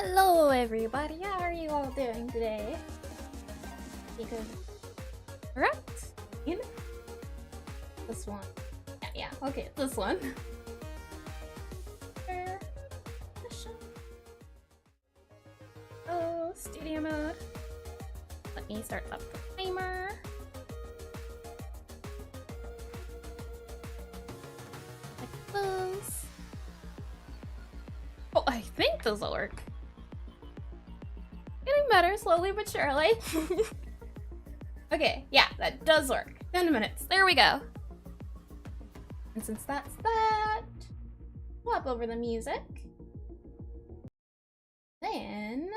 Hello everybody, how are you all doing today? Because correct? In this one. Yeah, okay, this one. Oh, studio mode. Let me start up the timer. Like this. Oh, I think this will work. Getting better, slowly but surely. Okay, yeah, that does work. 10 minutes, there we go. And since that's that, swap over the music. Then,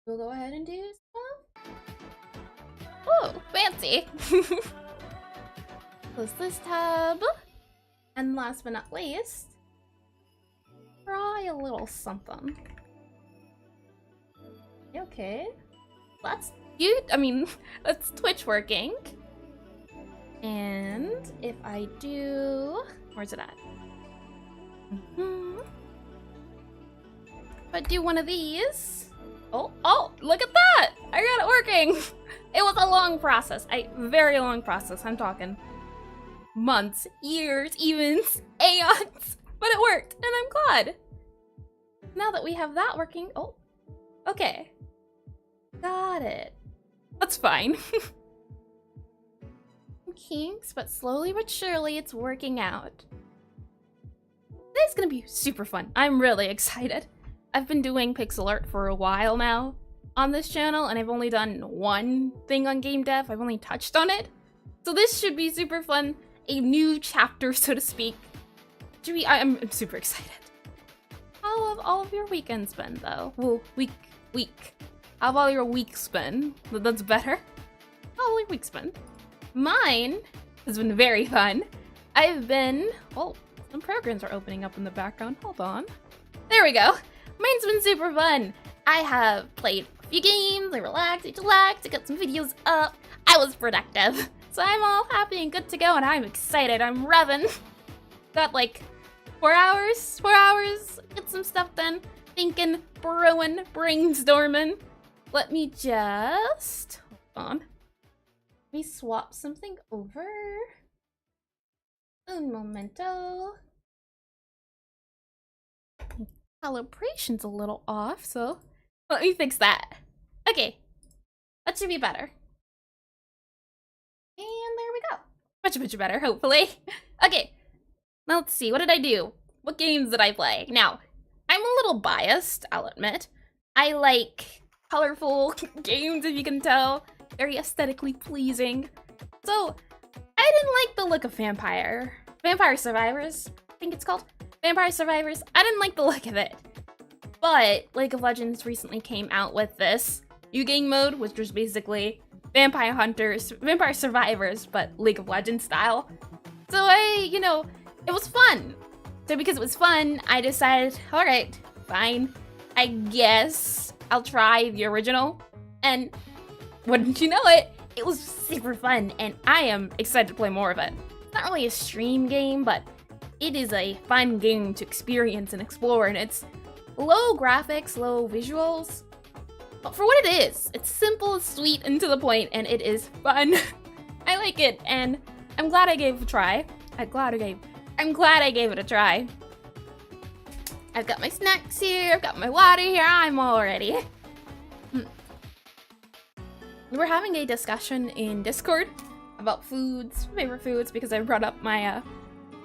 we'll go ahead and do stuff. Oh, fancy. Close this tab. And last but not least, try a little something. Okay, that's cute. I mean, that's Twitch working. And if I do, where's it at? If I do one of these, oh, look at that! I got it working. It was a long process, very long process. I'm talking months, years, even aeons, but it worked, and I'm glad. Now that we have that working, oh, okay. Got it. That's fine. Kinks, but slowly but surely it's working out. Today's gonna be super fun. I'm really excited. I've been doing pixel art for a while now on this channel, and I've only done one thing on game dev. I've only touched on it. So this should be super fun. A new chapter, so to speak. I'm super excited. How have all of your weekends been, though? Well, week. How have all your weeks been? That's better. How have your weeks been? Mine has been very fun. I've been... Oh, some programs are opening up in the background. Hold on. There we go. Mine's been super fun. I have played a few games. I relaxed, I chillaxed, I got some videos up. I was productive. So I'm all happy and good to go, and I'm excited. I'm revving. Got like 4 hours. Get some stuff done. Thinking, brewing, brainstorming. Let me just... Hold on. Let me swap something over. Un momento. Calibration's a little off, so let me fix that. Okay, that should be better. And there we go. Much better, hopefully. Okay, now let's see. What did I do? What games did I play? Now, I'm a little biased, I'll admit. I like colorful games, if you can tell. Very aesthetically pleasing. So, I didn't like the look of Vampire Survivors, I think it's called. Vampire Survivors. I didn't like the look of it. But League of Legends recently came out with this new game mode, which was basically Vampire Survivors, but League of Legends style. So it was fun. So because it was fun, I decided, alright, fine. I guess I'll try the original. And wouldn't you know it, it was super fun, and I am excited to play more of it. It's not really a stream game, but it is a fun game to experience and explore, and it's low graphics, low visuals. But for what it is, it's simple, sweet, and to the point, and it is fun. I like it, and I'm glad I gave it a try. I'm glad I gave it a try. I've got my snacks here, I've got my water here, I'm all ready. We're having a discussion in Discord about foods, favorite foods, because I brought up my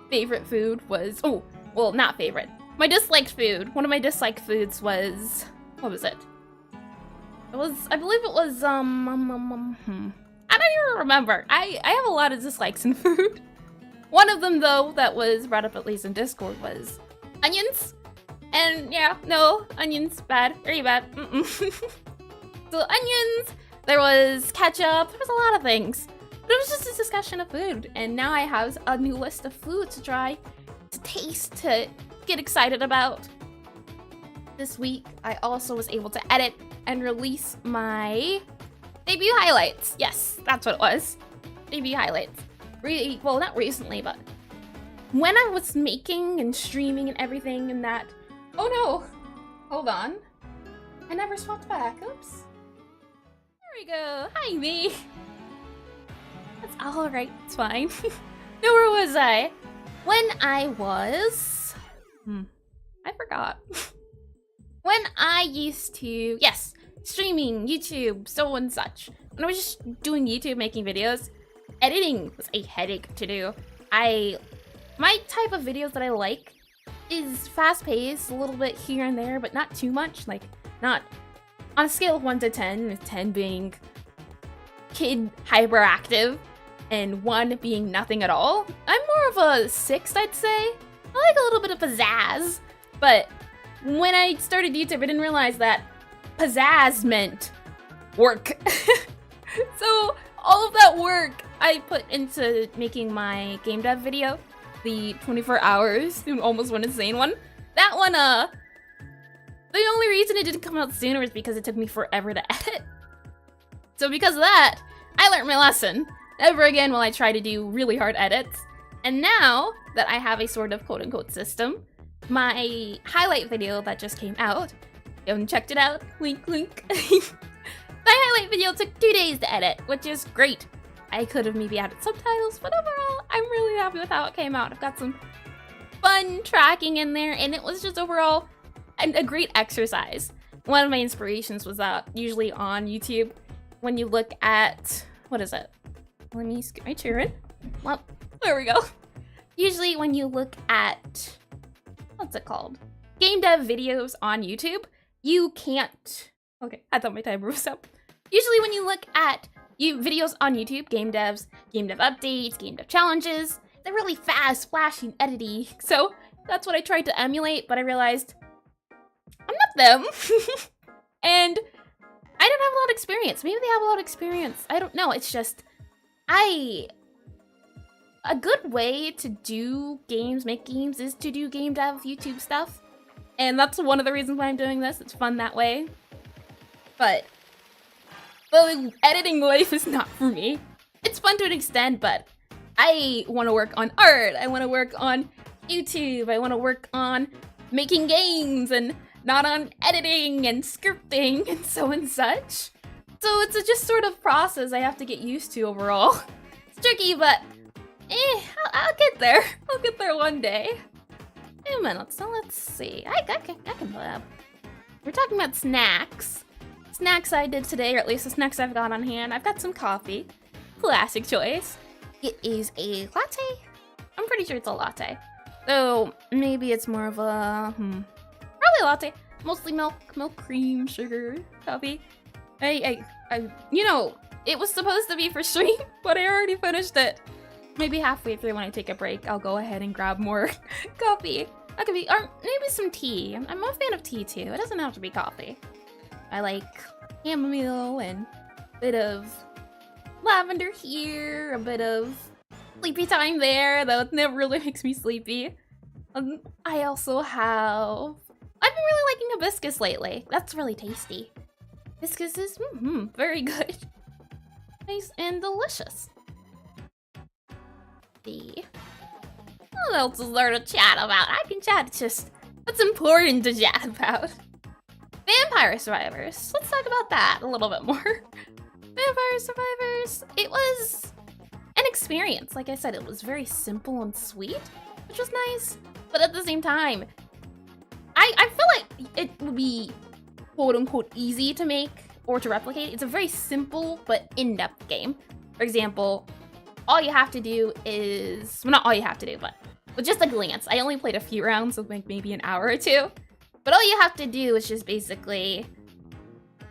favorite food was, oh, well, not favorite. My disliked food. One of my disliked foods was, what was it? It was, I believe it was, I don't even remember. I have a lot of dislikes in food. One of them, though, that was brought up at least in Discord was onions. And yeah, no, onions, bad, very bad. So onions, there was ketchup, there was a lot of things. But it was just a discussion of food, and now I have a new list of food to try, to taste, to get excited about. This week, I also was able to edit and release my debut highlights. Yes, that's what it was. Debut highlights. Well, not recently, but when I was making and streaming and everything and that. Oh no! Hold on. I never swapped back. Oops. There we go. Hi, me. That's all right. It's fine. Now, where was I? When I was... I forgot. When I used to... Yes, streaming, YouTube, so and such. When I was just doing YouTube, making videos, editing was a headache to do. My type of videos that I like is fast-paced, a little bit here and there, but not too much. Like, not on a scale of 1 to 10, with 10 being kid hyperactive and 1 being nothing at all. I'm more of a 6, I'd say. I like a little bit of pizzazz, but when I started YouTube, I didn't realize that pizzazz meant work. So all of that work I put into making my game dev video, the 24 hours, almost one insane one. That one, the only reason it didn't come out sooner is because it took me forever to edit. So because of that, I learned my lesson. Never again will I try to do really hard edits. And now that I have a sort of quote-unquote system, my highlight video that just came out, you haven't checked it out, wink wink. My highlight video took 2 days to edit, which is great. I could have maybe added subtitles, but overall, I'm really happy with how it came out. I've got some fun tracking in there, and it was just overall a great exercise. One of my inspirations was that usually on YouTube, when you look at, what is it? Let me scoot my chair in. Well, there we go. Usually when you look at, what's it called? Game dev videos on YouTube, you can't, okay, I thought my timer was up. Usually when you look at videos on YouTube, game dev updates, game dev challenges, they're really fast, flashy, and edity. So that's what I tried to emulate, but I realized I'm not them. And I don't have a lot of experience. Maybe they have a lot of experience. I don't know. It's just, a good way to do games, make games, is to do game dev YouTube stuff. And that's one of the reasons why I'm doing this. It's fun that way. But the editing life is not for me. It's fun to an extent, but I want to work on art. I want to work on YouTube. I want to work on making games and not on editing and scripting and so and such. So it's a just sort of process I have to get used to overall. It's tricky, but I'll get there. I'll get there one day. 2 minutes, so let's see. I can lab. We're talking about snacks. Snacks I did today, or at least the snacks I've got on hand. I've got some coffee. Classic choice. It is a latte? I'm pretty sure it's a latte. So maybe it's more of a, probably a latte. Mostly milk, cream, sugar, coffee. You know, it was supposed to be for stream, but I already finished it. Maybe halfway through when I take a break, I'll go ahead and grab more coffee. That could be, or maybe some tea. I'm a fan of tea too. It doesn't have to be coffee. I like chamomile and a bit of lavender here, a bit of sleepy time there, though it never really makes me sleepy. I also have, I've been really liking hibiscus lately. That's really tasty. Hibiscus is very good. Nice and delicious. See. What else is there to chat about? I can chat, it's just, what's important to chat about. Vampire Survivors. Let's talk about that a little bit more. Vampire Survivors. It was an experience. Like I said, it was very simple and sweet, which was nice. But at the same time, I feel like it would be quote-unquote easy to make or to replicate. It's a very simple but in-depth game. For example, all you have to do is, well, not all you have to do, but with just a glance. I only played a few rounds, so like maybe an hour or two. But all you have to do is just basically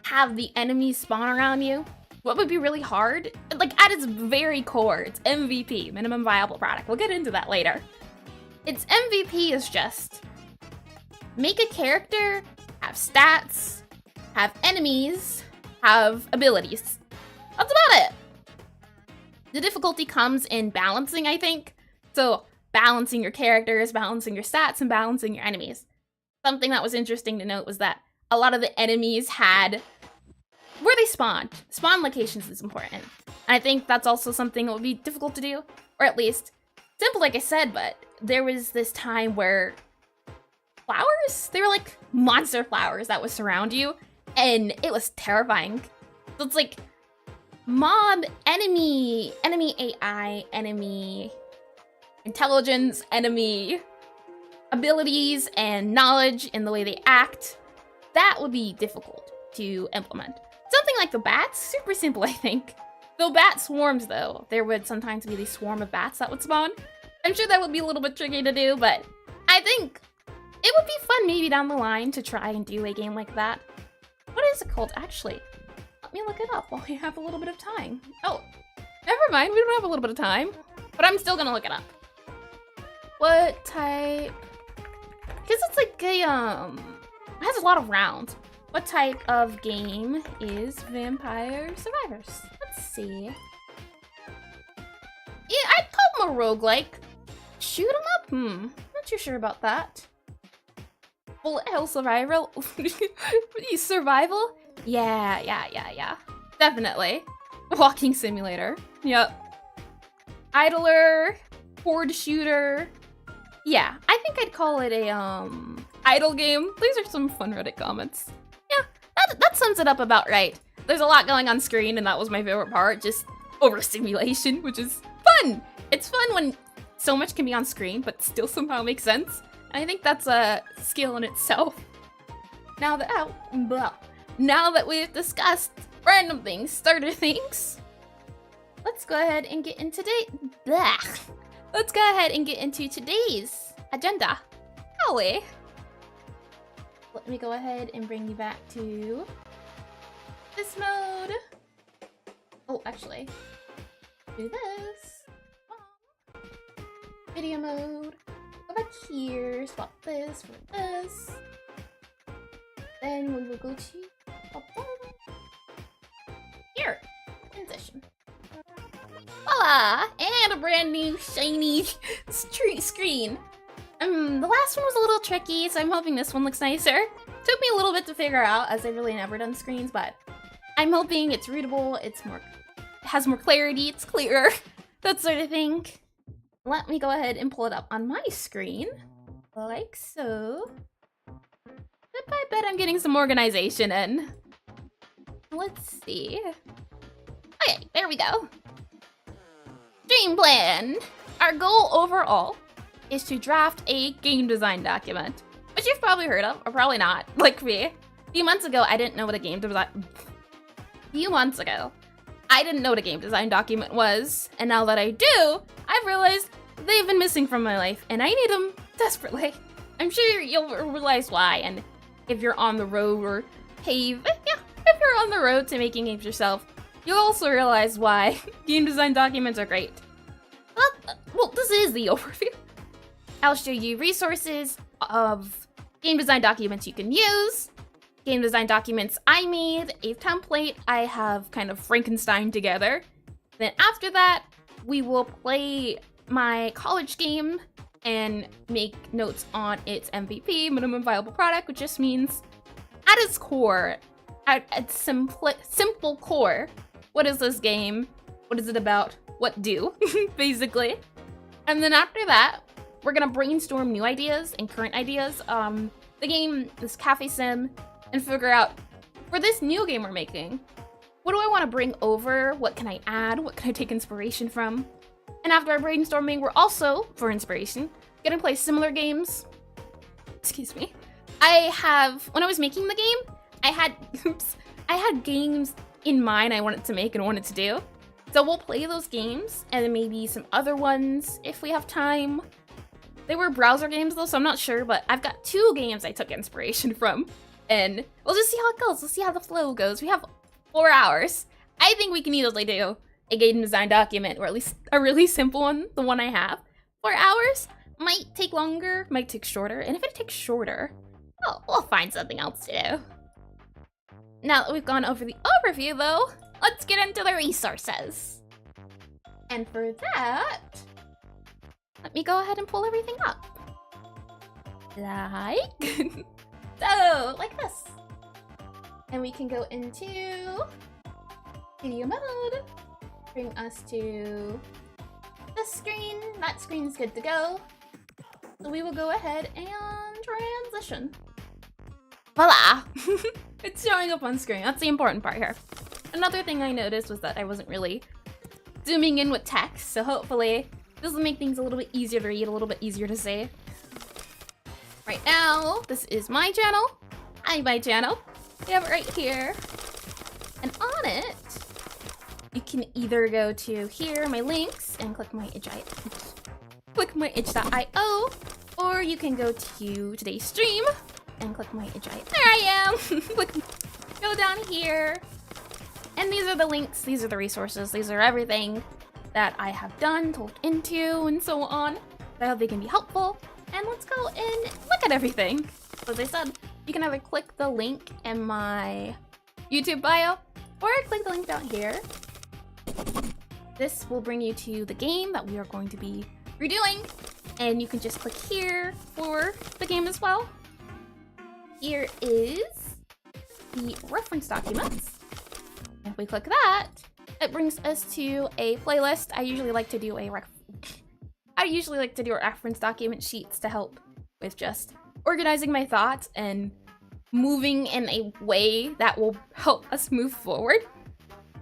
have the enemies spawn around you. What would be really hard, like at its very core, it's MVP, minimum viable product. We'll get into that later. Its MVP is just make a character, have stats, have enemies, have abilities. That's about it. The difficulty comes in balancing, I think. So balancing your characters, balancing your stats, and balancing your enemies. Something that was interesting to note was that a lot of the enemies had where they spawned. Spawn locations is important. And I think that's also something that would be difficult to do, or at least simple, like I said, but there was this time where flowers? They were like monster flowers that would surround you, and it was terrifying. So it's like mob, enemy AI, enemy intelligence, enemy abilities and knowledge in the way they act. That would be difficult to implement. Something like the bats, super simple, I think. Though bat swarms, though, there would sometimes be these swarm of bats that would spawn. I'm sure that would be a little bit tricky to do, but I think it would be fun maybe down the line to try and do a game like that. What is it called, actually? Let me look it up while we have a little bit of time. Oh, never mind, we don't have a little bit of time, but I'm still gonna look it up. What type? Because it's like a, it has a lot of rounds. What type of game is Vampire Survivors? Let's see. Yeah, I'd call them a roguelike. Shoot 'em up? Not too sure about that. Bullet hell survival? Survival? Yeah. Definitely. Walking simulator. Yep. Idler. Horde shooter. Yeah, I think I'd call it a, idle game. These are some fun Reddit comments. Yeah, that sums it up about right. There's a lot going on screen, and that was my favorite part, just overstimulation, which is fun! It's fun when so much can be on screen, but still somehow makes sense. And I think that's a skill in itself. Now that we've discussed random things, starter things, let's go ahead and get into Let's go ahead and get into today's agenda. Howie. Let me go ahead and bring you back to this mode. Oh, actually, do this. Video mode. Go back here, swap this for this. Then we will go to here, transition. Voila! And a brand new shiny screen. The last one was a little tricky, so I'm hoping this one looks nicer. Took me a little bit to figure out, as I've really never done screens, but I'm hoping it's readable, it has more clarity, it's clearer, that sort of thing. Let me go ahead and pull it up on my screen, like so. I bet I'm getting some organization in. Let's see. Okay, there we go. Game plan. Our goal overall is to draft a game design document, which you've probably heard of, or probably not, like me. A few months ago, I didn't know what a game design document was, and now that I do, I've realized they've been missing from my life, and I need them desperately. I'm sure you'll realize why, and if you're on the road or if you're on the road to making games yourself, you'll also realize why game design documents are great. Well, this is the overview. I'll show you resources of game design documents you can use, game design documents I made, a template I have kind of Frankenstein together. Then after that, we will play my college game and make notes on its MVP, minimum viable product, which just means at its core, at its simple core, what is this game? What is it about? What do? Basically. And then after that, we're gonna brainstorm new ideas and current ideas. The game, this cafe sim, and figure out, for this new game we're making, what do I want to bring over? What can I add? What can I take inspiration from? And after our brainstorming, we're also, for inspiration, gonna play similar games. Excuse me. When I was making the game, I had games in mind I wanted to make and wanted to do. So we'll play those games, and then maybe some other ones if we have time. They were browser games though, so I'm not sure, but I've got 2 games I took inspiration from. And we'll just see how it goes. We'll see how the flow goes. We have 4 hours. I think we can easily do a game design document, or at least a really simple one, the one I have. 4 hours might take longer, might take shorter, and if it takes shorter, well, we'll find something else to do. Now that we've gone over the overview though, let's get into the resources. And for that, let me go ahead and pull everything up. Like this. And we can go into video mode, bring us to this screen. That screen's good to go. So we will go ahead and transition. Voila! It's showing up on screen. That's the important part here. Another thing I noticed was that I wasn't really zooming in with text, so hopefully this will make things a little bit easier to read, a little bit easier to say. Right now, this is my channel. My channel. We have it right here. And on it, you can either go to here, my links, and click my itch.io, or you can go to today's stream and click my itch.io. There I am! Go down here. And these are the links, these are the resources, these are everything that I have done, looked into, and so on. I hope they can be helpful. And let's go and look at everything. As I said, you can either click the link in my YouTube bio, or click the link down here. This will bring you to the game that we are going to be redoing, and you can just click here for the game as well. Here is the reference documents. If we click that, it brings us to a playlist. I usually like to do a reference document sheets to help with just organizing my thoughts and moving in a way that will help us move forward.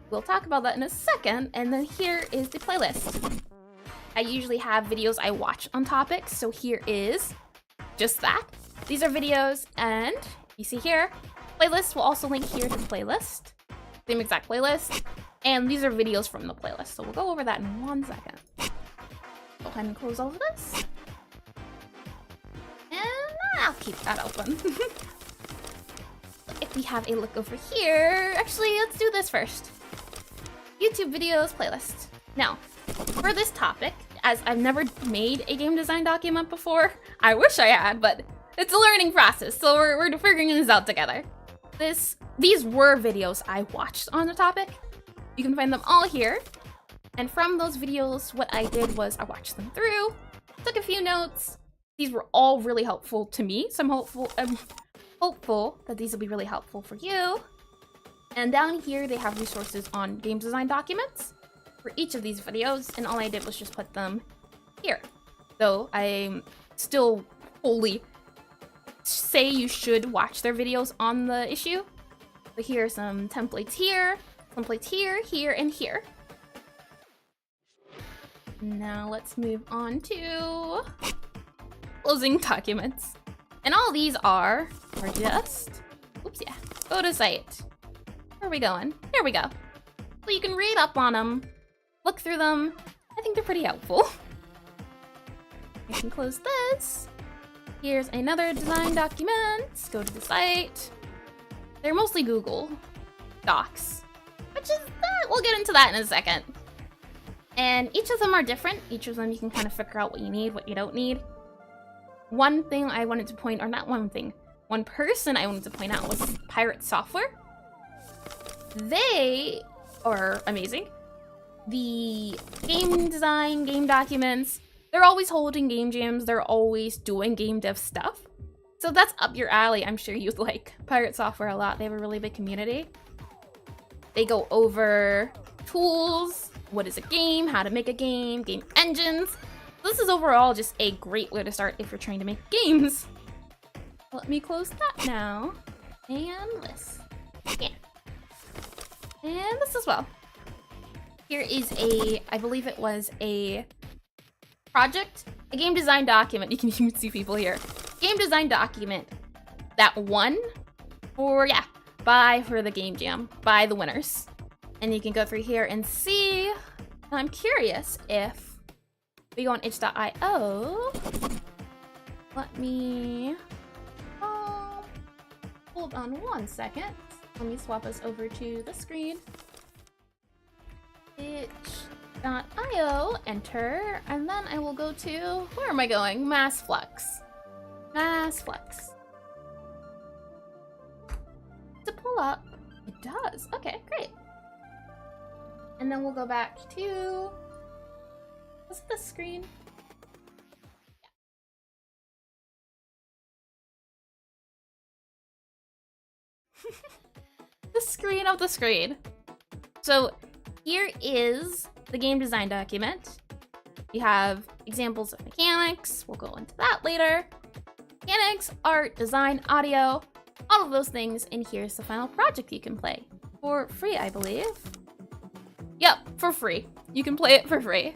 We'll talk about that in a second. And then here is the playlist. I usually have videos I watch on topics, so here is just that. These are videos, and you see here, playlist will also link here to the playlist. Same exact playlist. And these are videos from the playlist, so we'll go over that in 1 second. Go ahead and close all of this. And I'll keep that open. If we have a look over here, actually, let's do this first. YouTube videos playlist. Now, for this topic, as I've never made a game design document before, I wish I had, but it's a learning process, so we're figuring this out together. These were videos I watched on the topic. You can find them all here. And from those videos, what I did was I watched them through, took a few notes. These were all really helpful to me, so I'm hopeful that these will be really helpful for you. And down here, they have resources on game design documents for each of these videos, and all I did was just put them here. So I'm still fully say you should watch their videos on the issue. So here are some templates here, here, and here. Now let's move on to closing documents. And all these are just, oops, yeah, go to site. Where are we going? Here we go. So you can read up on them, look through them. I think they're pretty helpful. You can close this. Here's another design document. Go to the site. They're mostly Google Docs, which is that. We'll get into that in a second. And each of them are different. Each of them you can kind of figure out what you need, what you don't need. One thing I wanted to point, or not one thing, one person I wanted to point out was Pirate Software. They are amazing. The game design, game documents, they're always holding game jams. They're always doing game dev stuff. So that's up your alley. I'm sure you'd like Pirate Software a lot. They have a really big community. They go over tools, what is a game, how to make a game engines. This is overall just a great way to start if you're trying to make games. Let me close that now. And this. Yeah. And this as well. Here is I believe it was a project, a game design document. You can even see people here. Game design document that won for the game jam, by the winners. And you can go through here and see. I'm curious if we go on itch.io. Let me hold on 1 second. Let me swap us over to the screen. Itch.io, enter, and then I will go to, where am I going? MassFlux. MassFlux. To pull up, it does. Okay, great. And then we'll go back to, what's the screen? Yeah. The screen of the screen. So here is the game design document. We have examples of mechanics. We'll go into that later. Mechanics, art, design, audio. all of those things, and here's the final project you can play. For free, I believe. Yep, for free. You can play it for free.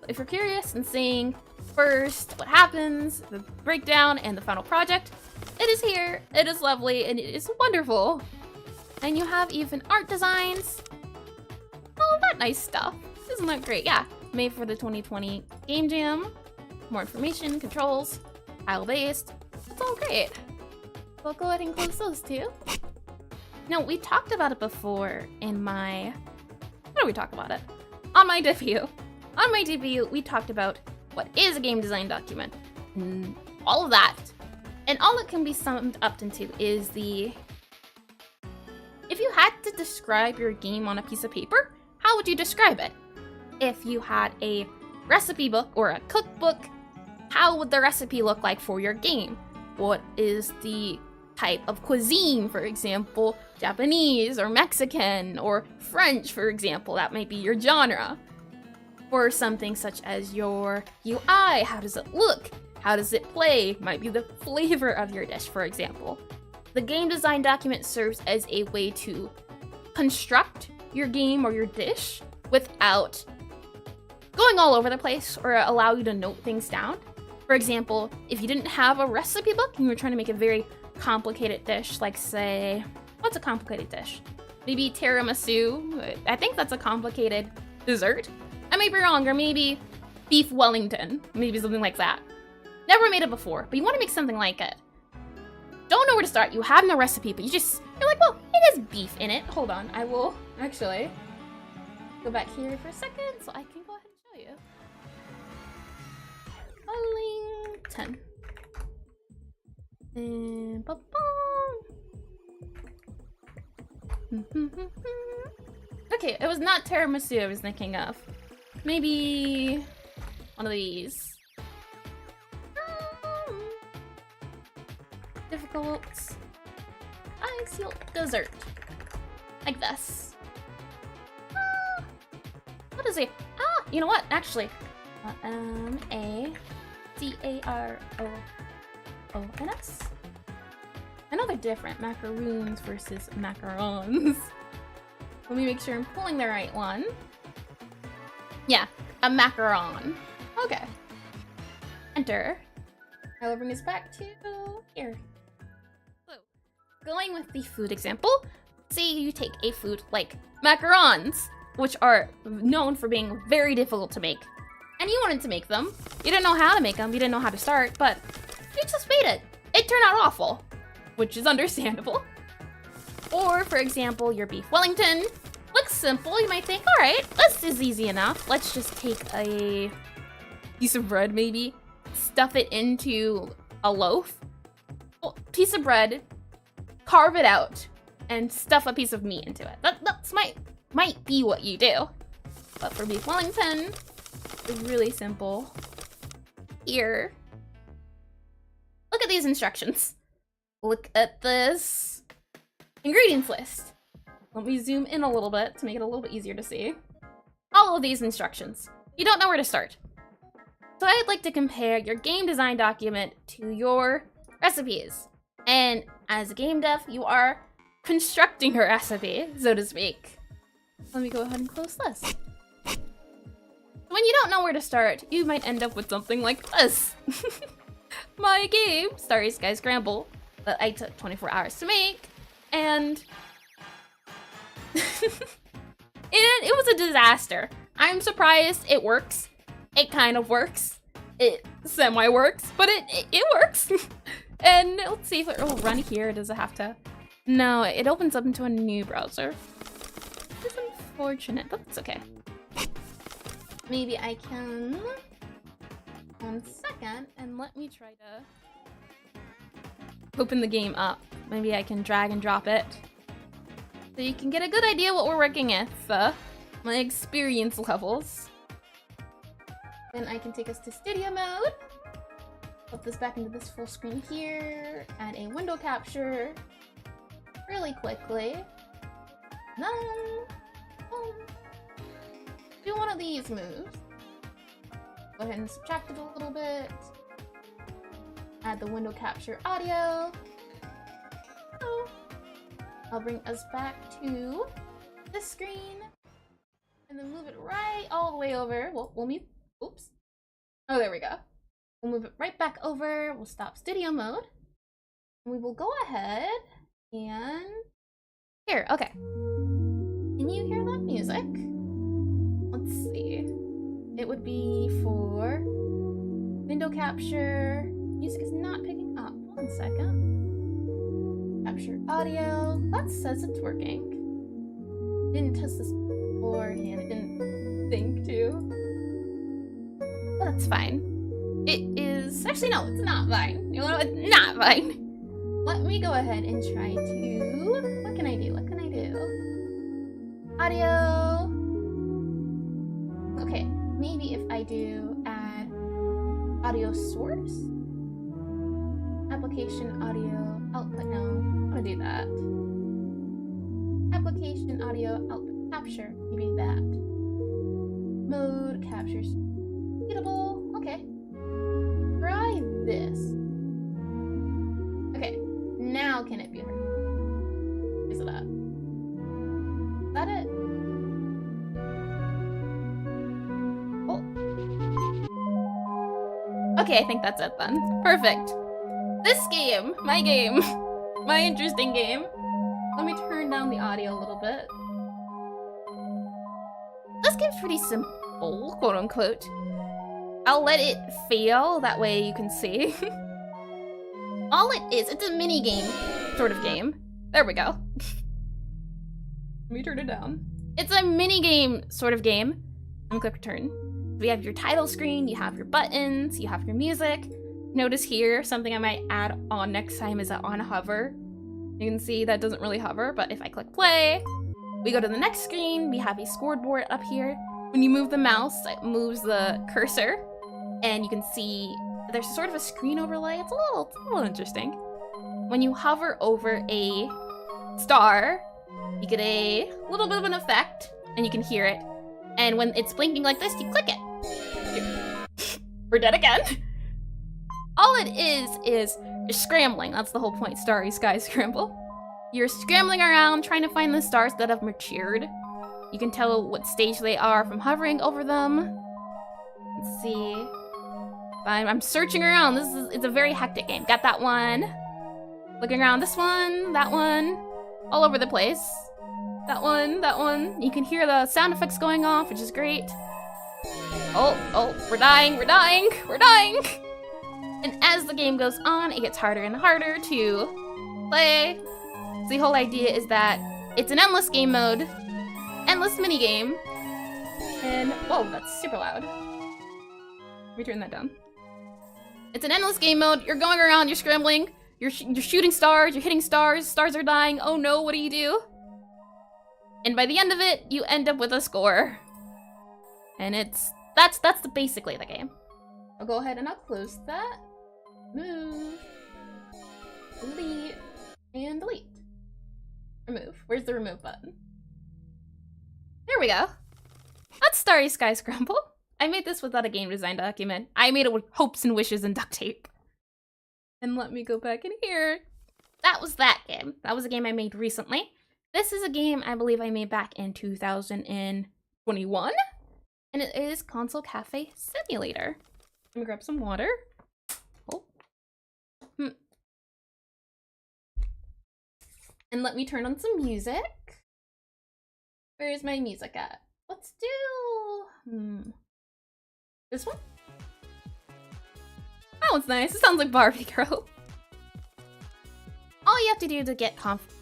If you're curious and seeing first what happens, the breakdown, and the final project, it is here, it is lovely, and it is wonderful. And you have even art designs. All that nice stuff. Isn't that great? Yeah, made for the 2020 Game Jam. More information, controls, tile-based. It's all great. We'll go ahead and close those two. No, we talked about it before in my... Where did we talk about it? On my debut. On my debut, we talked about what is a game design document. And all of that. And all it can be summed up into is the... If you had to describe your game on a piece of paper, how would you describe it? If you had a recipe book or a cookbook, how would the recipe look like for your game? What is the type of cuisine, for example, Japanese or Mexican or French, for example, that might be your genre. For something such as your UI, how does it look? How does it play? Might be the flavor of your dish, for example. The game design document serves as a way to construct your game or your dish without going all over the place or allow you to note things down. For example, if you didn't have a recipe book and you were trying to make a very complicated dish, like say, what's a complicated dish? Maybe tiramisu. I think that's a complicated dessert. I may be wrong, or maybe beef Wellington, maybe something like that. Never made it before, but you want to make something like it. Don't know where to start. You have no recipe, but you're like, well, it has beef in it. Hold on, I will actually go back here for a second so I can go ahead and show you. Wellington. And okay, it was not tiramisu I was thinking of. Maybe one of these. Difficult ice dessert. Like this. What is it? You know what? Actually, M-A-C-A-R-O-O-N-S. I know they're different. Macaroons versus macarons. Let me make sure I'm pulling the right one. Yeah, a macaron. Okay. Enter. I will bring this back to here. So, going with the food example, say you take a food like macarons, which are known for being very difficult to make. And you wanted to make them. You didn't know how to make them, you didn't know how to start, but you just made it. It turned out awful, which is understandable. Or, for example, your beef Wellington. Looks simple, you might think, alright, this is easy enough. Let's just take a piece of bread, maybe, stuff it into a loaf. Well, piece of bread, carve it out, and stuff a piece of meat into it. That's might be what you do. But for beef Wellington, it's really simple. Here. Look at these instructions. Look at this ingredients list. Let me zoom in a little bit to make it a little bit easier to see. All of these instructions. You don't know where to start. So I'd like to compare your game design document to your recipes. And as a game dev, you are constructing your recipe, so to speak. Let me go ahead and close this. When you don't know where to start, you might end up with something like this. My game, Starry Sky Scramble, that I took 24 hours to make, and it was a disaster. I'm surprised it works. It kind of works. It semi-works, but it works. And let's see if it will run here. Does it have to? No, it opens up into a new browser. It's unfortunate, but it's okay. Maybe I can... 1 second, and let me try to open the game up. Maybe I can drag and drop it. So you can get a good idea what we're working with. My experience levels. Then I can take us to studio mode. Put this back into this full screen here. Add a window capture. Really quickly. No. Do one of these moves. Go ahead and subtract it a little bit. Add the window capture audio. I'll bring us back to this screen and then move it right all the way over. We'll move, oops. Oh, there we go. We'll move it right back over. We'll stop studio mode. And we will go ahead and here, okay. Can you hear that music? Let's see. It would be for window capture. Music is not picking up. 1 second. Capture audio. That says it's working. Didn't test this beforehand. I didn't think to. But that's fine. It is. Actually, no, it's not fine. You know, it's not fine. Let me go ahead and try to. What can I do? What can I do? Audio. Okay, maybe if I do add audio source, application audio output. No, I'm gonna do that. Application audio output capture. Maybe that. Mode captures. Readable. Okay. Try this. Okay. Now can it be heard? Is it up? Is that it? Oh. Okay, I think that's it then. Perfect. This game, my interesting game. Let me turn down the audio a little bit. This game's pretty simple, quote unquote. I'll let it fail, that way you can see. All it is, it's a mini game, sort of game. There we go. Let me turn it down. It's a mini game, sort of game. I'm gonna click return. We have your title screen, you have your buttons, you have your music. Notice here, something I might add on next time is that on hover. You can see that doesn't really hover, but if I click play, we go to the next screen, we have a scoreboard up here. When you move the mouse, it moves the cursor, and you can see there's sort of a screen overlay. It's a little interesting. When you hover over a star, you get a little bit of an effect, and you can hear it. And when it's blinking like this, you click it. We're dead again. All it is you're scrambling. That's the whole point, Starry Sky Scramble. You're scrambling around trying to find the stars that have matured. You can tell what stage they are from hovering over them. Let's see. I'm searching around. It's a very hectic game. Got that one. Looking around this one, that one. All over the place. That one, that one. You can hear the sound effects going off, which is great. Oh, we're dying, we're dying, we're dying! And as the game goes on, it gets harder and harder to play. So the whole idea is that it's an endless game mode, endless mini game, and whoa, that's super loud. Let me turn that down. It's an endless game mode. You're going around, you're scrambling, you're shooting stars, you're hitting stars, stars are dying. Oh no, what do you do? And by the end of it, you end up with a score. And that's basically the game. I'll go ahead and I'll close that. Move. Delete. And delete. Remove. Where's the remove button? There we go. That's Starry Sky Scramble. I made this without a game design document. I made it with hopes and wishes and duct tape. And let me go back in here. That was that game. That was a game I made recently. This is a game I believe I made back in 2021. And it is Console Cafe Simulator. Let me grab some water. Oh. And let me turn on some music. Where is my music at? Let's do... This one? That one's nice. It sounds like Barbie Girl. All you have to do to get Console,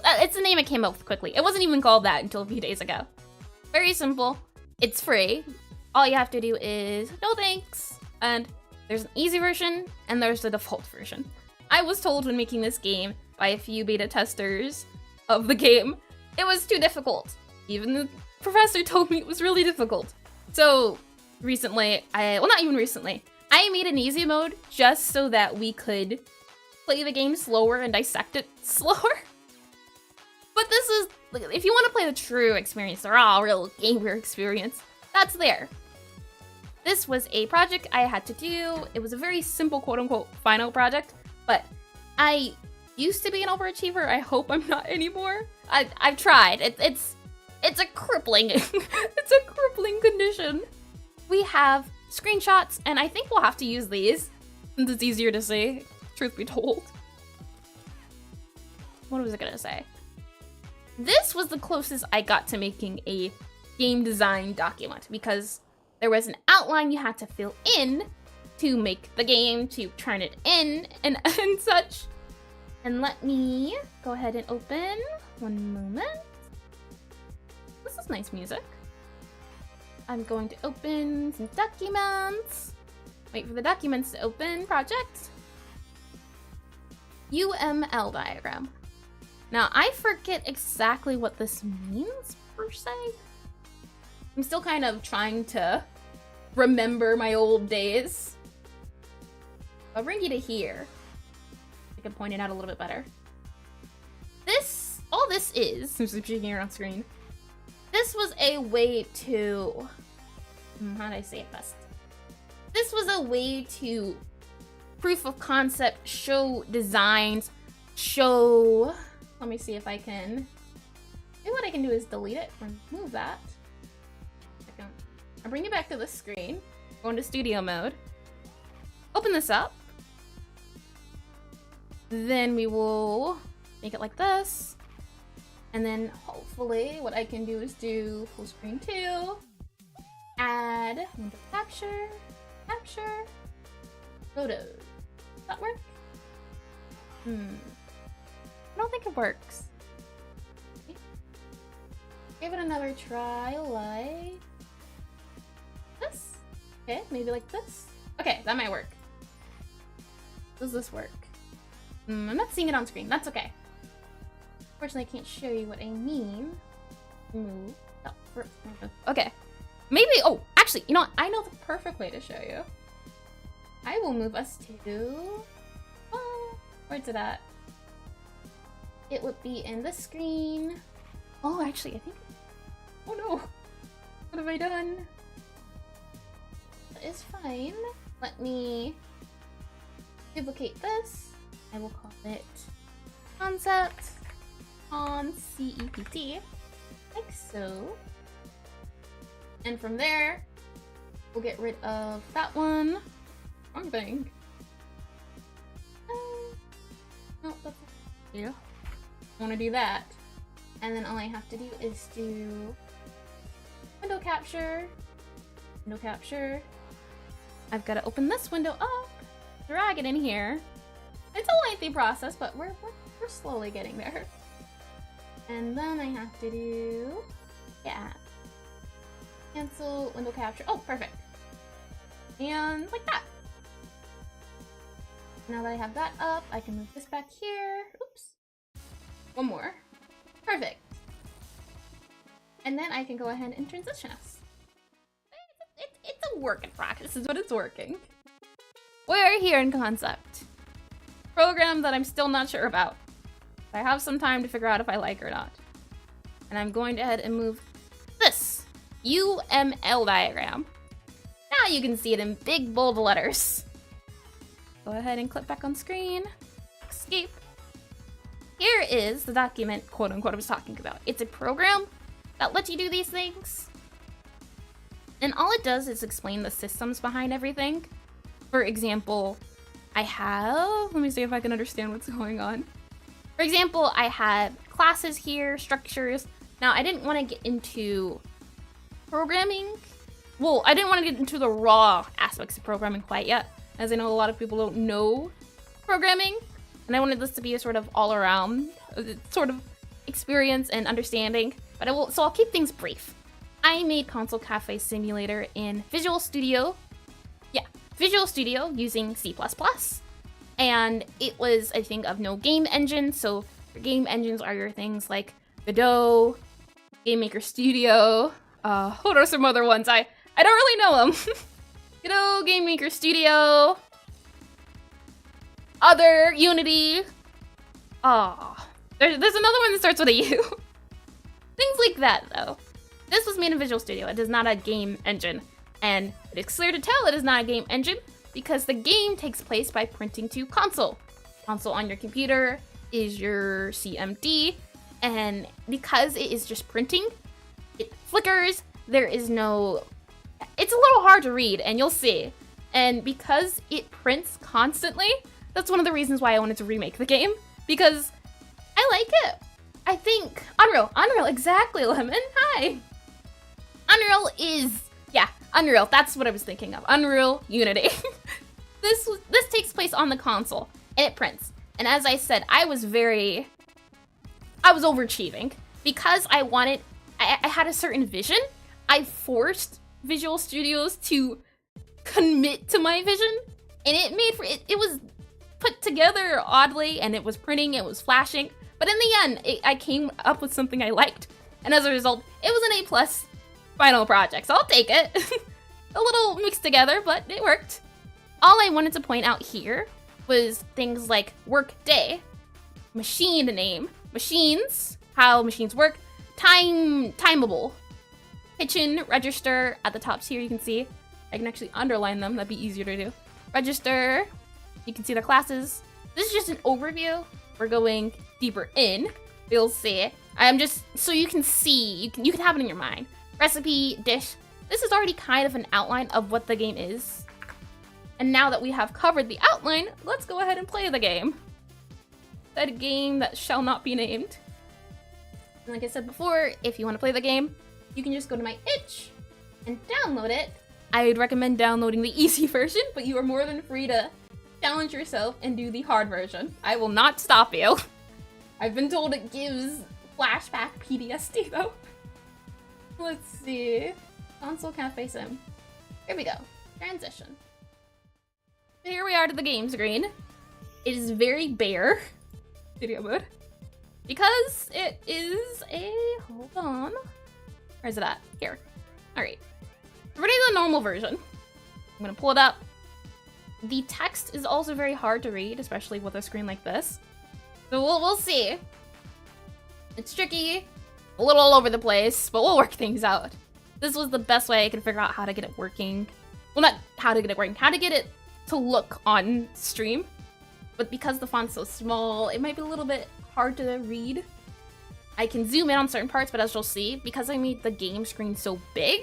it's the name I came up with quickly. It wasn't even called that until a few days ago. Very simple. It's free. All you have to do is no thanks. And there's an easy version and there's the default version. I was told when making this game by a few beta testers of the game, it was too difficult. Even the professor told me it was really difficult. So recently, well, not even recently, I made an easy mode just so that we could play the game slower and dissect it slower. But this is, if you want to play the true experience, the raw, real gamer experience, that's there. This was a project I had to do. It was a very simple, quote-unquote, final project, but I used to be an overachiever. I hope I'm not anymore. I've tried. It's a crippling it's a crippling condition. We have screenshots, and I think we'll have to use these since it's easier to see, truth be told. What was I gonna say? This was the closest I got to making a game design document because there was an outline you had to fill in to make the game, to turn it in, and such. And let me go ahead and open. One moment. This is nice music. I'm going to open some documents. Wait for the documents to open. Project. UML diagram. Now, I forget exactly what this means, per se. I'm still kind of trying to remember my old days. I'll bring you to here. I can point it out a little bit better. All this is, I'm shaking here on screen. This was a way to, how do I say it best? This was a way to proof of concept, show designs, show, let me see if I can, maybe what I can do is delete it, remove that. I'll bring you back to the screen, go into studio mode, open this up, then we will make it like this, and then hopefully what I can do is do full screen too, add window capture, photos. Does that work? I don't think it works. Give it another try, like this. Okay, maybe like this. Okay, that might work. Does this work? I'm not seeing it on screen. That's okay. Unfortunately, I can't show you what I mean. Move. Oh, okay. Maybe. Oh, actually, you know what? I know the perfect way to show you. I will move us to. Where's it at? It would be in the screen. Oh, actually, I think. Oh no! What have I done? That is fine. Let me duplicate this. I will call it concept on CEPT, like so. And from there, we'll get rid of that one. Wrong thing. No, that's yeah. I want to do that. And then all I have to do is do window capture. Window capture. I've got to open this window up, drag it in here. It's a lengthy process, but we're slowly getting there. And then I have to do, yeah, cancel window capture. Oh, perfect. And like that. Now that I have that up, I can move this back here. Oops. One more. Perfect. And then I can go ahead and transition us. It's a work in practice is what it's working. We're here in concept. Program that I'm still not sure about. I have some time to figure out if I like or not. And I'm going to head and move this UML diagram. Now you can see it in big bold letters. Go ahead and click back on screen. Escape. Here is the document, quote unquote, I was talking about. It's a program that lets you do these things. And all it does is explain the systems behind everything. For example, I have, let me see if I can understand what's going on. For example, I have classes here, structures. Now, I didn't want to get into programming. Well, I didn't want to get into the raw aspects of programming quite yet, as I know a lot of people don't know programming. And I wanted this to be a sort of all-around sort of experience and understanding. But so I'll keep things brief. I made Console Cafe Simulator in Visual Studio. Yeah, Visual Studio using C++. And it was, I think, of no game engine. So your game engines are your things like Godot, Game Maker Studio. What are some other ones? I don't really know them. Godot, Game Maker Studio, other, Unity. There's another one that starts with a U. Things like that, though. This was made in Visual Studio. It is not a game engine. And it's clear to tell it is not a game engine because the game takes place by printing to console. Console on your computer, is your CMD, and because it is just printing, it flickers, there is no... It's a little hard to read, and you'll see. And because it prints constantly, that's one of the reasons why I wanted to remake the game, because I like it. I think Unreal, exactly, Lemon, hi. Unreal is, yeah, Unreal, that's what I was thinking of, Unreal Unity. This takes place on the console, and it prints. And as I said, I was overachieving. Because I had a certain vision, I forced Visual Studios to commit to my vision, and it made for it was put together oddly, and it was printing, it was flashing, but in the end, I came up with something I liked, and as a result, it was an A+ final project, so I'll take it. A little mixed together, but it worked. All I wanted to point out here was things like work day, machine name, machines, how machines work, timeable, kitchen, register, at the top here you can see. I can actually underline them, that'd be easier to do. Register, you can see their classes. This is just an overview. We're going deeper in, you'll see. I'm just, so you can see, you can have it in your mind. Recipe, dish. This is already kind of an outline of what the game is. And now that we have covered the outline, let's go ahead and play the game. That game that shall not be named. And like I said before, if you want to play the game, you can just go to my itch and download it. I'd recommend downloading the easy version, but you are more than free to challenge yourself and do the hard version. I will not stop you. I've been told it gives flashback PTSD though. Let's see. Console Cafe Sim. Here we go. Transition. Here we are to the game screen. It is very bare. Video mode. Because it is a... Hold on. Where is it at? Here. Alright. Ready to the normal version. I'm gonna pull it up. The text is also very hard to read, especially with a screen like this. So we'll see. It's tricky, a little all over the place, but we'll work things out. This was the best way I could figure out how to get it working. Well, not how to get it working, how to get it to look on stream. But because the font's so small, it might be a little bit hard to read. I can zoom in on certain parts, but as you'll see, because I made the game screen so big,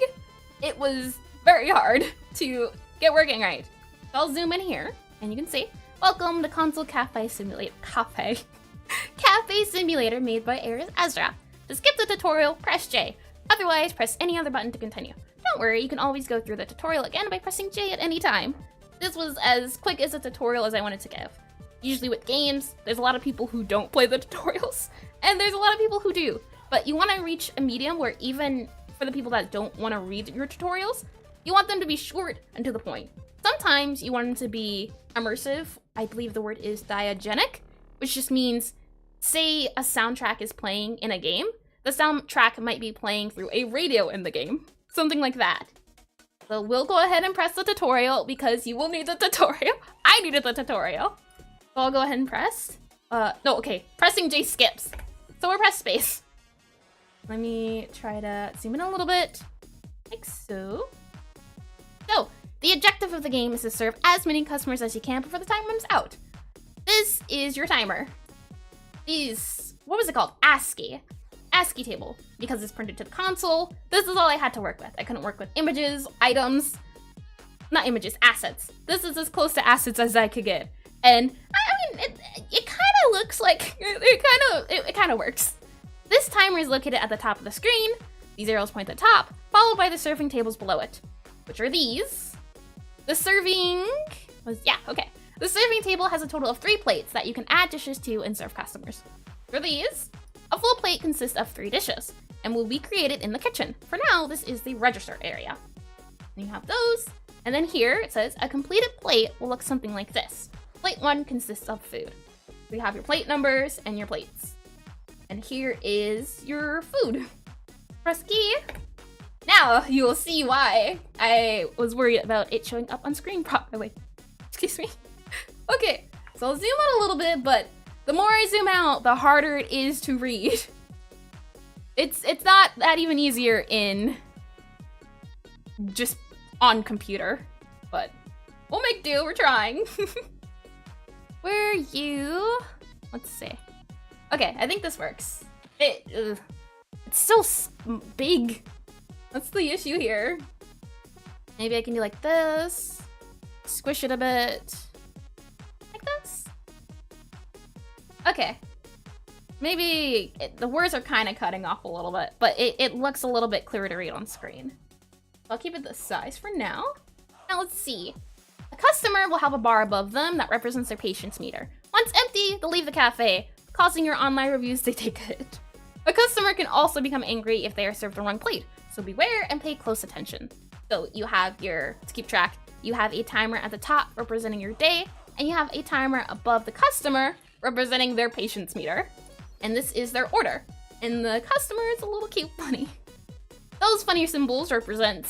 it was very hard to get working right. So I'll zoom in here, and you can see, welcome to Console Cafe Simulator. Cafe Simulator made by Ares Ezra. To skip the tutorial, press J. Otherwise, press any other button to continue. Don't worry, you can always go through the tutorial again by pressing J at any time. This was as quick as a tutorial as I wanted to give. Usually with games, there's a lot of people who don't play the tutorials, and there's a lot of people who do. But you want to reach a medium where even for the people that don't want to read your tutorials, you want them to be short and to the point. Sometimes you want them to be immersive. I believe the word is diegenic, which just means, say a soundtrack is playing in a game, the soundtrack might be playing through a radio in the game. Something like that. So we'll go ahead and press the tutorial because you will need the tutorial. I needed the tutorial. So I'll go ahead and press. No, okay. Pressing J skips. So we'll press space. Let me try to zoom in a little bit. Like so. So, the objective of the game is to serve as many customers as you can before the time runs out. This is your timer. What was it called? ASCII table, because it's printed to the console. This is all I had to work with. I couldn't work with images, items, not images, assets. This is as close to assets as I could get. And I mean, it kind of looks like, it kind of works. This timer is located at the top of the screen. These arrows point at the top, followed by the serving tables below it, which are these. The serving table has a total of 3 plates that you can add dishes to and serve customers. For these, a full plate consists of 3 dishes and will be created in the kitchen. For now, this is the register area. And you have those, and then here it says a completed plate will look something like this. Plate 1 consists of food. So you have your plate numbers and your plates. And here is your food. Press key. Now you will see why I was worried about it showing up on screen properly. Excuse me. Okay, so I'll zoom out a little bit, but the more I zoom out, the harder it is to read. It's not that even easier in just on computer, but we'll make do, we're trying. Where are you? Let's see. Okay, I think this works. It's so big. That's the issue here. Maybe I can do like this. Squish it a bit. Like this. Okay. Maybe the words are kind of cutting off a little bit, but it looks a little bit clearer to read on screen. I'll keep it this size for now. Now let's see. A customer will have a bar above them that represents their patience meter. Once empty, they'll leave the cafe, causing your online reviews to take a hit. A customer can also become angry if they are served the wrong plate, so beware and pay close attention. So you have to keep track, you have a timer at the top representing your day, and you have a timer above the customer representing their patience meter. And this is their order. And the customer is a little cute bunny. Those funny symbols represent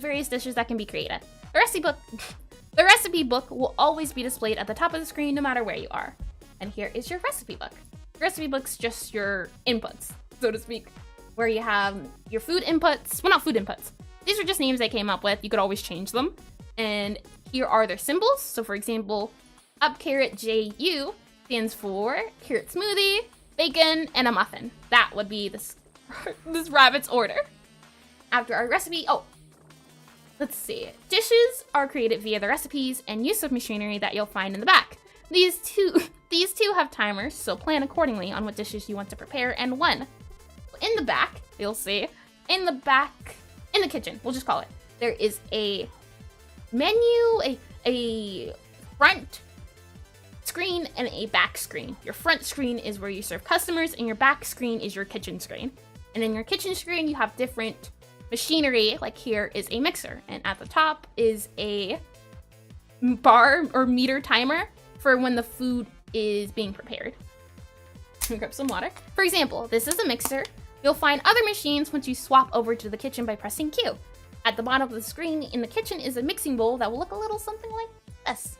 various dishes that can be created. The recipe book will always be displayed at the top of the screen no matter where you are. And here is your recipe book. The recipe book's just your inputs, so to speak, where you have your food inputs. Well, not food inputs. These are just names I came up with. You could always change them. And here are their symbols. So for example, up carrot JU stands for carrot smoothie, bacon, and a muffin. That would be this rabbit's order. After our recipe, let's see. Dishes are created via the recipes and use of machinery that you'll find in the back. These two have timers, so plan accordingly on what dishes you want to prepare and when. In the back, you'll see, in the kitchen, we'll just call it, there is a menu, a front screen and a back screen. Your front screen is where you serve customers, and your back screen is your kitchen screen. And in your kitchen screen, you have different machinery, like here is a mixer, and at the top is a bar or meter timer for when the food is being prepared. Grab some water. For example, this is a mixer. You'll find other machines once you swap over to the kitchen by pressing Q. At the bottom of the screen in the kitchen is a mixing bowl that will look a little something like this.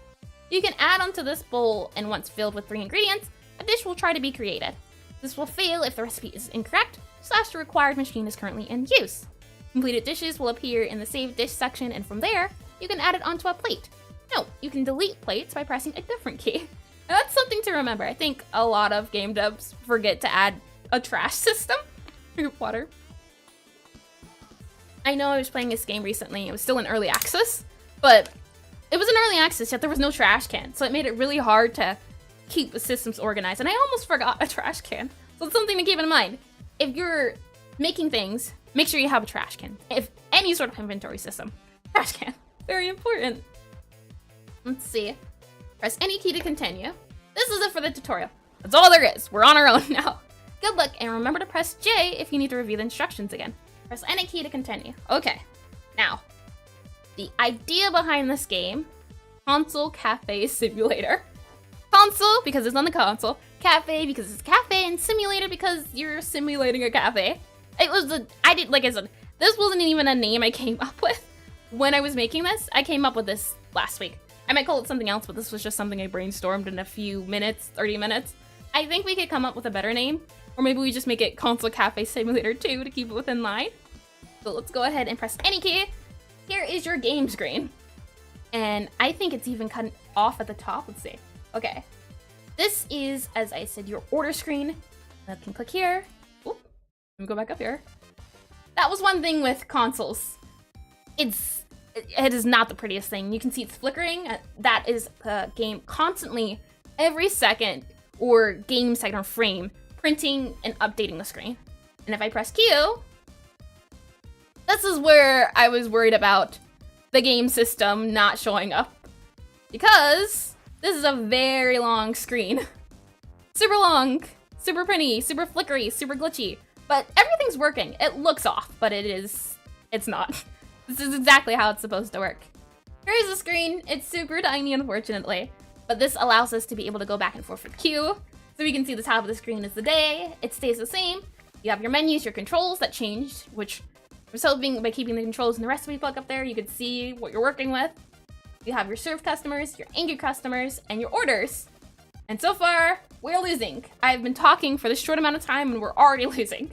You can add onto this bowl, and once filled with 3 ingredients, a dish will try to be created. This will fail if the recipe is incorrect, / the required machine is currently in use. Completed dishes will appear in the Save Dish section, and from there, you can add it onto a plate. Note, you can delete plates by pressing a different key. And that's something to remember. I think a lot of game devs forget to add a trash system. Water. I know I was playing this game recently. It was still in early access, but it was in early access, yet there was no trash can. So it made it really hard to keep the systems organized. And I almost forgot a trash can. So it's something to keep in mind. If you're making things, make sure you have a trash can. If any sort of inventory system, trash can, very important. Let's see. Press any key to continue. This is it for the tutorial. That's all there is. We're on our own now. Good luck, and remember to press J if you need to review the instructions again. Press any key to continue. Okay. Now, the idea behind this game, console cafe simulator. Console, because it's on the console. Cafe, because it's a cafe, and simulator, because you're simulating a cafe. This wasn't even a name I came up with when I was making this. I came up with this last week. I might call it something else, but this was just something I brainstormed in a few minutes, 30 minutes. I think we could come up with a better name, or maybe we just make it Console Cafe Simulator 2 to keep it within line. So let's go ahead and press any key. Here is your game screen. And I think it's even cut off at the top. Let's see. Okay. This is, as I said, your order screen. I can click here. Oop. Let me go back up here. That was one thing with consoles. It is not the prettiest thing. You can see it's flickering. That is the game constantly, every second or game second or frame, printing and updating the screen. And if I press Q, this is where I was worried about the game system not showing up. Because this is a very long screen. Super long, super printy, super flickery, super glitchy. But everything's working. It looks off, but it's not. This is exactly how it's supposed to work. Here's the screen. It's super tiny, unfortunately. But this allows us to be able to go back and forth with Q. So we can see the top of the screen is the day. It stays the same. You have your menus, your controls that changed, which was hoping by keeping the controls in the recipe book up there, you could see what you're working with. You have your served customers, your angry customers, and your orders. And so far, we're losing. I've been talking for this short amount of time and we're already losing.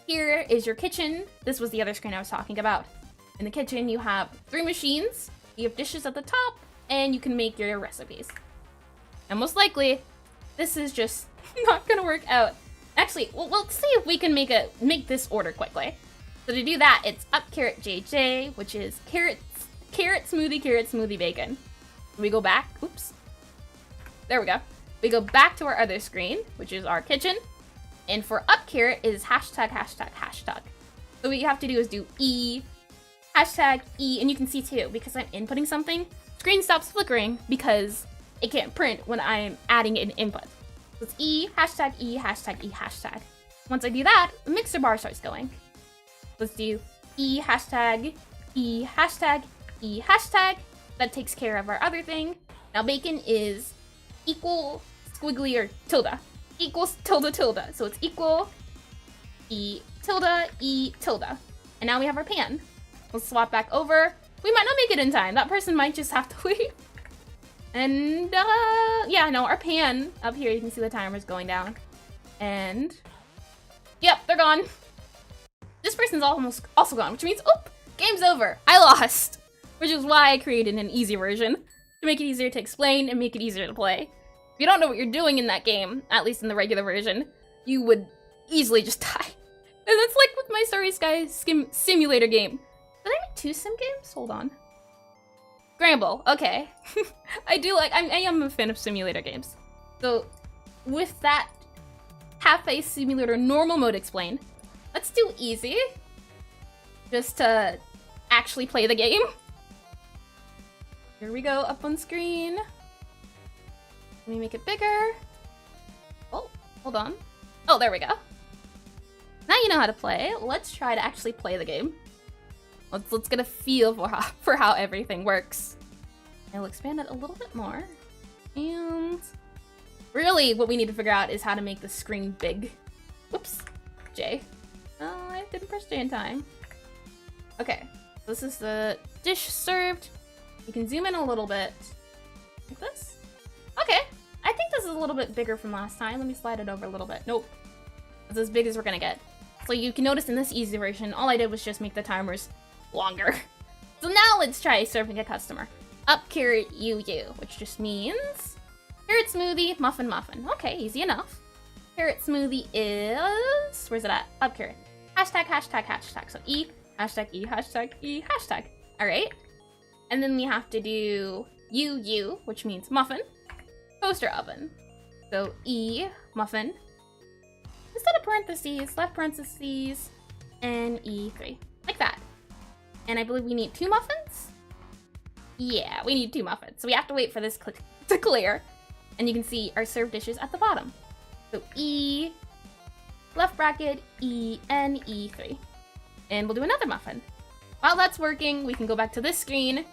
Here is your kitchen. This was the other screen I was talking about. In the kitchen, you have 3 machines, you have dishes at the top, and you can make your recipes. And most likely, this is just not gonna work out. Actually, we'll see if we can make this order quickly. So to do that, it's up carrot JJ, which is carrot smoothie bacon. We go back, oops. There we go. We go back to our other screen, which is our kitchen. And for up carrot is hashtag. So what you have to do is do E, hashtag E, and you can see too, because I'm inputting something, screen stops flickering because it can't print when I'm adding an input. So it's E, hashtag E, hashtag E, hashtag. Once I do that, the mixer bar starts going. Let's do E, hashtag, E, hashtag, E, hashtag. That takes care of our other thing. Now bacon is equal squiggly or tilde. Equals tilde. So it's equal E tilde. And now we have our pan. We'll swap back over. We might not make it in time. That person might just have to wait. And yeah, no, our pan up here, you can see the timer's going down. And yep, they're gone. This person's almost also gone, which means, oop, game's over. I lost. Which is why I created an easy version, to make it easier to explain and make it easier to play. If you don't know what you're doing in that game, at least in the regular version, you would easily just die. And that's like with my Starry Sky simulator game. Did I make 2 sim games? Hold on. Scramble, okay. I am a fan of simulator games. So with that cafe simulator normal mode explained, let's do easy. Just to actually play the game. Here we go, up on screen. Let me make it bigger. Oh, hold on. Oh, there we go. Now you know how to play. Let's try to actually play the game. Let's get a feel for how everything works. And we'll expand it a little bit more. And really what we need to figure out is how to make the screen big. Whoops, J. Oh, I didn't press J in time. Okay, this is the dish served. You can zoom in a little bit, like this. Okay, I think this is a little bit bigger from last time. Let me slide it over a little bit. Nope, it's as big as we're gonna get. So you can notice in this easy version, all I did was just make the timers longer. So now let's try serving a customer. Up carrot UU, which just means carrot smoothie, muffin. Okay, easy enough. Carrot smoothie is, where's it at? Up carrot. Hashtag. So E, hashtag E, hashtag E, hashtag. All right. And then we have to do UU, which means muffin, toaster oven. So E, muffin, instead of parentheses, left parentheses, and E3, like that. And I believe we need 2 muffins? Yeah, we need 2 muffins. So we have to wait for this to clear. And you can see our served dishes at the bottom. So E, left bracket, E, and E3. And we'll do another muffin. While that's working, we can go back to this screen,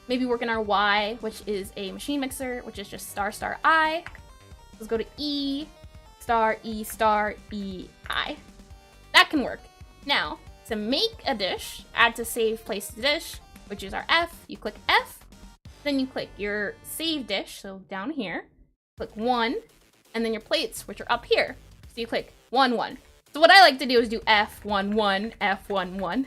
maybe work in our Y, which is a machine mixer, which is just star I. Let's go to E, star E, I. That can work. Now, to make a dish, add to save place to dish, which is our F. You click F, then you click your save dish, so down here, click 1, and then your plates, which are up here. So you click 1, 1. So what I like to do is do F1, 1, F1, 1.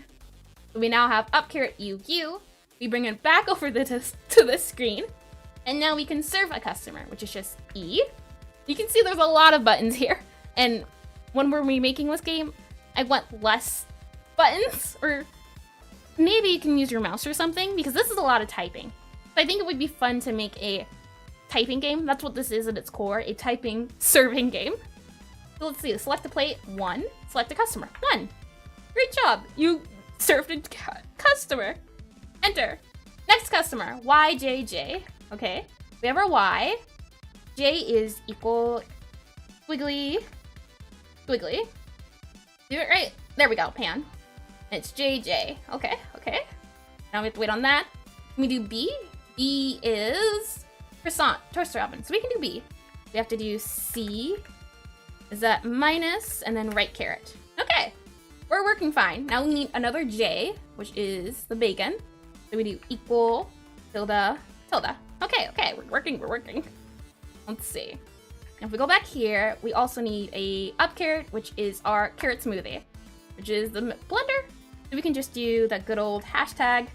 So we now have up carrot UU. We bring it back over to this screen. And now we can serve a customer, which is just E. You can see there's a lot of buttons here. And when we're remaking this game, I want less buttons, or maybe you can use your mouse or something, because this is a lot of typing. So I think it would be fun to make a typing game. That's what this is at its core, a typing serving game. So let's see, select a plate, 1. Select a customer, 1. Great job, you served a customer. Enter. Next customer, YJJ. Okay, we have our Y. J is equal squiggly. Do it right. There we go, pan. It's JJ. Okay. Now we have to wait on that. Can we do B? B is croissant, toaster oven. So we can do B. We have to do C. Is that minus and then right carrot. Okay, we're working fine. Now we need another J, which is the bacon. So we do equal, tilde. Okay, we're working. Let's see. If we go back here, we also need a up carrot, which is our carrot smoothie, which is the blender. So we can just do that good old hashtag.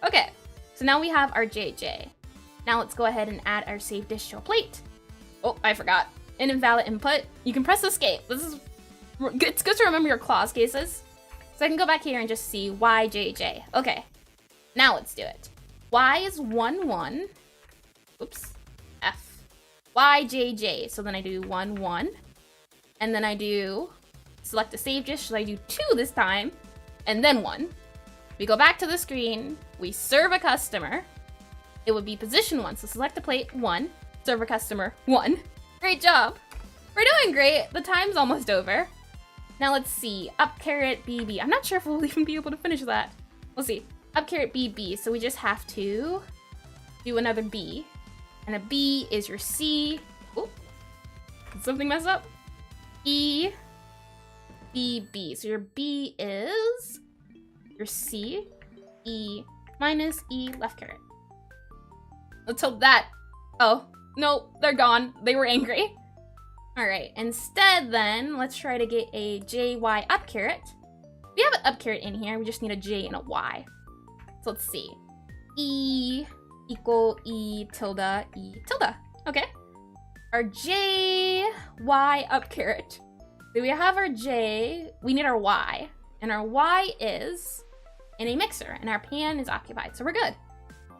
Okay, so now we have our JJ. Now let's go ahead and add our save dish to a plate. Oh, I forgot. An invalid input. You can press escape. It's good to remember your clause cases. So I can go back here and just see YJJ. Okay, now let's do it. Y is 1, 1. Oops, F. YJJ, so then I do 1, 1. And then I do select a save dish, so I do 2 this time, and then 1. We go back to the screen, we serve a customer. It would be position 1, so select the plate, 1. Serve a customer, 1. Great job. We're doing great. The time's almost over. Now let's see, up caret BB. I'm not sure if we'll even be able to finish that. We'll see. Up caret BB, so we just have to do another B. And a B is your C. Oh, did something mess up? E, B, B. So your B is your C, E minus E left caret. Let's hope that, oh, no, they're gone. They were angry. All right, instead then, let's try to get a JY up caret. We have an up caret in here, we just need a J and a Y. So let's see. E equal E tilde E tilde. Okay. Our JY up caret. So we have our J, we need our Y. And our Y is in a mixer, and our pan is occupied, so we're good.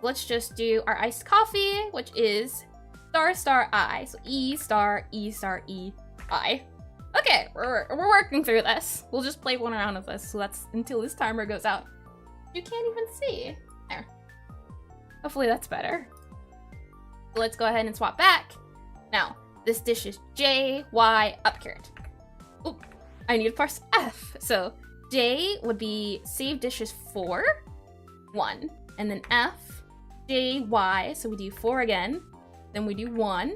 Let's just do our iced coffee, which is star star I. So E star E star E I. Okay, we're working through this. We'll just play one round of this, so that's until this timer goes out. You can't even see. There. Hopefully that's better. So let's go ahead and swap back. Now, this dish is J, Y, up caret. Oop, I need to press F. So J would be save dishes 4, 1, and then F, J, Y, so we do 4 again. Then we do 1,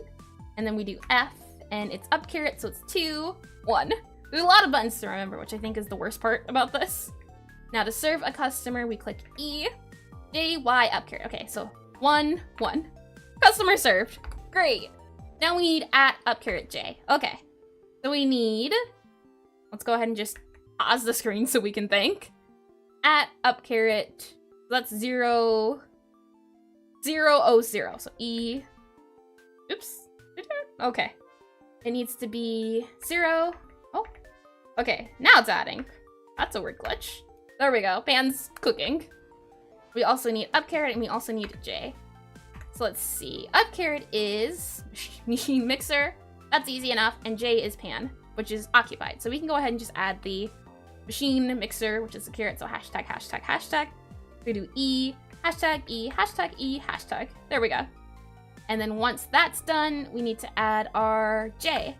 and then we do F, and it's up caret, so it's 2, 1. There's a lot of buttons to remember, which I think is the worst part about this. Now to serve a customer, we click E, J, Y, up caret. Okay, so 1, 1. Customer served. Great. Now we need at up caret J. Okay, so we need, let's go ahead and just pause the screen so we can think. At up caret, that's 0, 0, 0, 0. So E, oops. Okay. It needs to be 0. Oh. Okay, now it's adding. That's a weird glitch. There we go. Pan's cooking. We also need up caret and we also need J. So let's see. Up caret is machine mixer. That's easy enough. And J is pan, which is occupied. So we can go ahead and just add the machine mixer, which is the caret. So hashtag, hashtag, hashtag. We do E, hashtag E, hashtag E, hashtag. There we go. And then once that's done, we need to add our J,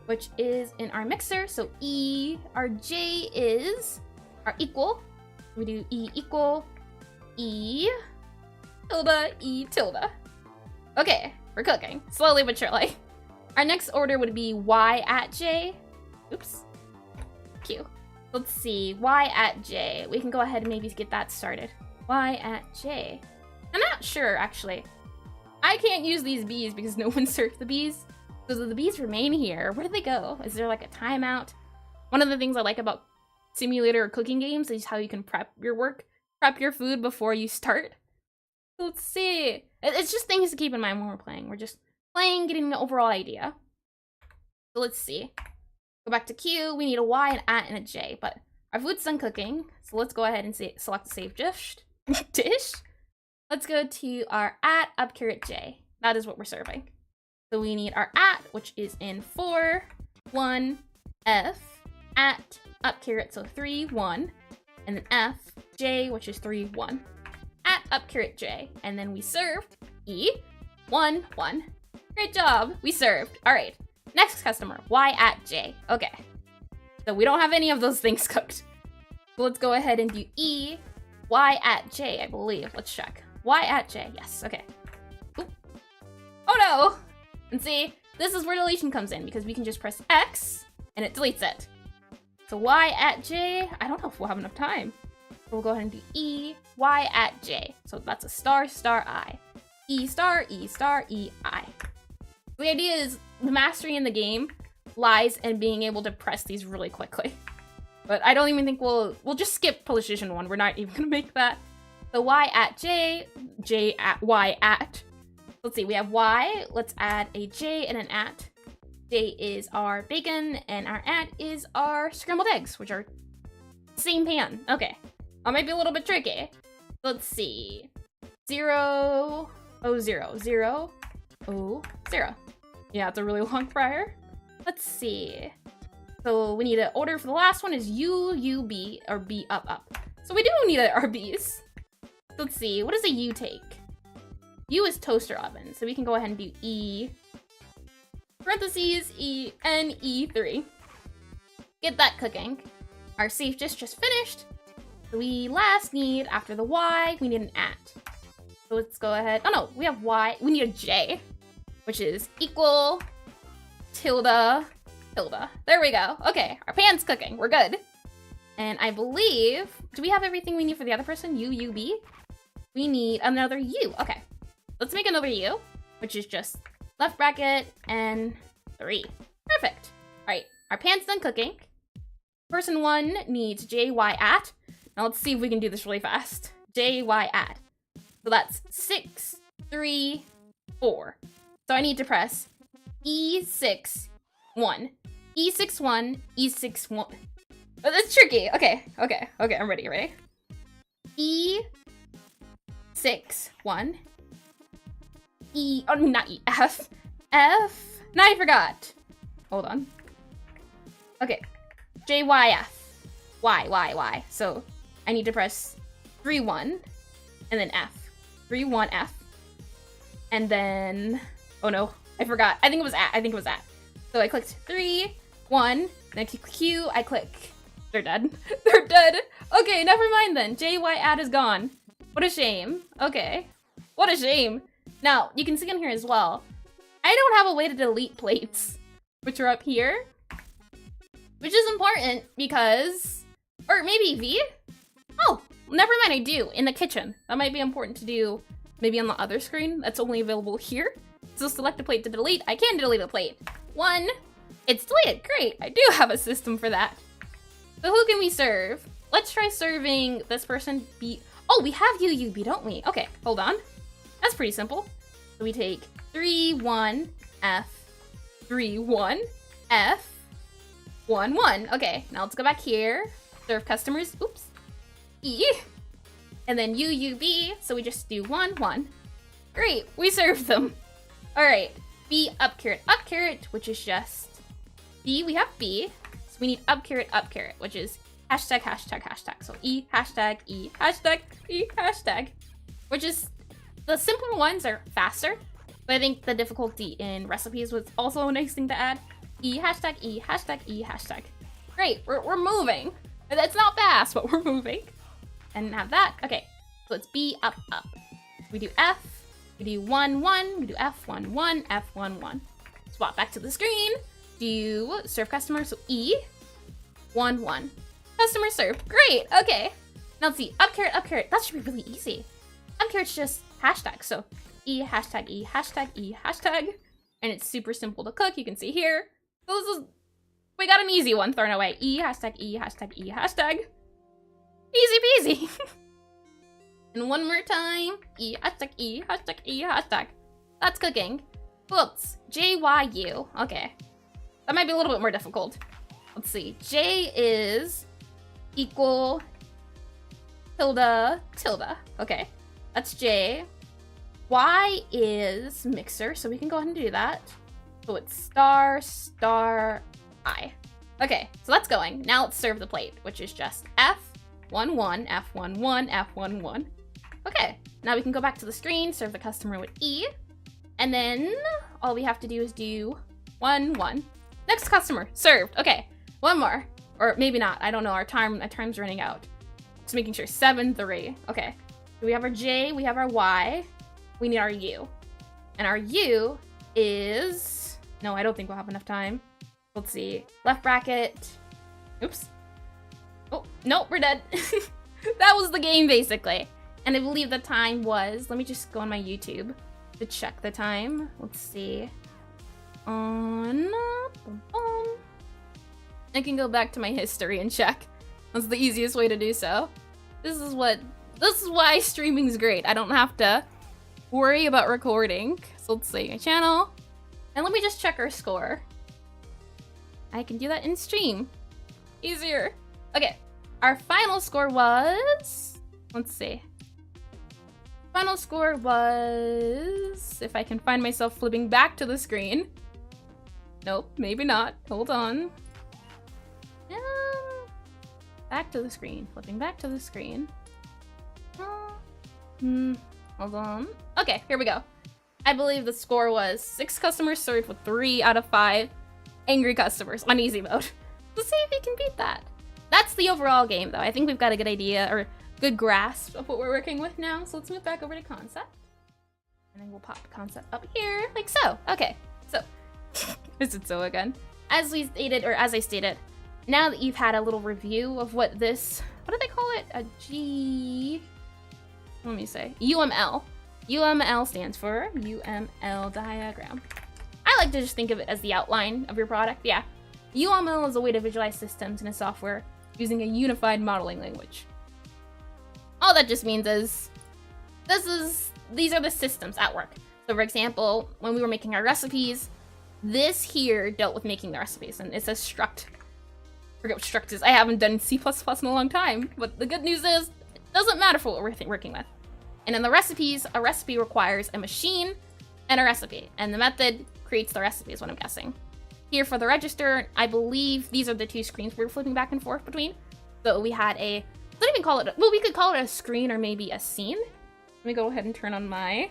which is in our mixer. So E, our J is our equal. We do E equal, E tilde, E tilde. Okay, we're cooking, slowly but surely. Our next order would be Y at J. Oops, Q. Let's see, Y at J. We can go ahead and maybe get that started. Y at J. I'm not sure, actually. I can't use these bees because no one served the bees. So do the bees remain here? Where do they go? Is there like a timeout? One of the things I like about simulator or cooking games is how you can prep your food before you start. Let's see. It's just things to keep in mind when we're playing. We're just playing, getting the overall idea. So let's see. Go back to Q. We need a Y, an at, and a J, but our food's done cooking. So let's go ahead and select save dish. Let's go to our at up caret J. That is what we're serving. So we need our at, which is in 4, 1, F, at, up caret, so 3, 1, and then F, J, which is 3, 1. At up caret J, and then we served E, 1, 1. Great job, we served. All right, next customer, Y at J. Okay, so we don't have any of those things cooked. So let's go ahead and do E, Y at J, I believe. Let's check. Y at J, yes, okay. Oop. Oh no! And see, this is where deletion comes in because we can just press X and it deletes it. So Y at J, I don't know if we'll have enough time. So we'll go ahead and do E, Y at J. So that's a star, star, I. E star, E star, E, I. The idea is the mastery in the game lies in being able to press these really quickly. But I don't even think we'll just skip position 1. We're not even gonna make that. So Y at J, J at Y at, Let's see, we have Y. Let's add a J and an at. J is our bacon, and our at is our scrambled eggs, which are same pan. Okay, that might be a little bit tricky. Let's see. 0, 0, 0, 0, 0, 0. Yeah, it's a really long prior. Let's see. So we need an order for the last one is U, U, B, or B, up, up. So we do need our B's. Let's see, what does a U take? U is toaster oven, so we can go ahead and do E, parentheses, E, N, E3. Get that cooking. Our safe dish just finished. So we last need, after the Y, we need an at. So let's go ahead, oh no, we have Y, we need a J, which is equal, tilde, tilde. There we go. Okay, our pan's cooking, we're good. And I believe, do we have everything we need for the other person? U, U, B? We need another U, okay. Let's make another U, which is just left bracket and 3. Perfect. All right, our pan's done cooking. Person 1 needs JY at. Now let's see if we can do this really fast. JY at. So that's 6, 3, 4. So I need to press E6, 1. E6, 1, E6, 1. Oh, that's tricky. Okay, I'm ready. E6, 1. E, oh, not E, F. F. Now I forgot. Hold on. Okay. JYF. Y. So I need to press 3, 1, and then F. 3, 1, F. And then, oh no, I forgot. I think it was at. So I clicked 3, 1, then I click Q, I click, they're dead. They're dead. Okay, never mind then. JY at is gone. What a shame. Okay. What a shame. Now, you can see in here as well, I don't have a way to delete plates, which are up here, which is important because, or maybe V? Oh, never mind, I do, in the kitchen. That might be important to do maybe on the other screen that's only available here. So select a plate to delete. I can delete a plate. 1, it's deleted, great. I do have a system for that. So who can we serve? Let's try serving this person B. Oh, we have UUB, don't we? Okay, hold on. That's pretty simple. So we take 3, 1, F, 3, 1, F, 1, 1. Okay, now let's go back here. Serve customers, oops, E. And then UUB, so we just do 1, 1. Great, we served them. All right, B, up carrot, which is just B, we have B. So we need up carrot, which is hashtag. So E, hashtag, which is, the simpler ones are faster, but I think the difficulty in recipes was also a nice thing to add. E, hashtag. Great, we're moving. That's not fast, but we're moving. And have that, okay. So it's B, up. We do F, we do 1, 1, we do F, 1, 1, F, 1, 1. Swap back to the screen, do serve customer, so E, 1, 1. Customer served, great, okay. Now let's see, up carrot, that should be really easy. Up carrot's just hashtag, so E, hashtag, and it's super simple to cook, you can see here. So we got an easy one thrown away. E, hashtag. Easy peasy. And one more time, E, hashtag. That's cooking. Whoops, JYU, okay. That might be a little bit more difficult. Let's see, J is equal, tilde. Okay, that's J. Y is mixer, so we can go ahead and do that. So it's star, I. Okay, so that's going. Now let's serve the plate, which is just F, 1, 1, F, 1, 1, F, 1, 1. Okay, now we can go back to the screen, serve the customer with E, and then all we have to do is do 1, 1. Next customer, served. Okay, one more. Or maybe not, I don't know, our time's running out. Just making sure, 7, 3. Okay, so we have our J, we have our Y, we need our U. And our U is, no, I don't think we'll have enough time. Let's see, left bracket, oops. Oh, no, we're dead. That was the game, basically. And I believe the time was, let me just go on my YouTube to check the time. Let's see. I can go back to my history and check. That's the easiest way to do so. This is why streaming's great. I don't have to worry about recording. So let's see, my channel. And let me just check our score. I can do that in stream. Easier. Okay, our final score was... Let's see. Final score was... If I can find myself flipping back to the screen. Nope, maybe not. Hold on. Back to the screen. Flipping back to the screen. Hold on. Okay, here we go. I believe the score was 6 customers served with 3 out of 5 angry customers on easy mode. Let's see if we can beat that. That's the overall game, though. I think we've got a good idea, or good grasp of what we're working with now. So let's move back over to concept. And then we'll pop concept up here, like so. Okay, so, is it so again? As we stated, or as I stated, now that you've had a little review of what this, what do they call it? Let me say, UML. UML stands for UML diagram. I like to just think of it as the outline of your product. Yeah, UML is a way to visualize systems in a software using a unified modeling language. All that just means is, these are the systems at work. So for example, when we were making our recipes, this here dealt with making the recipes, and it says struct. I forget what struct is. I haven't done C++ in a long time, but the good news is, it doesn't matter for what we're working with. And in the recipes, a recipe requires a machine and a recipe, and the method creates the recipe is what I'm guessing. Here for the register, I believe these are the 2 screens we're flipping back and forth between. So we had a, let's even call it, well, we could call it a screen or maybe a scene. Let me go ahead and turn on my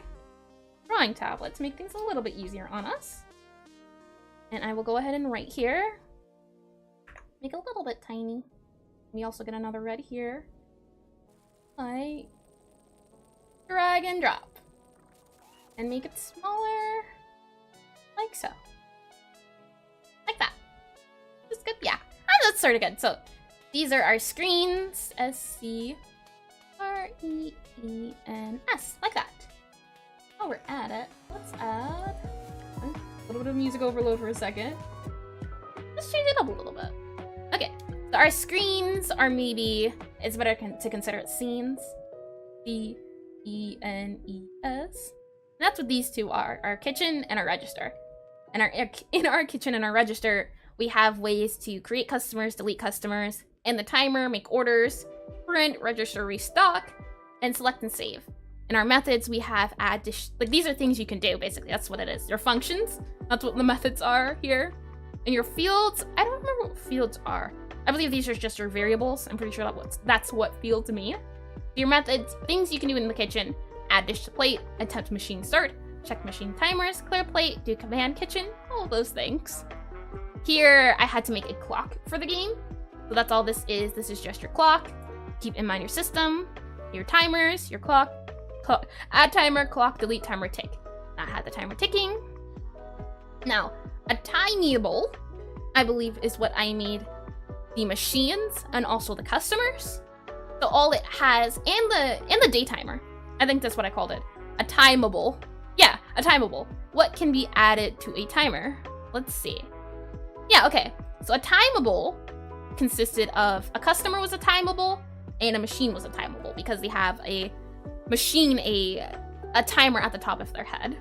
drawing tablet to make things a little bit easier on us. And I will go ahead and write here. Make it a little bit tiny. We also get another red here. Like, drag and drop. And make it smaller. Like so. Like that. That's good, yeah. That's sort of good. So, these are our screens. SCREENS. Like that. While we're at it, let's add a little bit of music overload for a second. Let's change it up a little bit. Okay, so our screens are maybe, it's better to consider it scenes. C-E-N-E-S. And that's what these 2 are, our kitchen and our register. And in our kitchen and our register, we have ways to create customers, delete customers, end the timer, make orders, print, register, restock, and select and save. In our methods, we have add, like these are things you can do, basically. That's what it is. Your functions, that's what the methods are here. And your fields, I don't remember what fields are. I believe these are just your variables. I'm pretty sure that's what fields mean. Your methods, things you can do in the kitchen, add dish to plate, attempt machine start, check machine timers, clear plate, do command kitchen, all those things. Here, I had to make a clock for the game. So that's all this is. This is just your clock. Keep in mind your system, your timers, your clock, add timer, clock, delete timer, tick. I had the timer ticking. Now, a timeable, I believe, is what I made the machines and also the customers. So all it has, and the day timer. I think that's what I called it. A timeable. Yeah, a timeable. What can be added to a timer? Let's see. Yeah, okay. So a timeable consisted of a customer was a timeable and a machine was a timeable because they have a machine, a timer at the top of their head.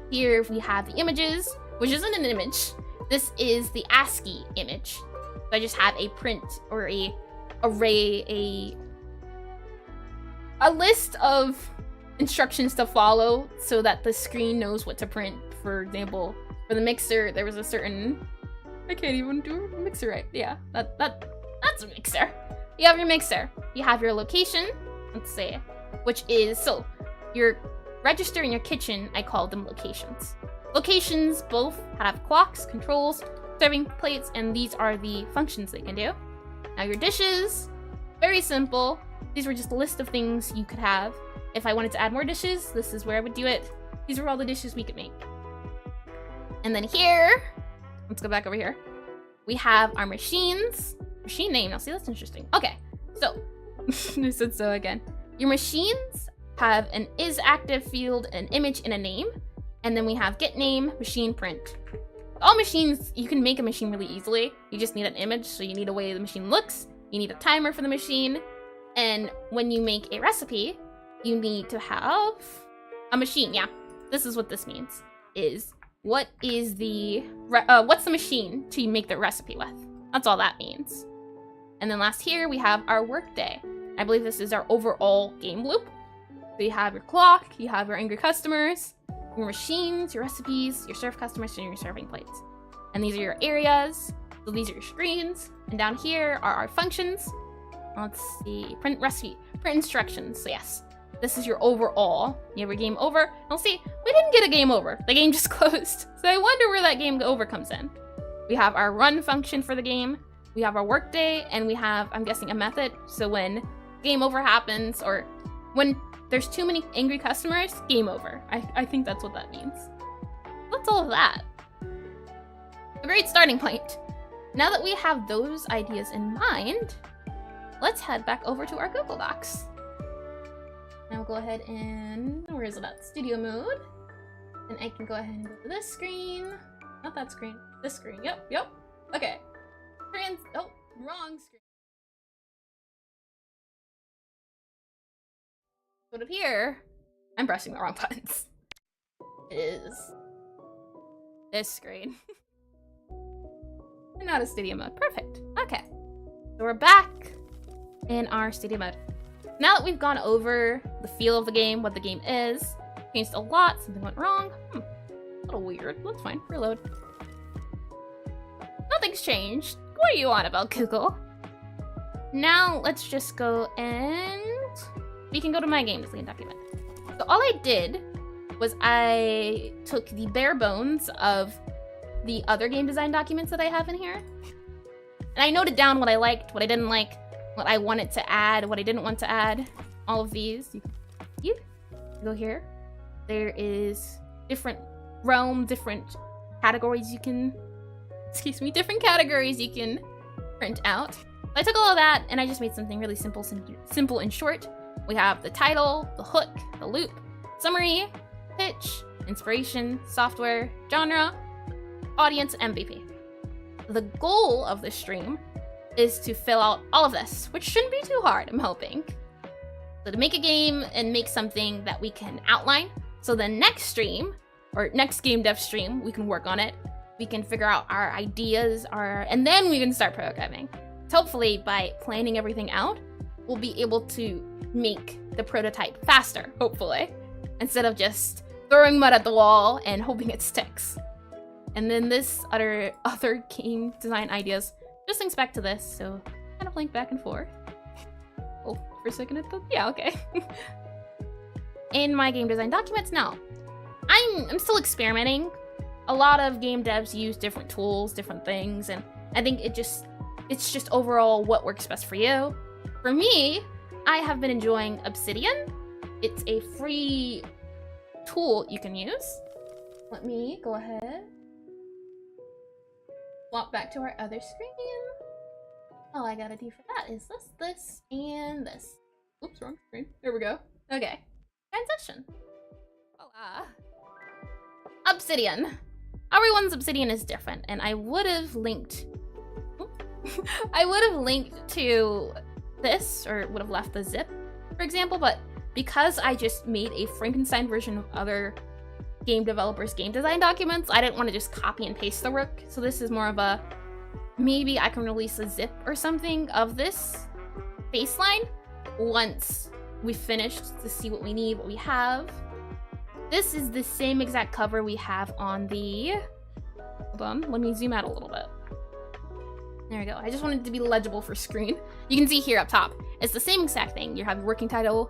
Here we have the images, which isn't an image. This is the ASCII image. So I just have a print or a array, a list of instructions to follow so that the screen knows what to print. For example, for the mixer, there was a certain, I can't even do a mixer right. Yeah, that's a mixer. You have your mixer. You have your location, let's say, which is, so your register and your kitchen, I call them locations. Locations both have clocks, controls, serving plates, and these are the functions they can do. Now your dishes, very simple. These were just a list of things you could have. If I wanted to add more dishes, this is where I would do it. These are all the dishes we could make. And then here, let's go back over here. We have our machines. Machine name, now see, that's interesting. Okay, so, I said so again. Your machines have an is active field, an image, and a name. And then we have get name, machine print. All machines, you can make a machine really easily. You just need an image, so you need a way the machine looks. You need a timer for the machine. And when you make a recipe, you need to have a machine, yeah. this is what this means, is what's the machine to make the recipe with? That's all that means. And then last here, we have our workday. I believe this is our overall game loop. So you have your clock, you have your angry customers, your machines, your recipes, your served customers, and your serving plates. And these are your areas. So these are your screens. And down here are our functions. Let's see, print recipe, print instructions. So yes, this is your overall. You have your game over. I'll see, we didn't get a game over. The game just closed. So I wonder where that game over comes in. We have our run function for the game. We have our workday, and we have, I'm guessing, a method. So when game over happens, or when there's too many angry customers, game over. I think that's what that means. That's all of that. A great starting point. Now that we have those ideas in mind, let's head back over to our Google Docs. Now we'll go ahead and, where is it at? Studio mode. And I can go ahead and go to this screen. Not that screen, this screen. Yep. Okay. Oh, wrong screen. But up here, I'm pressing the wrong buttons. It is this screen. And not a studio mode. Perfect. Okay. So we're back in our studio mode. Now that we've gone over the feel of the game, what the game is, changed a lot, something went wrong. A little weird. That's fine. Reload. Nothing's changed. What are you on about, Google? Now let's just go and we can go to my game design document. So all I did was I took the bare bones of the other game design documents that I have in here. And I noted down what I liked, what I didn't like, what I wanted to add, what I didn't want to add. All of these. You go here. There is different realm, different categories you can, different categories you can print out. So I took all of that and I just made something really simple and short. We have the title, the hook, the loop, summary, pitch, inspiration, software, genre, audience, MVP. The goal of this stream is to fill out all of this, which shouldn't be too hard, I'm hoping. So to make a game and make something that we can outline, so the next stream, or next game dev stream, we can work on it. We can figure out our ideas, and then we can start programming. So hopefully by planning everything out, we'll be able to make the prototype faster, hopefully, instead of just throwing mud at the wall and hoping it sticks. And then this other game design ideas just links back to this, so kind of link back and forth. Oh, for a second I thought, yeah, okay. In my game design documents now, I'm still experimenting. A lot of game devs use different tools, different things, and I think it's just overall what works best for you. For me, I have been enjoying Obsidian. It's a free tool you can use. Let me go ahead. Swap back to our other screen. All I gotta do for that is this, and this. Oops, wrong screen. There we go. Okay. Transition. Voila. Obsidian. Everyone's Obsidian is different, and I would have linked to this, or would have left the zip, for example, but because I just made a Frankenstein version of other game developers' game design documents, I didn't want to just copy and paste the work. So this is more of a, maybe I can release a zip or something of this baseline once we've finished to see what we need, what we have. This is the same exact cover we have on the, hold on, let me zoom out a little bit. There we go. I just wanted it to be legible for screen. You can see here up top, it's the same exact thing. You have your working title,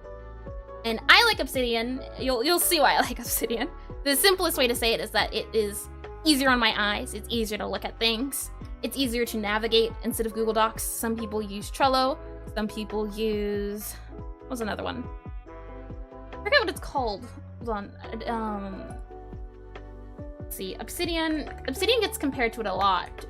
and I like Obsidian. You'll see why I like Obsidian. The simplest way to say it is that it is easier on my eyes. It's easier to look at things. It's easier to navigate instead of Google Docs. Some people use Trello. Some people use, what's another one? I forget what it's called. Hold on. Let's see, Obsidian gets compared to it a lot.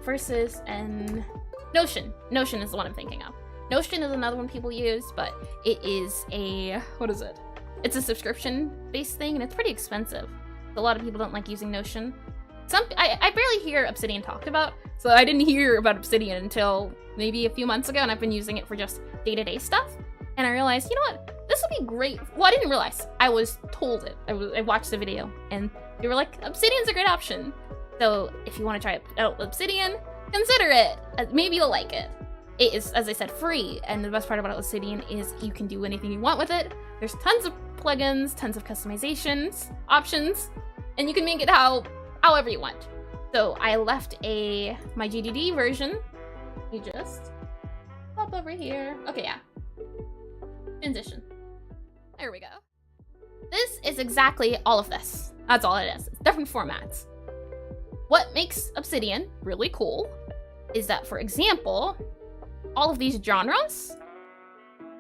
Versus and Notion. Notion is the one I'm thinking of. Notion is another one people use, but it is a, what is it? It's a subscription-based thing, and it's pretty expensive. A lot of people don't like using Notion. I barely hear Obsidian talked about, so I didn't hear about Obsidian until maybe a few months ago, and I've been using it for just day-to-day stuff. And I realized, you know what? this would be great. Well, I didn't realize. I was told it. I watched the video, and they were like, Obsidian's a great option. So if you want to try out Obsidian, consider it. Maybe you'll like it. It is, as I said, free, and the best part about Obsidian is you can do anything you want with it. There's tons of plugins, tons of customizations, options, and you can make it however you want. So I left my GDD version. You just pop over here. Okay, yeah. Transition. There we go. This is exactly all of this. That's all it is. It's different formats. What makes Obsidian really cool is that, for example, all of these genres,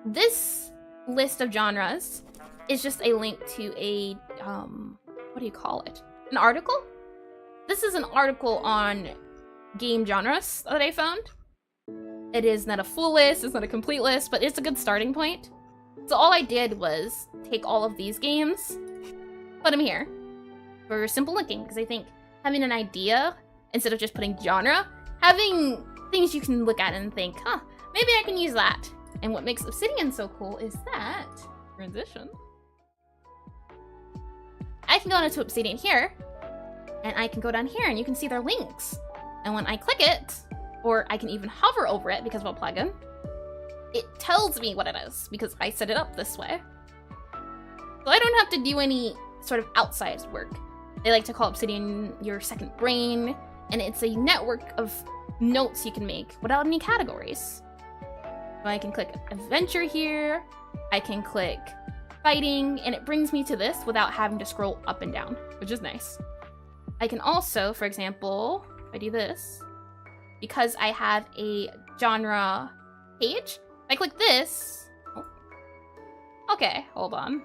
this list of genres is just a link to a, what do you call it? An article? This is an article on game genres that I found. It is not a full list, it's not a complete list, but it's a good starting point. So all I did was take all of these games, put them here for simple linking, because I think having an idea instead of just putting genre, having things you can look at and think, huh, maybe I can use that. And what makes Obsidian so cool is that, transition, I can go into Obsidian here, and I can go down here and you can see their links. And when I click it, or I can even hover over it because of a plugin, it tells me what it is because I set it up this way. So I don't have to do any sort of outsized work. They like to call Obsidian your second brain, and it's a network of notes you can make without any categories. So I can click adventure here, I can click fighting, and it brings me to this without having to scroll up and down, which is nice. I can also, for example, if I do this, because I have a genre page, if I click this, okay, hold on.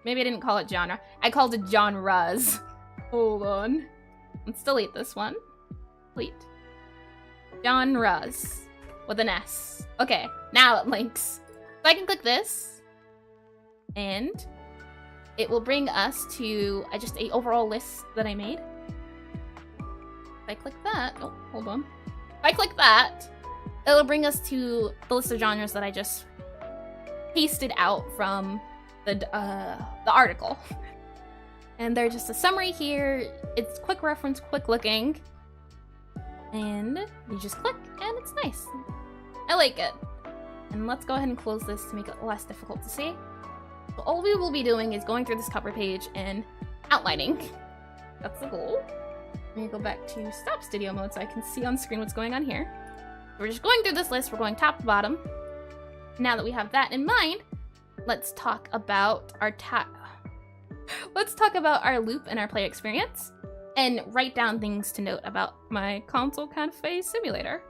Maybe I didn't call it genre. I called it genres. Hold on. Let's delete this one. Delete. Genres with an S. Okay, now it links. So I can click this, and it will bring us to just a overall list that I made. If I click that, oh, hold on. If I click that, it'll bring us to the list of genres that I just pasted out from the article. And there's just a summary here. It's quick reference, quick looking. And you just click, and it's nice. I like it. And let's go ahead and close this to make it less difficult to see. So all we will be doing is going through this cover page and outlining. That's the goal. Let me go back to stop studio mode so I can see on screen what's going on here. We're just going through this list. We're going top to bottom. Now that we have that in mind, let's talk about our loop and our play experience, and write down things to note about my console cafe simulator.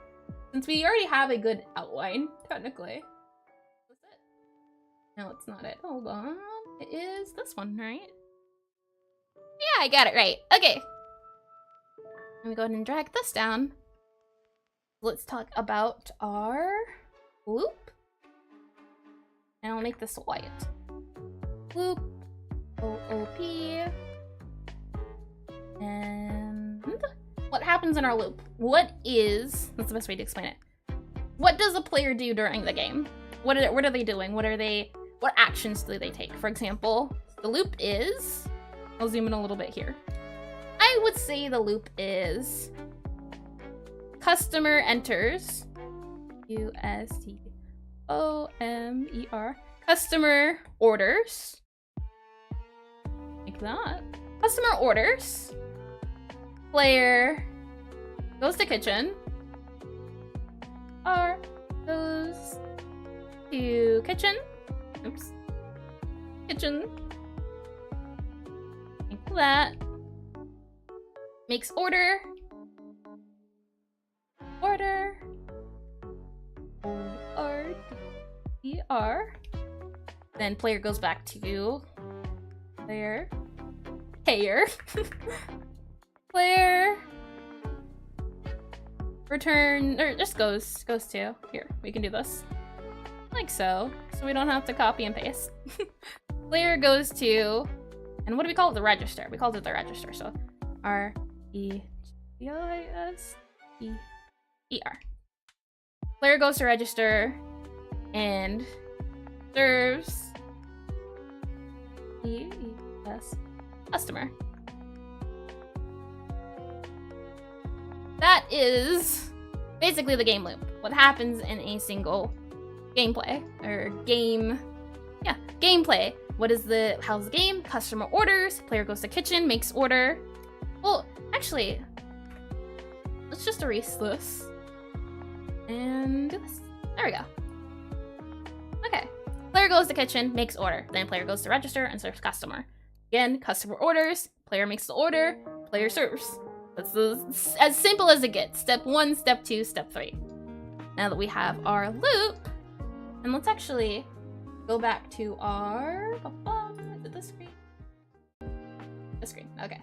Since we already have a good outline, technically. That's it. No, it's not it. Hold on. It is this one, right? Yeah, I got it right. Okay. Let me go ahead and drag this down. Let's talk about our loop. And I'll make this white. Loop. OOP. And what happens in our loop? That's the best way to explain it. What does a player do during the game? What are they doing? What actions do they take? For example, the loop is, I'll zoom in a little bit here. I would say the loop is customer enters, USTOMER, customer orders, like that. Customer orders, player goes to kitchen, or goes to kitchen, oops, kitchen, like that, makes order, ORDER, then player goes back to player, payer, player, return, or just goes to, here, we can do this, like so we don't have to copy and paste. Player goes to, and what do we call it? The register. We called it the register, so REGISTER. Player goes to register and serves S customer. That is basically the game loop. What happens in a single gameplay or gameplay. How's the game? Customer orders, player goes to kitchen, makes order. Well, actually, let's just erase this and do this. There we go. Okay. Player goes to kitchen, makes order. Then player goes to register and serves customer. Again, customer orders, player makes the order, player serves. That's as simple as it gets. Step 1, step 2, step 3. Now that we have our loop, and let's actually go back to our... Is it this screen? This screen, okay.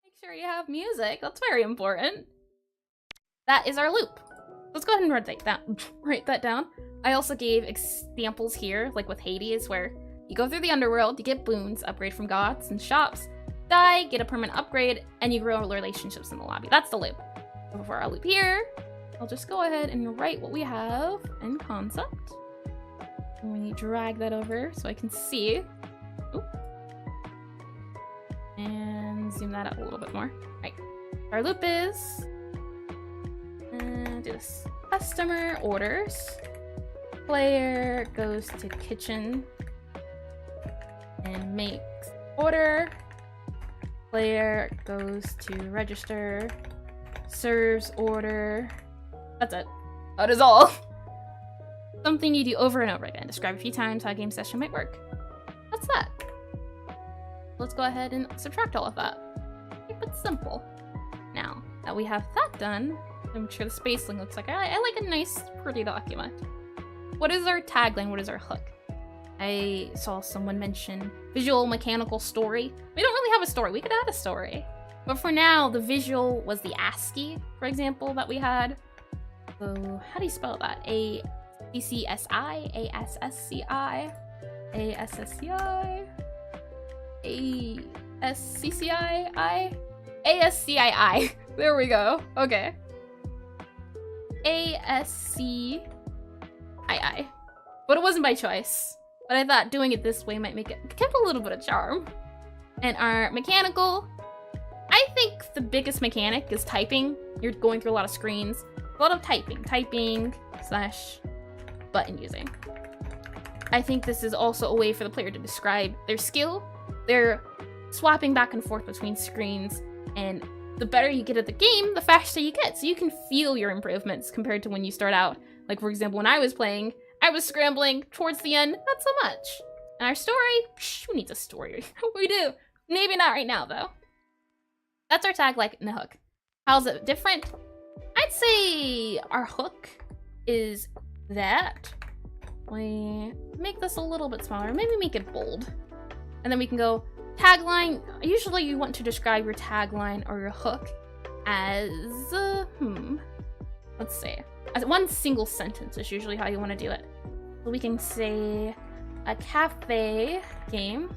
Make sure you have music, that's very important. That is our loop. Let's go ahead and write that down. I also gave examples here, like with Hades, where you go through the underworld, you get boons, upgrade from gods and shops, die, get a permanent upgrade, and you grow relationships in the lobby. That's the loop. So for our loop here, I'll just go ahead and write what we have in concept. And we drag that over so I can see. Oop. And zoom that out a little bit more. Right. Our loop is... do this. Customer orders. Player goes to kitchen and makes order. Player goes to register, serves order. That's it. That is all. Something you do over and over again. Describe a few times how a game session might work. That's that. Let's go ahead and subtract all of that. Keep it simple. Now that we have that done, I'm sure the spacing looks like I like a nice, pretty document. What is our tagline? What is our hook? I saw someone mention visual mechanical story. We don't really have a story. We could add a story. But for now, the visual was the ASCII, for example, that we had. So how do you spell that? A-C-C-S-I, A-S-S-C-I, A-S-S-C-I, A-S-C-C-I-I, A-S-C-I-I. There we go. Okay. A-S-C-I-I. But it wasn't by choice. But I thought doing it this way might make it keep a little bit of charm. And our mechanical, I think the biggest mechanic is typing. You're going through a lot of screens. A lot of typing / button using. I think this is also a way for the player to describe their skill. They're swapping back and forth between screens, and the better you get at the game, the faster you get. So you can feel your improvements compared to when you start out. Like, for example, when I was playing, I was scrambling towards the end, not so much. And our story, who needs a story? We do. Maybe not right now, though. That's our tagline and the hook. How's it different? I'd say our hook is that. We make this a little bit smaller, maybe make it bold. And then we can go tagline. Usually you want to describe your tagline or your hook as, let's see. As one single sentence is usually how you want to do it. So we can say a cafe game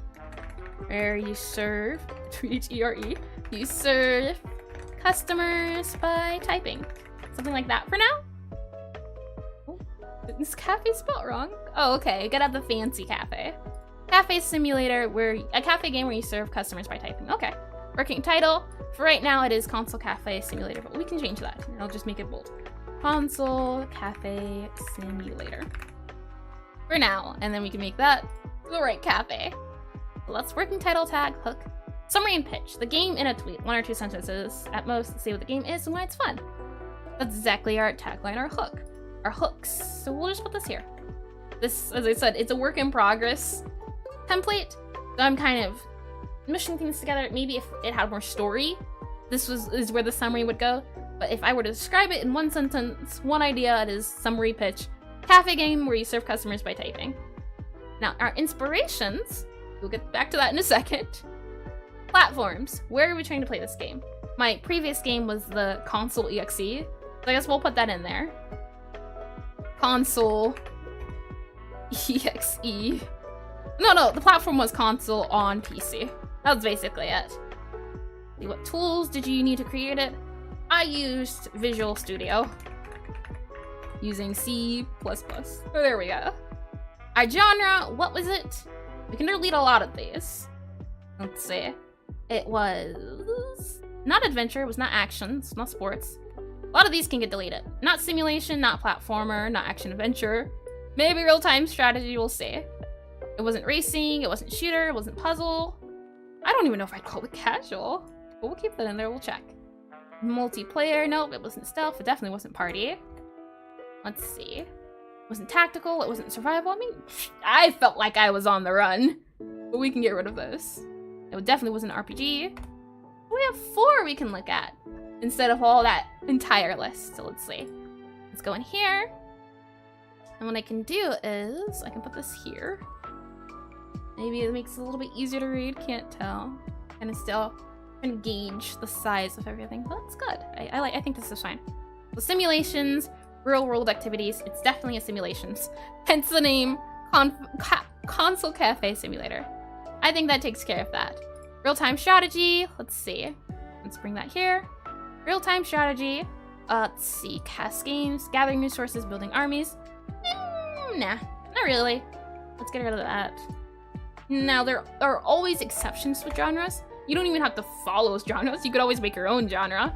where you serve, T-H-E-R-E, you serve customers by typing. Something like that for now. Oh, this cafe spelled wrong. Oh, okay, gotta have the fancy cafe. Cafe simulator, a cafe game where you serve customers by typing. Okay, working title. For right now, it is console cafe simulator, but we can change that. I'll just make it bold. Console cafe simulator. For now, and then we can make that the right cafe. So let's working title, tag, hook. Summary and pitch. The game in a tweet. 1 or 2 sentences at most to say what the game is and why it's fun. That's exactly our tagline, our hook. Our hooks. So we'll just put this here. This, as I said, it's a work in progress template. So I'm kind of mushing things together. Maybe if it had more story, this is where the summary would go. But if I were to describe it in one sentence, one idea, it is summary pitch. Cafe game where you serve customers by typing. Now, our inspirations, we'll get back to that in a second. Platforms. Where are we trying to play this game? My previous game was the console EXE, so I guess we'll put that in there. Console EXE. No, the platform was console on PC. That's basically it. What tools did you need to create it? I used Visual Studio using C++. Oh, there we go. Our genre, what was it? We can delete a lot of these. Let's see. It was not adventure, it was not action, it's not sports. A lot of these can get deleted. Not simulation, not platformer, not action adventure. Maybe real-time strategy, we'll see. It wasn't racing, it wasn't shooter, it wasn't puzzle. I don't even know if I'd call it casual. But we'll keep that in there, we'll check. Multiplayer, nope, it wasn't stealth, it definitely wasn't party. Let's see. It wasn't tactical, it wasn't survival. I mean, I felt like I was on the run. But we can get rid of those. It definitely wasn't an RPG. We have 4 we can look at instead of all that entire list. So let's see. Let's go in here. And what I can do is I can put this here. Maybe it makes it a little bit easier to read. Can't tell. And it's still trying to gauge the size of everything. But that's good. I think this is fine. So simulations, real world activities. It's definitely a simulations. Hence the name Console Cafe Simulator. I think that takes care of that. Real-time strategy. Let's see. Let's bring that here. Real-time strategy. Let's see. Cast games. Gathering resources. Building armies. Nah. Not really. Let's get rid of that. Now, there are always exceptions with genres. You don't even have to follow genres. You could always make your own genre.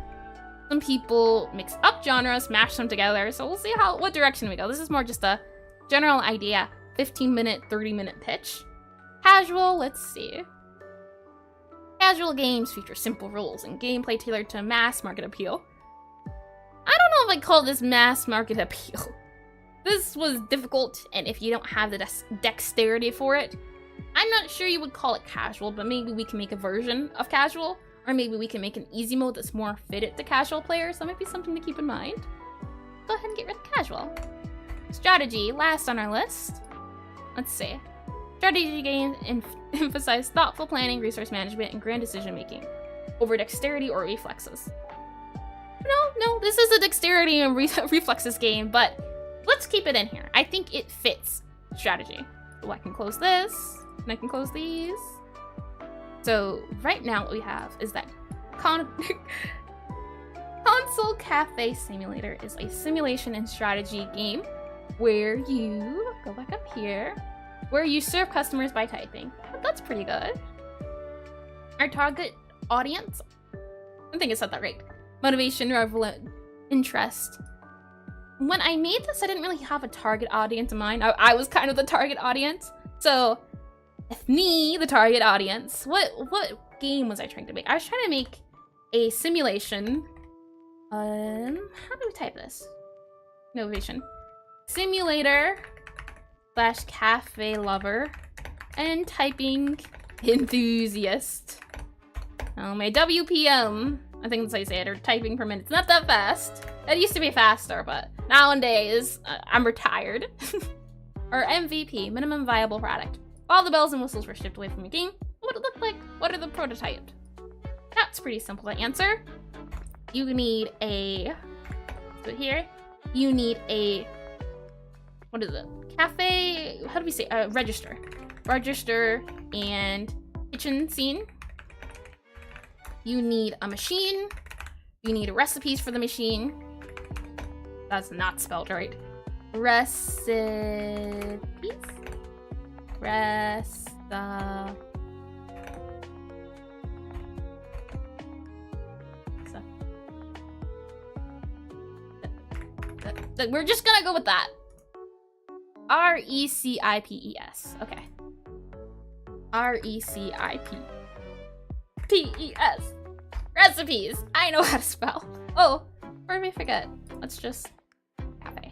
Some people mix up genres, mash them together. So we'll see what direction we go. This is more just a general idea. 15-minute, 30-minute pitch. Casual, let's see. Casual games feature simple rules and gameplay tailored to mass market appeal. I don't know if I call this mass market appeal. This was difficult, and if you don't have the dexterity for it, I'm not sure you would call it casual, but maybe we can make a version of casual, or maybe we can make an easy mode that's more fitted to casual players. That might be something to keep in mind. Go ahead and get rid of casual. Strategy, last on our list. Let's see. Strategy games emphasize thoughtful planning, resource management, and grand decision making over dexterity or reflexes. No, this is a dexterity and reflexes game, but let's keep it in here. I think it fits strategy. So I can close this, and I can close these. So right now what we have is that Console Cafe Simulator is a simulation and strategy game where you go back up here. Where you serve customers by typing. That's pretty good. Our target audience, I think I said that right. Motivation, relevant, interest. When I made this, I didn't really have a target audience in mind. I was kind of the target audience. So, if me, the target audience, what game was I trying to make? I was trying to make a simulation. How do we type this? Innovation. Simulator / cafe lover and typing enthusiast. My WPM, I think that's how you say it, or typing per minute. It's not that fast. It used to be faster, but nowadays I'm retired. Or MVP, minimum viable product. All the bells and whistles were shipped away from the game. What would it look like? What are the prototypes? That's pretty simple to answer. You need a, so here, you need a, what is it? Cafe, how do we say, register. Register and kitchen scene. You need a machine. You need recipes for the machine. That's not spelled right. Recipes? We're just gonna go with that. R-E-C-I-P-E-S. Okay. R-E-C-I-P-P-E-S. Recipes. I know how to spell. Oh, or I may forget. Let's just cafe.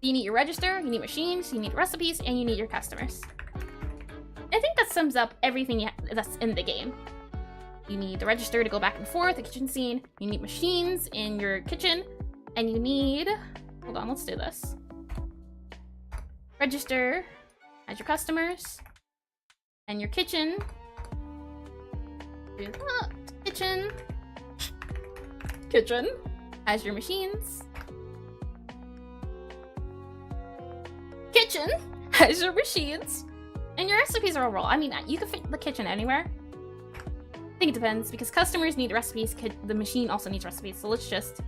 You need your register, you need machines, you need recipes, and you need your customers. I think that sums up everything that's in the game. You need the register to go back and forth, the kitchen scene, you need machines in your kitchen, and you need, hold on, let's do this. Register as your customers, and your kitchen. Kitchen as your machines. Kitchen as your machines. And your recipes are overall. I mean, you can fit the kitchen anywhere. I think it depends, because customers need recipes, the machine also needs recipes, so let's just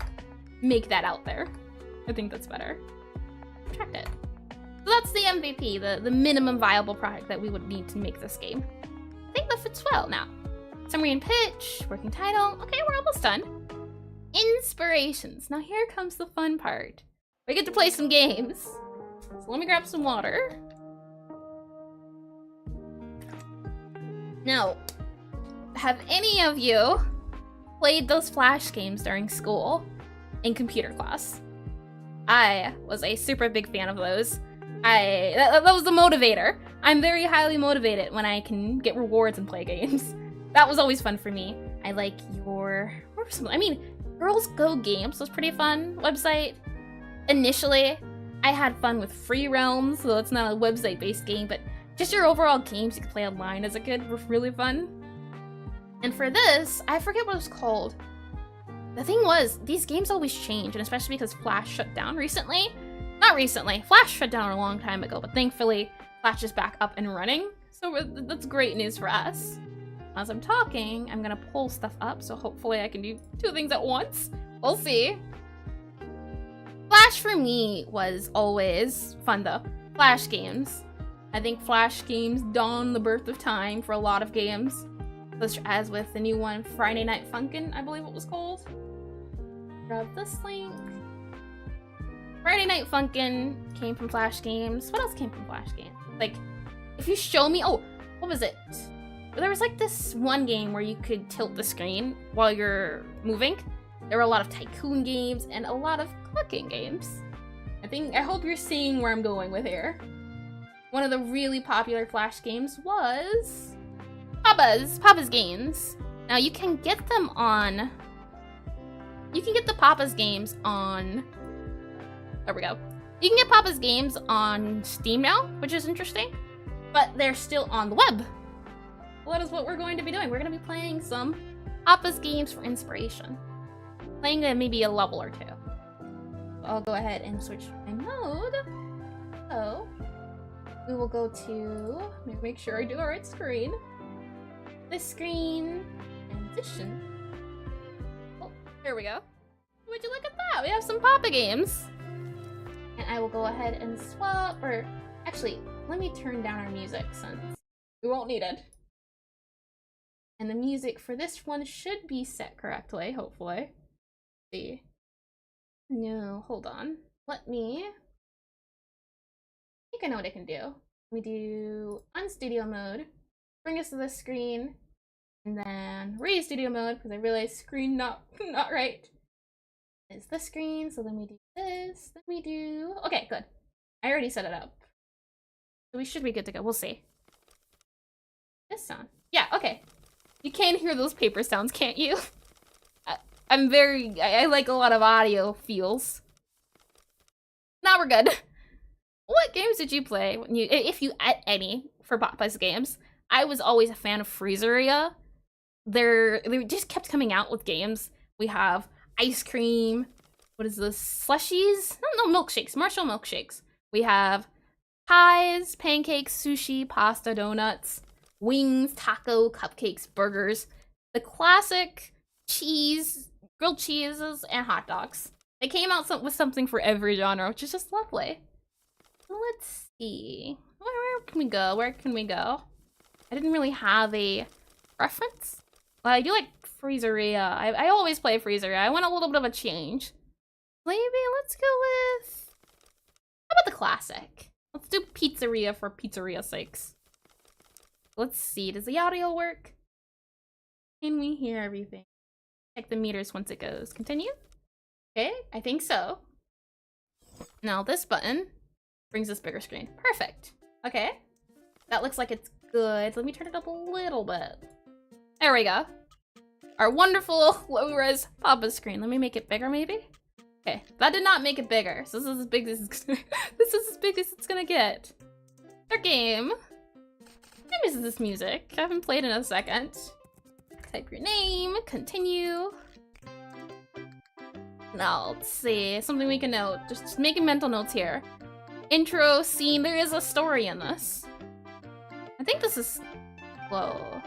make that out there. I think that's better. Retract it. So that's the MVP, the minimum viable product that we would need to make this game. I think that fits well. Now, summary and pitch, working title. Okay, we're almost done. Inspirations. Now here comes the fun part. We get to play some games. So let me grab some water. Now, have any of you played those Flash games during school in computer class? I was a super big fan of those. That was the motivator. I'm very highly motivated when I can get rewards and play games. That was always fun for me. I like Girls Go Games was pretty fun website. Initially, I had fun with Free Realms, so it's not a website-based game, but just your overall games you could play online as a kid were really fun. And for this, I forget what it was called. The thing was, these games always change, and especially because Flash shut down recently. Not recently, Flash shut down a long time ago, but thankfully, Flash is back up and running. So that's great news for us. As I'm talking, I'm gonna pull stuff up, so hopefully I can do two things at once. We'll see. Flash for me was always fun though. Flash games. I think Flash games dawned the birth of time for a lot of games. Such as with the new one, Friday Night Funkin', I believe it was called. Grab this link. Friday Night Funkin' came from Flash games. What else came from Flash games? Like, if you show me, oh, what was it? There was like this one game where you could tilt the screen while you're moving. There were a lot of tycoon games and a lot of clicking games. I hope you're seeing where I'm going with here. One of the really popular Flash games was Papa's games. Now you can get them on, you can get the Papa's games on, there we go. You can get Papa's games on Steam now, which is interesting, but they're still on the web. Well, that is what we're going to be doing. We're going to be playing some Papa's games for inspiration. Playing maybe a level or two. I'll go ahead and switch my mode. So, we will go to, make sure I do the right screen. This screen, transition. Oh, there we go. Would you look at that? We have some Papa games. And I will go ahead and swap, or actually, let me turn down our music since we won't need it. And the music for this one should be set correctly, hopefully. Let's see. No, hold on. I think I know what I can do. We do on studio mode, bring us to the screen, and then raise studio mode, because I realized screen not right. Is the screen, so then we do this, then we do, okay, good. I already set it up. So we should be good to go, we'll see. This sound, yeah, okay. You can hear those paper sounds, can't you? I like a lot of audio feels. Now we're good. What games did you play when if you at any for Papa's games? I was always a fan of Pizzeria. They just kept coming out with games. We have ice cream. What is this? Slushies? No, milkshakes. Marshmallow milkshakes. We have pies, pancakes, sushi, pasta, donuts, wings, taco, cupcakes, burgers. The classic cheese, grilled cheeses, and hot dogs. They came out with something for every genre, which is just lovely. Let's see. Where can we go? Where can we go? I didn't really have a preference. Well, I do like Pizzeria. I always play Pizzeria. I want a little bit of a change. Maybe let's go with... How about the classic? Let's do Pizzeria for Pizzeria's sakes. Let's see. Does the audio work? Can we hear everything? Check the meters once it goes. Continue? Okay, I think so. Now this button brings this bigger screen. Perfect. Okay. That looks like it's good. Let me turn it up a little bit. There we go. Our wonderful low-res Papa screen. Let me make it bigger, maybe? Okay, that did not make it bigger. So this is as big as this is as big as it's gonna get. Our game. I miss this music. I haven't played in a second. Type your name, continue. Now, let's see. Something we can note. Just making mental notes here. Intro, scene. There is a story in this. I think this is slow.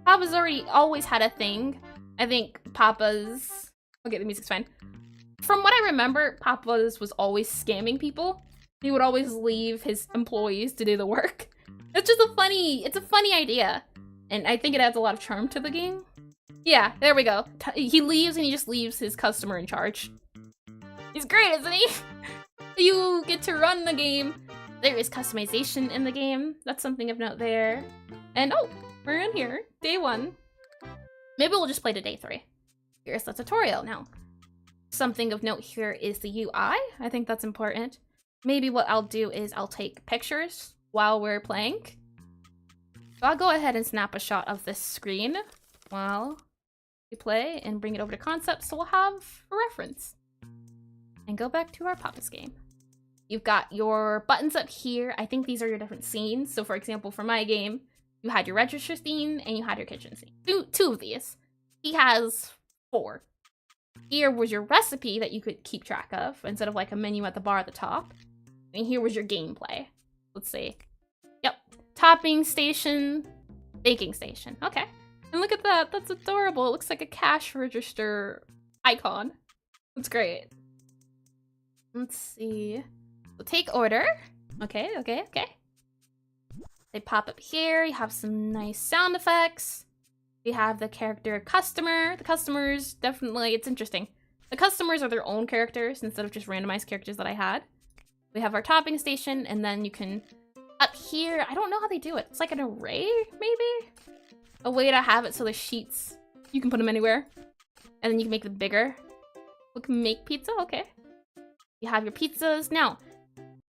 Papa's always had a thing. I think Papa's... Okay, the music's fine. From what I remember, Papa's was always scamming people. He would always leave his employees to do the work. It's just it's a funny idea. And I think it adds a lot of charm to the game. Yeah, there we go. He leaves and he just leaves his customer in charge. He's great, isn't he? You get to run the game. There is customization in the game. That's something of note there. And oh, we're in here. Day 1. Maybe we'll just play to day 3. Here's the tutorial now. Something of note here is the UI. I think that's important. Maybe what I'll do is I'll take pictures while we're playing. So I'll go ahead and snap a shot of this screen while we play and bring it over to concept so we'll have a reference. And go back to our Papa's game. You've got your buttons up here. I think these are your different scenes. So for example, for my game, you had your register scene and you had your kitchen scene. Two of these. He has 4. Here was your recipe that you could keep track of instead of like a menu at the bar at the top. And here was your gameplay. Let's see. Yep. Topping station, baking station. Okay. And look at that. That's adorable. It looks like a cash register icon. That's great. Let's see. So take order. Okay. They pop up here. You have some nice sound effects. We have the character customer. The customers, definitely, it's interesting. The customers are their own characters instead of just randomized characters that I had. We have our topping station, and then you can, up here, I don't know how they do it. It's like an array, maybe? A way to have it so the sheets, you can put them anywhere. And then you can make them bigger. We can make pizza, okay. You have your pizzas. Now,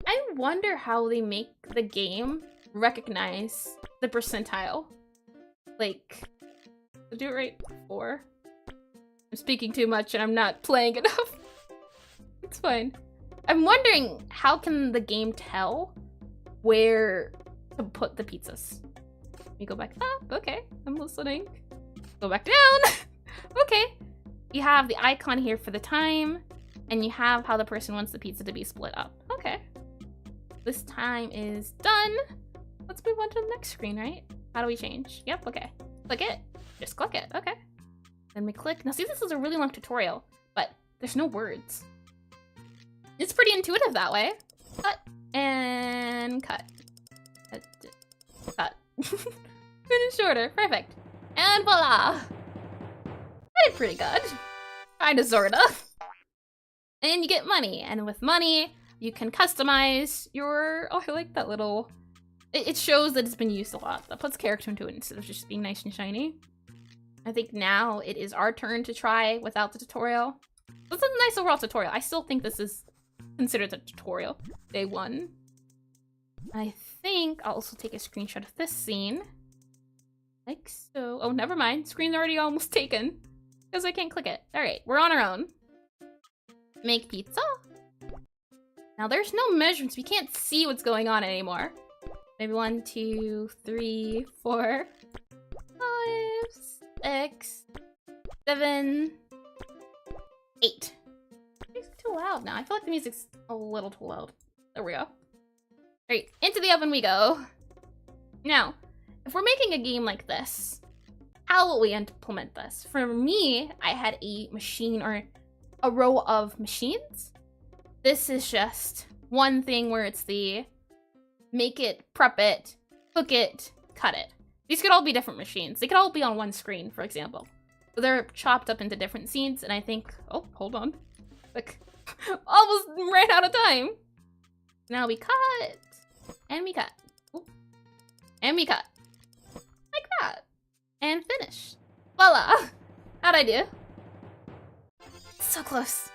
I wonder how they make the game recognize the percentile. Like, I'll do it right before. I'm speaking too much and I'm not playing enough. It's fine. I'm wondering, how can the game tell where to put the pizzas? Let me go back up. Okay, I'm listening. Go back down. Okay. You have the icon here for the time, and you have how the person wants the pizza to be split up. Okay. This time is done. Let's move on to the next screen, right? How do we change? Yep, okay. Click it. Just click it. Okay. Then we click. Now see, this is a really long tutorial, but there's no words. It's pretty intuitive that way. Cut and cut. Cut. Finish order. Perfect. And voila. I did pretty good. Kinda, sorta. And you get money. And with money, you can customize your... Oh, I like that little... It shows that it's been used a lot. That puts character into it instead of just being nice and shiny. I think now it is our turn to try without the tutorial. This is a nice overall tutorial. I still think this is considered a tutorial. Day 1. I think I'll also take a screenshot of this scene. Like so. Oh, never mind. Screen's already almost taken. Because I can't click it. Alright, we're on our own. Make pizza. Now there's no measurements. We can't see what's going on anymore. Maybe 1, 2, 3, 4, 5, 6, 7, 8. It's too loud now. I feel like the music's a little too loud. There we go. Alright, into the oven we go. Now, if we're making a game like this, how will we implement this? For me, I had a machine or a row of machines. This is just one thing where it's the make it, prep it, cook it, cut it. These could all be different machines. They could all be on one screen, for example. So they're chopped up into different scenes, and I think... Oh, hold on. Like, almost ran out of time. Now we cut. And we cut. Ooh. And we cut. Like that. And finish. Voila! How'd I do? So close.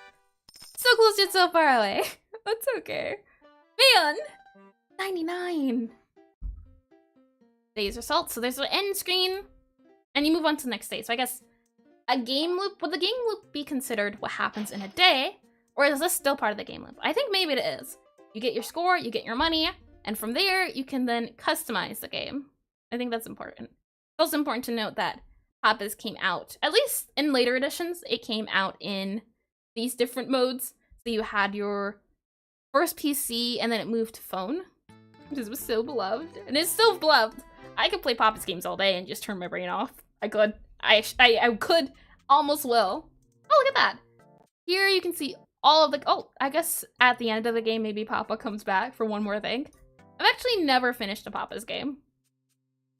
So close yet so far away. That's okay. Man! 99. Day's results. So there's an end screen, and you move on to the next day. So I guess a game loop. Would the game loop be considered what happens in a day, or is this still part of the game loop? I think maybe it is. You get your score, you get your money, and from there you can then customize the game. I think that's important. It's also important to note that Papa's came out, at least in later editions, it came out in these different modes. So you had your first PC, and then it moved to phone. This was so beloved, and it's still beloved. I could play Papa's games all day and just turn my brain off. I could. I could. Almost will. Oh, look at that. Here you can see all of the... Oh, I guess at the end of the game, maybe Papa comes back for one more thing. I've actually never finished a Papa's game.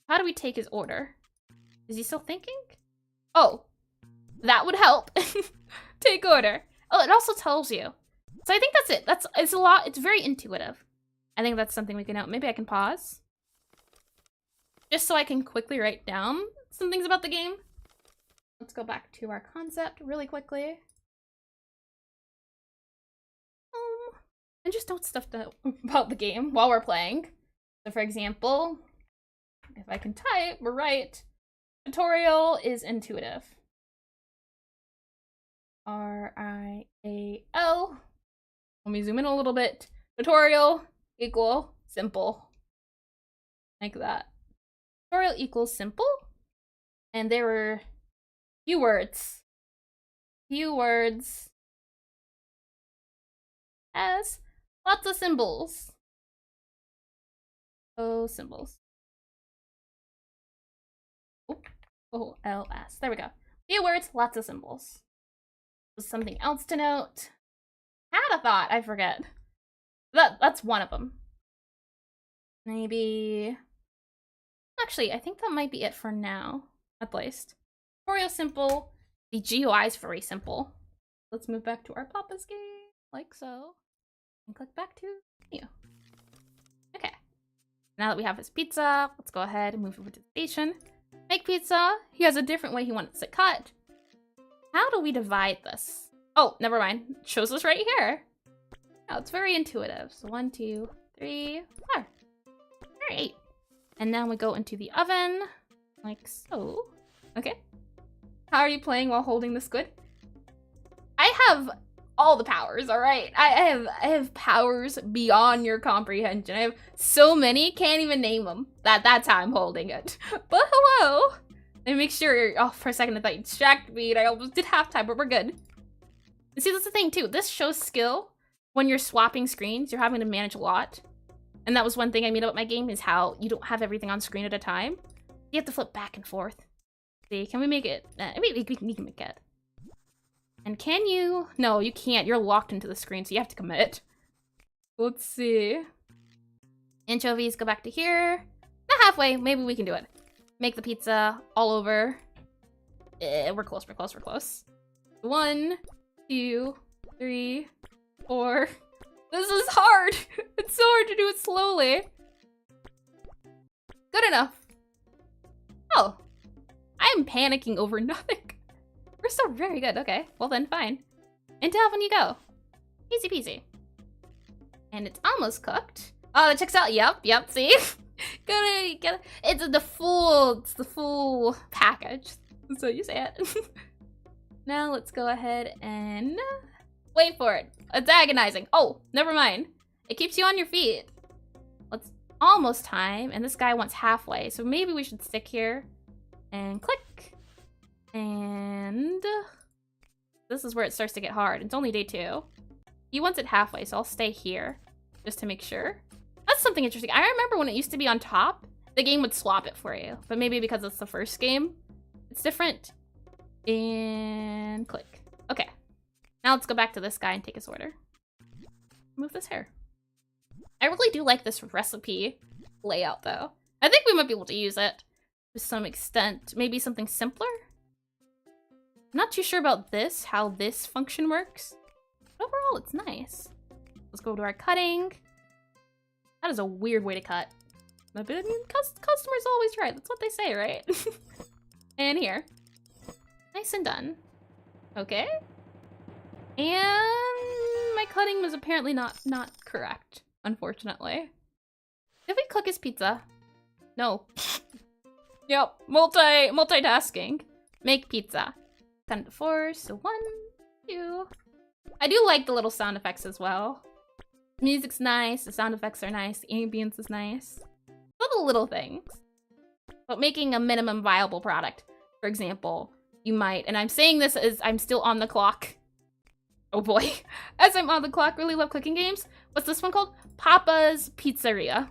How do we take his order? Is he still thinking? Oh, that would help. Take order. Oh, it also tells you. So I think that's it. It's a lot. It's very intuitive. I think that's something we can note. Maybe I can pause. Just so I can quickly write down some things about the game. Let's go back to our concept really quickly. And just note stuff about the game while we're playing. So for example, if I can type, we're right. Tutorial is intuitive. R-I-A-L. Let me zoom in a little bit. Tutorial equal simple. Like that. Tutorial equals simple. And there were few words. Few words. As lots of symbols. Oh, symbols. O-L-S. There we go. Few words, lots of symbols. Something else to note. Had a thought, I forget. That's one of them. Maybe... Actually, I think that might be it for now, at least. Tutorial simple. The GUI is very simple. Let's move back to our Papa's game, like so. And click back to menu. Okay. Now that we have his pizza, let's go ahead and move over to the station. Make pizza. He has a different way he wants it cut. How do we divide this? Oh, never mind. It shows us right here. Oh, it's very intuitive. So 1, 2, 3, 4. Alright. And now we go into the oven, like so. Okay. How are you playing while holding the squid? I have all the powers, alright? I have powers beyond your comprehension. I have so many, can't even name them. That's how I'm holding it. But hello! And make sure, oh, for a second I thought you distracted me and I almost did halftime, but we're good. And see, that's the thing too. This shows skill when you're swapping screens. You're having to manage a lot. And that was one thing I mean about my game is how you don't have everything on screen at a time. You have to flip back and forth. See, can we make it? We can make it. And can you? No, you can't. You're locked into the screen, so you have to commit. Let's see. Anchovies, go back to here. Not halfway. Maybe we can do it. Make the pizza all over. We're close, we're close, we're close. 1, 2, 3, 4. This is hard. It's so hard to do it slowly. Good enough. Oh, I'm panicking over nothing. We're still very good. Okay, well then, fine. Into oven you go. Easy peasy. And it's almost cooked. Oh, that checks out. Yep, see? Get it. It's the full package. So you say it. Now let's go ahead and wait for it. It's agonizing. Oh, never mind. It keeps you on your feet. Let's almost time, and this guy wants halfway, so maybe we should stick here and click. And this is where it starts to get hard. It's only day 2. He wants it halfway, so I'll stay here just to make sure. That's something interesting. I remember when it used to be on top, the game would swap it for you, but maybe because it's the first game, it's different. And click. Okay. Now let's go back to this guy and take his order. Move this here. I really do like this recipe layout, though. I think we might be able to use it to some extent. Maybe something simpler? I'm not too sure about this, how this function works. But overall, it's nice. Let's go to our cutting. That is a weird way to cut. But I mean, customers always right. That's what they say, right? And here. Nice and done. Okay. And my cutting was apparently not correct, unfortunately. Did we cook his pizza? No. Yep, multitasking. Make pizza. 10 to 4, so 1, 2. I do like the little sound effects as well. The music's nice, the sound effects are nice, the ambience is nice. All the little things. But making a minimum viable product, for example, you might, and I'm saying this as I'm still on the clock. Oh boy. As I'm on the clock, really love cooking games. What's this one called? Papa's Pizzeria.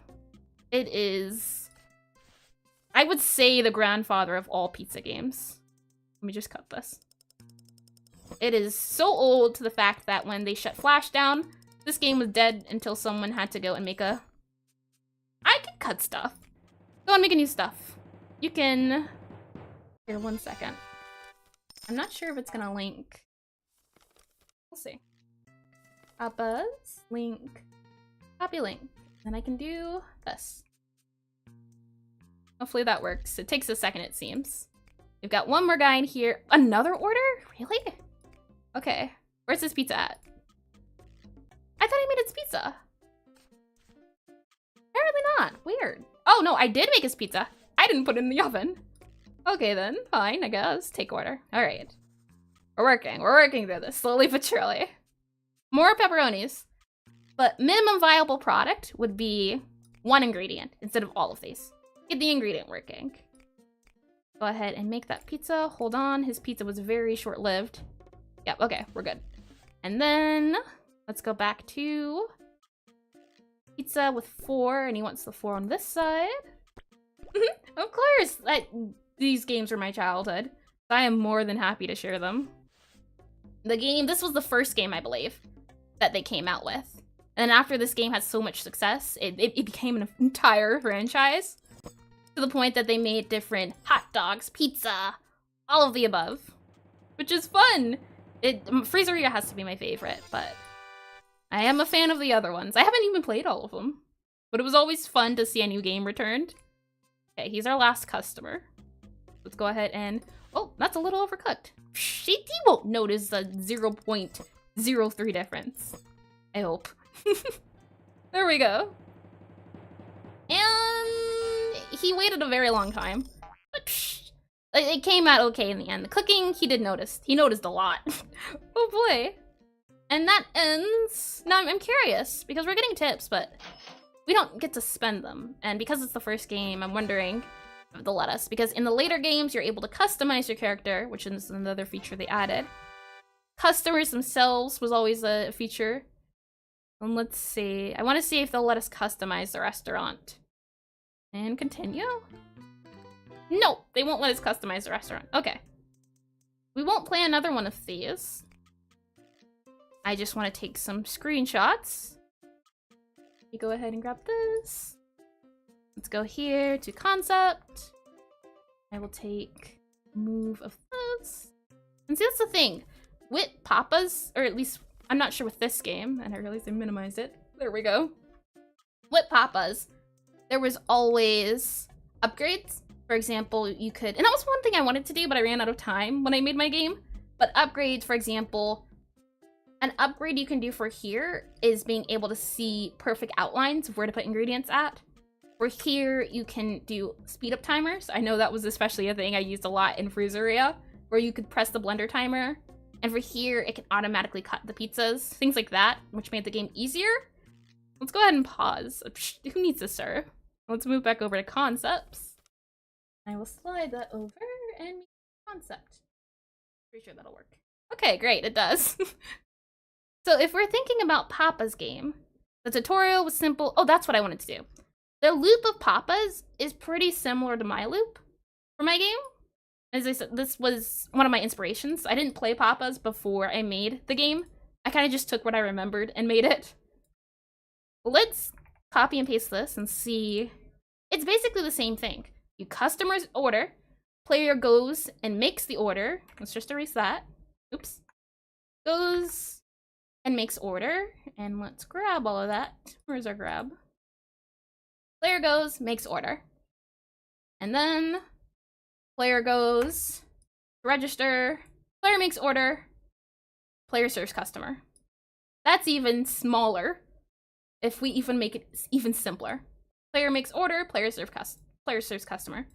It is I would say the grandfather of all pizza games. Let me just cut this. It is so old to the fact that when they shut Flash down, this game was dead until someone had to go and make a... I can cut stuff. Go and make a new stuff. You can... Here, 1 second. I'm not sure if it's gonna link. We'll see. Buzz, link, copy link. Then I can do this. Hopefully that works. It takes a second, it seems. We've got one more guy in here. Another order? Really? Okay. Where's this pizza at? I thought I made his pizza. Apparently not. Weird. Oh, no, I did make his pizza. I didn't put it in the oven. Okay, then. Fine, I guess. Take order. All right. We're working. We're working through this slowly but surely. More pepperonis. But minimum viable product would be 1 ingredient instead of all of these. Get the ingredient working. Go ahead and make that pizza. Hold on. His pizza was very short-lived. Yep, okay, we're good. And then let's go back to pizza with 4, and he wants the 4 on this side. Of course! These games were my childhood. I am more than happy to share them. This was the first game, I believe, that they came out with. And then after this game had so much success, it became an entire franchise. To the point that they made different hot dogs, pizza, all of the above. Which is fun! Pizzeria has to be my favorite, but I am a fan of the other ones. I haven't even played all of them. But it was always fun to see a new game returned. Okay, he's our last customer. Let's go ahead and... Oh, that's a little overcooked. He won't notice the 0.03 difference. I hope. There we go. And he waited a very long time. But it came out okay in the end. The cooking, he did notice. He noticed a lot. Oh boy. And that ends... Now I'm curious, because we're getting tips, but we don't get to spend them. And because it's the first game, I'm wondering if they'll let us. Because in the later games, you're able to customize your character, which is another feature they added. Customers themselves was always a feature. And let's see. I want to see if they'll let us customize the restaurant. And continue? No, they won't let us customize the restaurant. Okay. We won't play another one of these. I just want to take some screenshots. You go ahead and grab this. Let's go here to concept. I will take move of this. And see, that's the thing. With Papa's, or at least, I'm not sure with this game, and I realized I minimized it. There we go. With Papa's, there was always upgrades. For example, you could, and that was one thing I wanted to do, but I ran out of time when I made my game. But upgrades, for example, an upgrade you can do for here is being able to see perfect outlines of where to put ingredients at. For here, you can do speed up timers. I know that was especially a thing I used a lot in Pizzeria, where you could press the blender timer. And for here, it can automatically cut the pizzas, things like that, which made the game easier. Let's go ahead and pause. Who needs to serve? Let's move back over to concepts. I will slide that over and make concept. Pretty sure that'll work. Okay, great, it does. So if we're thinking about Papa's game, the tutorial was simple. Oh, that's what I wanted to do. The loop of Papa's is pretty similar to my loop for my game. As I said, this was one of my inspirations. I didn't play Papa's before I made the game. I kind of just took what I remembered and made it. Let's copy and paste this and see. It's basically the same thing. You customer's order, player goes and makes the order. Let's just erase that. Oops. Goes and makes order. And let's grab all of that. Where's our grab? Player goes, makes order. And then player goes, register, player makes order, player serves customer. That's even smaller if we even make it even simpler. Player makes order, player serves customer.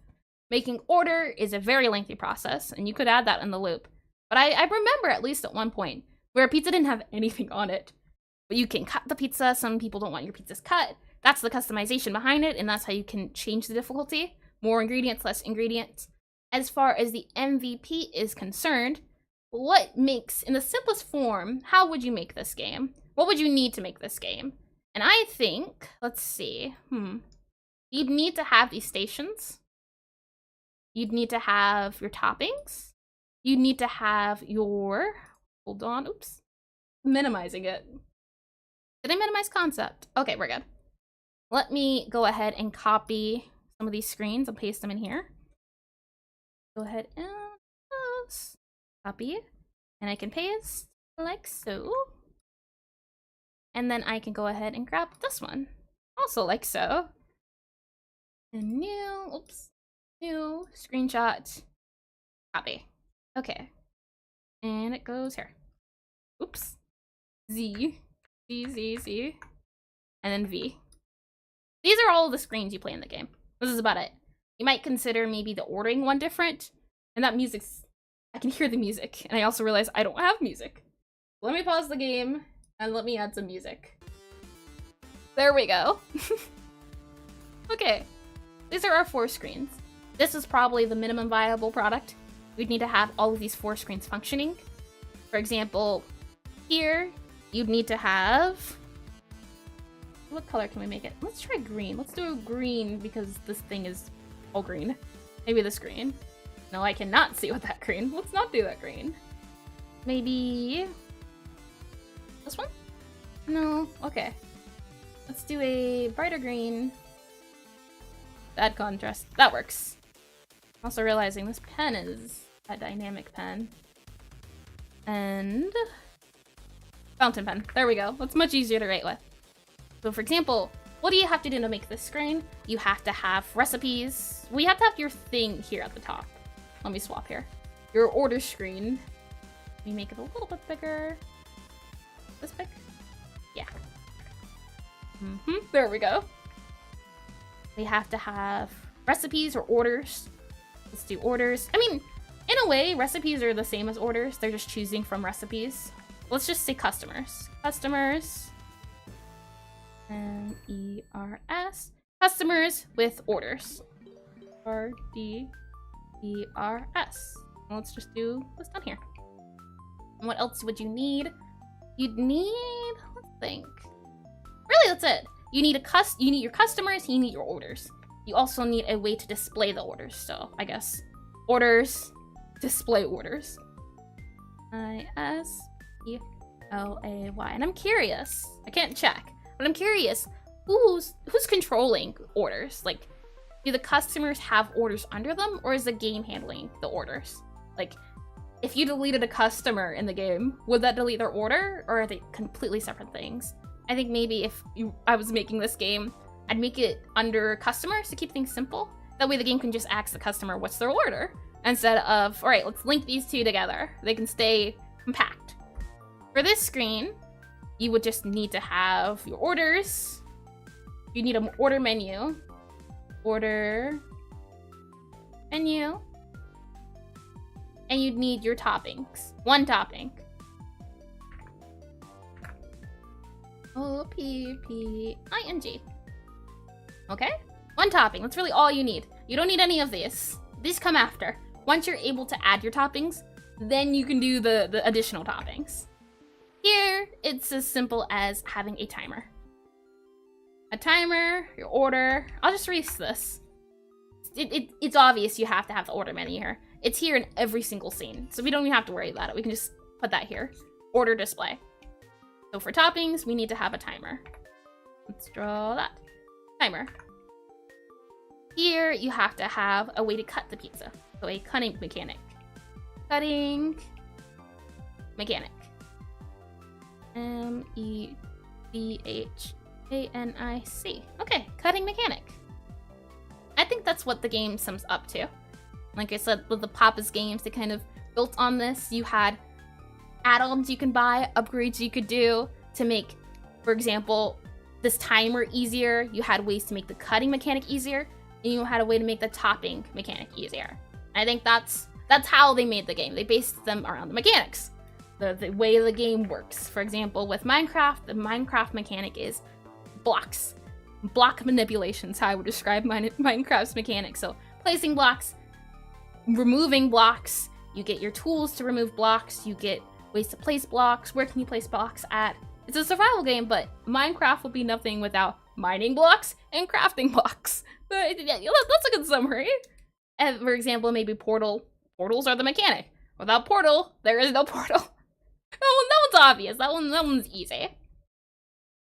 Making order is a very lengthy process, and you could add that in the loop. But I remember at least at one point where pizza didn't have anything on it. But you can cut the pizza. Some people don't want your pizzas cut. That's the customization behind it, and that's how you can change the difficulty. More ingredients, less ingredients. As far as the MVP is concerned, what makes, in the simplest form, how would you make this game? What would you need to make this game? And I think, let's see, you'd need to have these stations. you'd need to have your toppings. You'd need to have your, hold on, oops, minimizing it. Did I minimize concept? Okay, we're good. Let me go ahead and copy some of these screens and paste them in here. Go ahead and copy, and I can paste like so. And then I can go ahead and grab this one, also like so. And new screenshot, copy. Okay, and it goes here. Oops, Z, and then V. These are all the screens you play in the game. This is about it. You might consider maybe the ordering one different, and that music's, I can hear the music, and I also realize I don't have music. Let me pause the game, and let me add some music. There we go. Okay, these are our 4 screens. This is probably the minimum viable product. We'd need to have all of these 4 screens functioning. For example, here, you'd need to have, what color can we make it? Let's try green. Let's do green because this thing is all green. Maybe this green. No, I cannot see with that green. Let's not do that green. Maybe this one? No, okay. Let's do a brighter green. Bad contrast. That works. Also realizing this pen is a dynamic pen. And fountain pen. There we go. That's much easier to write with. So for example, what do you have to do to make this screen? You have to have recipes. We have to have your thing here at the top. Let me swap here. Your order screen. Let me make it a little bit bigger. This big? Yeah. There we go. We have to have recipes or orders. Let's do orders. I mean, in a way, recipes are the same as orders. They're just choosing from recipes. Let's just say customers. Customers. M-E-R-S. Customers with orders. R-D-E-R-S. Let's just do this down here. And what else would you need? You'd need, let's think. Really, that's it. You need your customers, you need your orders. You also need a way to display the orders. So I guess orders, display orders. I-S-E-L-A-Y. And I'm curious. I can't check, but I'm curious. Who's controlling orders? Like, do the customers have orders under them, or is the game handling the orders? Like, if you deleted a customer in the game, would that delete their order, or are they completely separate things? I think maybe if I was making this game, I'd make it under customers to keep things simple. That way the game can just ask the customer what's their order, instead of, all right, let's link these two together. They can stay compact. For this screen, you would just need to have your orders. You need an order menu. Order menu. And you'd need your toppings. One topping. O-P-P-I-N-G. Okay? One topping. That's really all you need. You don't need any of these. These come after. Once you're able to add your toppings, then you can do the additional toppings. Here, it's as simple as having a timer. A timer, your order. I'll just erase this. It's obvious you have to have the order menu here. It's here in every single scene, so we don't even have to worry about it. We can just put that here. Order display. So for toppings, we need to have a timer. Let's draw that. Timer. Here, you have to have a way to cut the pizza. So a cutting mechanic. Cutting mechanic. M-E-C-H-A-N-I-C. Okay, cutting mechanic. I think that's what the game sums up to. Like I said, with the Papa's games, they kind of built on this. You had add-ons you can buy, upgrades you could do to make, for example, this timer easier. You had ways to make the cutting mechanic easier, and you had a way to make the topping mechanic easier. And I think that's how they made the game. They based them around the mechanics, the way the game works. For example, with Minecraft, the Minecraft mechanic is blocks. Block manipulation is how I would describe Minecraft's mechanics. So placing blocks, removing blocks, you get your tools to remove blocks, you get ways to place blocks, where can you place blocks at. It's a survival game, but Minecraft would be nothing without mining blocks and crafting blocks. But yeah, that's a good summary. For example, maybe portal. Portals are the mechanic. Without portal, there is no portal. That one's obvious. That one's easy.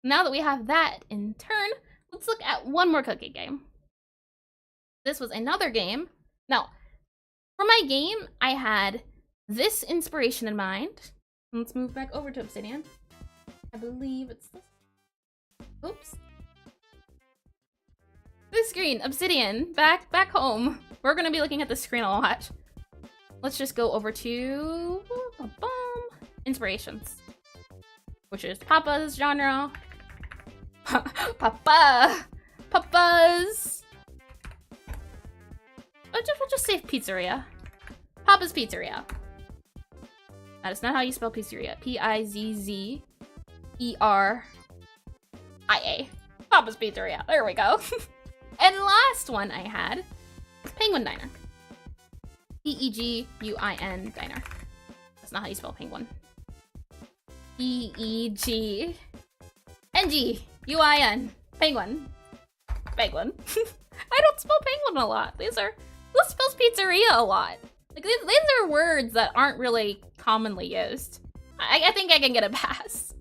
Now that we have that in turn, let's look at one more cookie game. This was another game. Now, for my game, I had this inspiration in mind. Let's move back over to Obsidian. I believe it's this. Oops. This screen, Obsidian, back home. We're gonna be looking at this screen a lot. Let's just go over to inspirations, which is Papa's genre. Papa's. We'll just say Pizzeria. Papa's Pizzeria. That is not how you spell pizzeria. Pizzeria. Papa's Pizzeria. There we go. And last one I had was Penguin Diner. P-E-G-U-I-N Diner. That's not how you spell penguin. P-E-G-N-G-U-I-N. Penguin. Penguin. I don't spell penguin a lot. This spells pizzeria a lot. Like, these are words that aren't really commonly used. I think I can get a pass.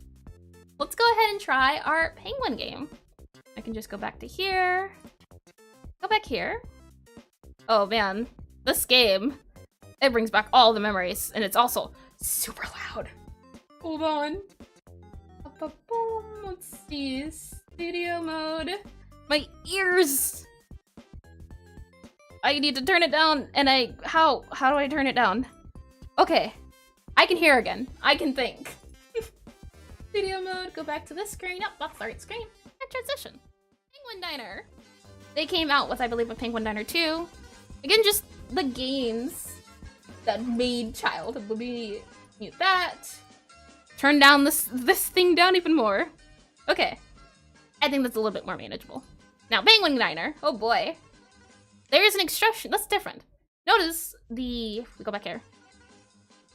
Let's go ahead and try our penguin game. I can just go back to here. Go back here. Oh man, this game, it brings back all the memories, and it's also super loud. Hold on. Let's see, studio mode. My ears. I need to turn it down, and how do I turn it down? Okay, I can hear again. I can think. Studio mode, go back to this screen. Yep, that's the right screen. And transition. Penguin Diner. They came out with, I believe, a Penguin Diner 2. Again, just the games that made childhood. Let me mute that. Turn down this thing down even more. Okay. I think that's a little bit more manageable. Now, Penguin Diner. Oh boy. There is an instruction. That's different. Notice we go back here.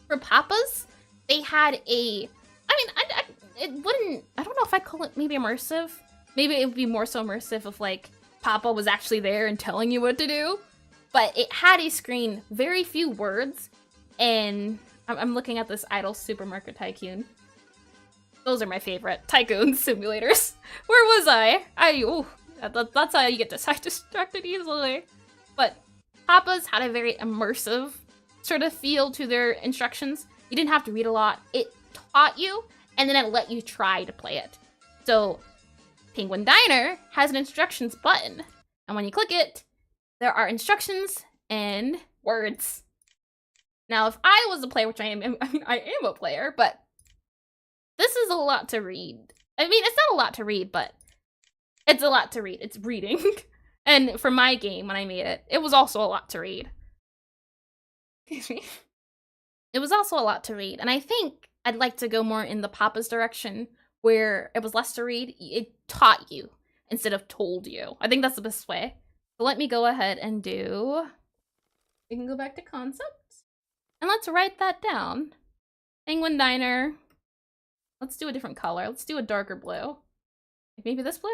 For Papa's, they had a, it wouldn't, I don't know if I'd call it maybe immersive. Maybe it would be more so immersive if like Papa was actually there and telling you what to do. But it had a screen, very few words, and I'm looking at this Idle Supermarket Tycoon. Those are my favorite tycoon simulators. Where was I? That's how you get distracted easily. But Papa's had a very immersive sort of feel to their instructions. You didn't have to read a lot. It taught you, and then it let you try to play it. So Penguin Diner has an instructions button, and when you click it, there are instructions and words. Now, if I was a player, which I am a player, but this is a lot to read. I mean, it's not a lot to read, but it's a lot to read. It's reading. And for my game, when I made it, it was also a lot to read. Excuse me. It was also a lot to read, and I think I'd like to go more in the Papa's direction, where it was less to read. It taught you instead of told you. I think that's the best way. So let me go ahead and we can go back to concept, and let's write that down. Penguin Diner. Let's do a different color. Let's do a darker blue. Maybe this blue?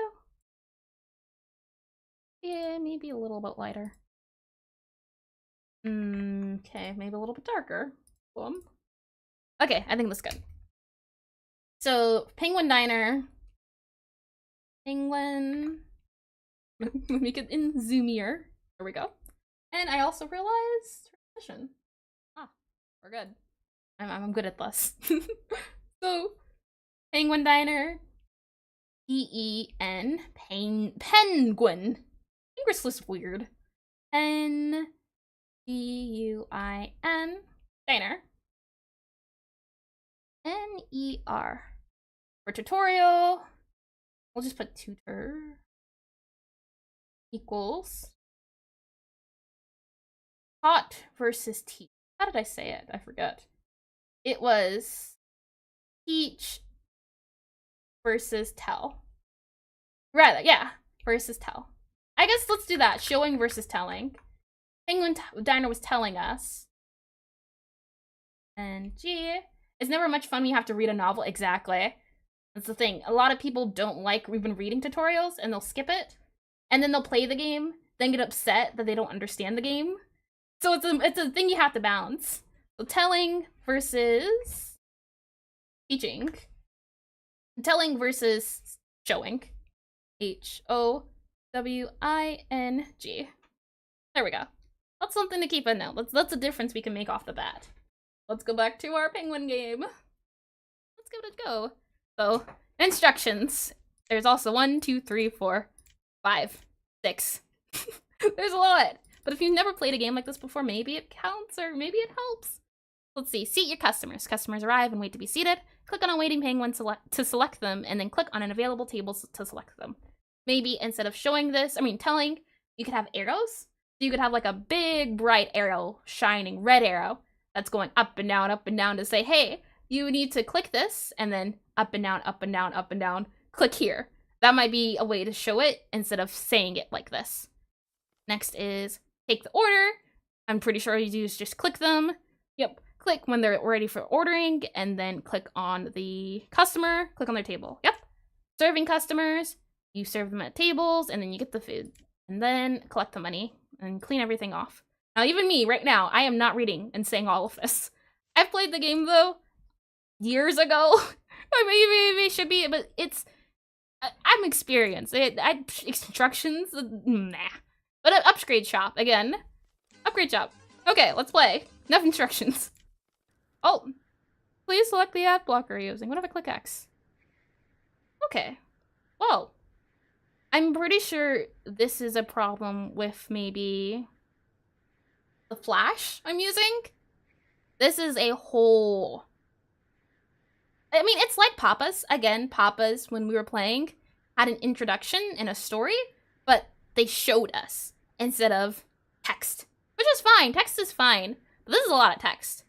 Yeah, maybe a little bit lighter. Okay, maybe a little bit darker. Boom. Okay, I think that's good. So, Penguin Diner. Penguin. Make it in zoomier. There we go. And I also realized transition. Ah, we're good. I'm good at this. So, Penguin Diner. P-E-N. Penguin. English is weird. N-G-U-I-N. Diner. N-E-R. For tutorial, we'll just put tutor equals taught versus teach. How did I say it? I forgot. It was teach versus tell. Rather, yeah, versus tell. I guess let's do that. Showing versus telling. Penguin Diner was telling us. And G. It's never much fun when you have to read a novel. Exactly. That's the thing. A lot of people don't like even reading tutorials, and they'll skip it. And then they'll play the game, then get upset that they don't understand the game. So it's a thing you have to balance. So telling versus teaching. Telling versus showing. H-O-W-I-N-G. There we go. That's something to keep in now. That's a difference we can make off the bat. Let's go back to our penguin game. Let's give it a go. So, instructions. There's also 1, 2, 3, 4, 5, 6. There's a lot. But if you've never played a game like this before, maybe it counts or maybe it helps. Let's see. Seat your customers. Customers arrive and wait to be seated. Click on a waiting penguin to select them, and then click on an available table to select them. Maybe instead of telling, you could have arrows. So you could have like a big, bright arrow, shining red arrow that's going up and down to say, hey, you need to click this, and then up and down, up and down, up and down, click here. That might be a way to show it instead of saying it like this. Next is take the order. I'm pretty sure you do is just click them. Yep, click when they're ready for ordering, and then click on the customer, click on their table. Yep. Serving customers, you serve them at tables, and then you get the food. And then collect the money and clean everything off. Now, even me, right now, I am not reading and saying all of this. I've played the game, though, years ago. Maybe it should be, but I'm experienced. Instructions, nah. But an upgrade shop, again. Upgrade shop. Okay, let's play. Enough instructions. Oh, please select the ad blocker you're using. What if I click X? Okay. Whoa. I'm pretty sure this is a problem with maybe the flash I'm using. This is a whole... I mean, it's like Papa's. Again, Papa's, when we were playing, had an introduction and a story, but they showed us instead of text. Which is fine. Text is fine. But this is a lot of text.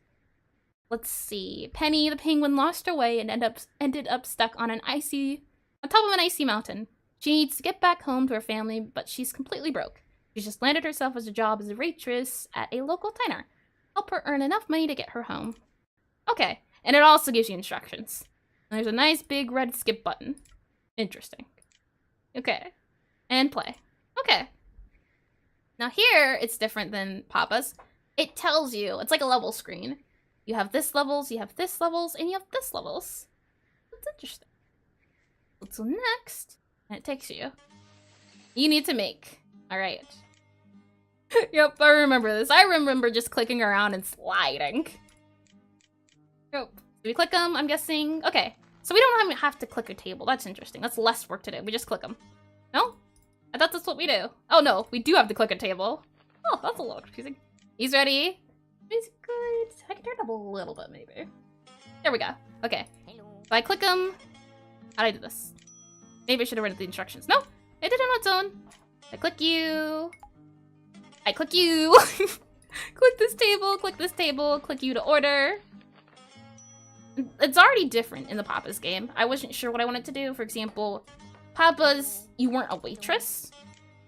Let's see. Penny the penguin lost her way and ended up stuck on top of an icy mountain. She needs to get back home to her family, but she's completely broke. She's just landed herself as a job as a waitress at a local diner. Help her earn enough money to get her home. Okay, and it also gives you instructions. And there's a nice big red skip button. Interesting. Okay, and play. Okay. Now here, it's different than Papa's. It tells you, it's like a level screen. You have this levels, you have this levels, and you have this levels. That's interesting. Let's go next. And it takes you. You need to make. Alright. Yep, I remember this. I remember just clicking around and sliding. Yep. Do we click them? I'm guessing. Okay. So we don't have to click a table. That's interesting. That's less work to do. We just click them. No? I thought that's what we do. Oh no, we do have to click a table. Oh, that's a little confusing. He's ready. He's good. I can turn it up a little bit, maybe. There we go. Okay. If I click them, how do I do this? Maybe I should have read the instructions. No, it did it on its own. I click you. I click you. Click this table, click you to order. It's already different in the Papa's game. I wasn't sure what I wanted to do. For example, Papa's, you weren't a waitress.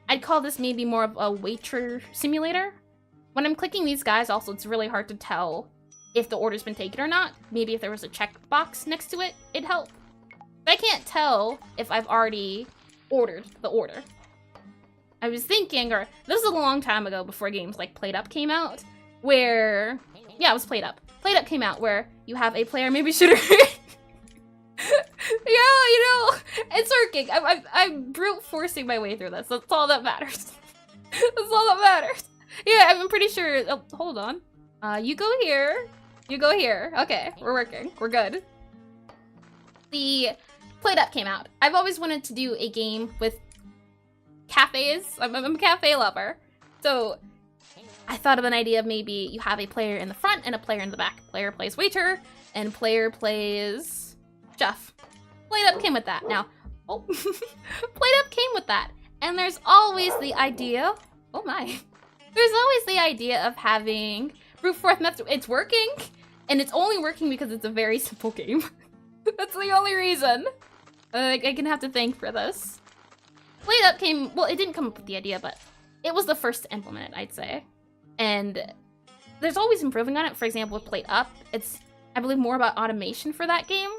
I'd call this maybe more of a waiter simulator. When I'm clicking these guys, also, it's really hard to tell if the order's been taken or not. Maybe if there was a checkbox next to it, it'd help. But I can't tell if I've already ordered the order. I was thinking, or this was a long time ago before games like Played Up came out, where, yeah, it was Played Up. Played Up came out where you have a player, maybe should have... Yeah, you know, it's working. I'm brute forcing my way through this. That's all that matters. That's all that matters. Yeah, I'm pretty sure. Oh, hold on. You go here. You go here. Okay, we're working. We're good. The Played Up came out. I've always wanted to do a game with cafes. I'm a cafe lover. So I thought of an idea of maybe you have a player in the front and a player in the back. Player plays waiter and player plays chef. Played Up came with that. Now, oh, Played Up came with that. And there's always the idea, oh my. There's always the idea of having brute force method. It's working, and it's only working because it's a very simple game. That's the only reason. I can have to thank for this. Played Up came, well, it didn't come up with the idea, but it was the first to implement it, I'd say. And there's always improving on it. For example, with Played Up, it's, I believe, more about automation for that game.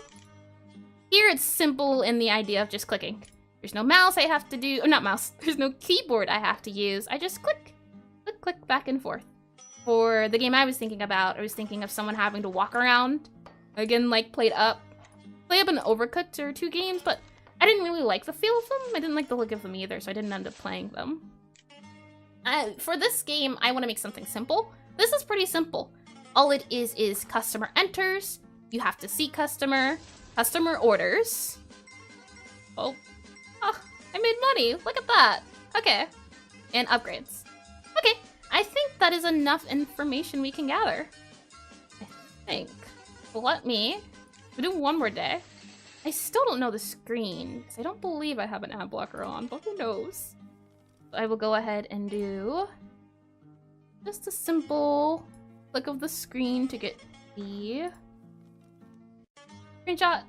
Here, it's simple in the idea of just clicking. There's no mouse I have to do, or not mouse, there's no keyboard I have to use. I just click, click, click, back and forth. For the game I was thinking about, I was thinking of someone having to walk around. Again, like Play Up and Overcooked are 2 games, but I didn't really like the feel of them. I didn't like the look of them either, so I didn't end up playing them. For this game, I want to make something simple. This is pretty simple. All it is customer enters, you have to see customer orders. Oh, I made money, look at that. Okay, and upgrades. Okay, I think that is enough information we can gather. I think. Let me do one more day. I still don't know the screen, because I don't believe I have an ad blocker on, but who knows? I will go ahead and do just a simple click of the screen to get the screenshot.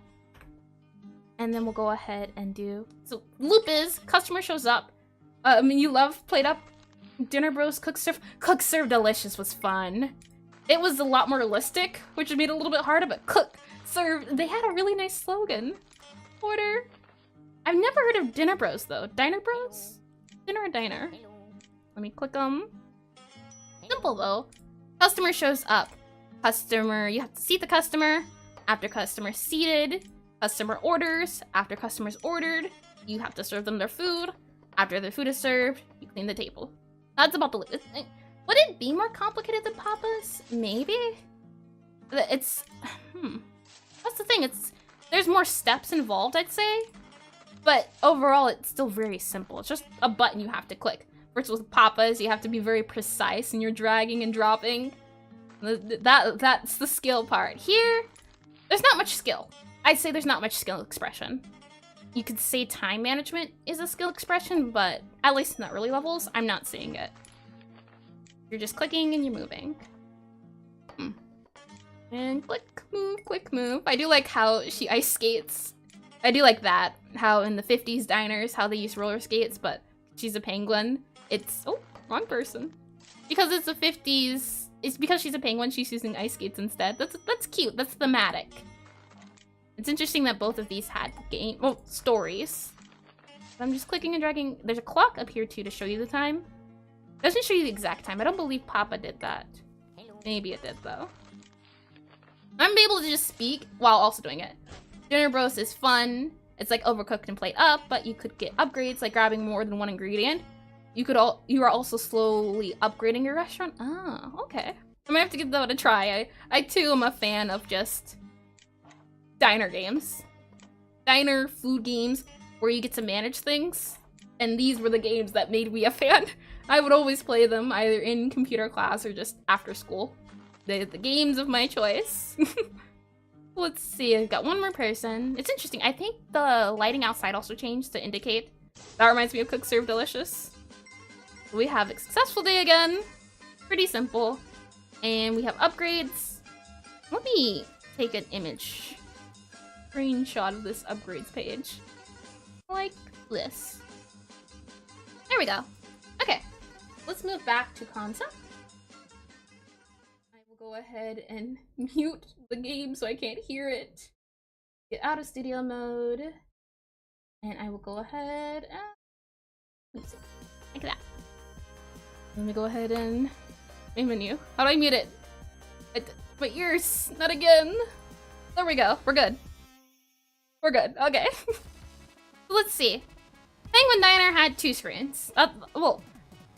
And then we'll go ahead and do, so loop is, customer shows up. You love Played Up, Dinner Bros, Cook Serve Delicious was fun. It was a lot more realistic, which made it a little bit harder, but Cook Serve, they had a really nice slogan. Order. I've never heard of Dinner Bros though. Diner Bros? Dinner or diner? Let me click them. Simple though. Customer shows up. Customer, you have to seat the customer. After customer seated, customer orders. After customer's ordered, you have to serve them their food. After their food is served, you clean the table. That's about the loop. Would it be more complicated than Papa's? Maybe? It's, that's the thing, there's more steps involved, I'd say. But overall, it's still very simple. It's just a button you have to click. Versus with Papa's, you have to be very precise in your dragging and dropping. That's the skill part. Here, there's not much skill. I'd say there's not much skill expression. You could say time management is a skill expression, but at least in the early levels, I'm not seeing it. You're just clicking and you're moving. And click, move, quick move. I do like how she ice skates. I do like that. How in the 50s diners, how they use roller skates, but she's a penguin. It's, oh, wrong person. Because it's the 50s, it's because she's a penguin, she's using ice skates instead. That's cute, that's thematic. It's interesting that both of these had stories. I'm just clicking and dragging. There's a clock up here too to show you the time. It doesn't show you the exact time. I don't believe Papa did that. Maybe it did though. I'm able to just speak while also doing it. Dinner Bros is fun. It's like Overcooked and Played Up, but you could get upgrades like grabbing more than one ingredient. You are also slowly upgrading your restaurant. Ah, okay. I might have to give that a try. I too am a fan of just diner games. Diner food games where you get to manage things. And these were the games that made me a fan. I would always play them either in computer class or just after school. The games of my choice. Let's see, I've got one more person. It's interesting, I think the lighting outside also changed to indicate. That reminds me of Cook Serve Delicious. We have a successful day again. Pretty simple. And we have upgrades. Let me take an image. Screenshot of this upgrades page. Like this. There we go. Okay, let's move back to concept. I will go ahead and mute the game so I can't hear it. Get out of studio mode. And I will go ahead and like that. Let me go ahead and main menu. How do I mute it? My ears, not again. There we go. We're good. We're good. Okay. Let's see. Penguin Diner had 2 screens. Well,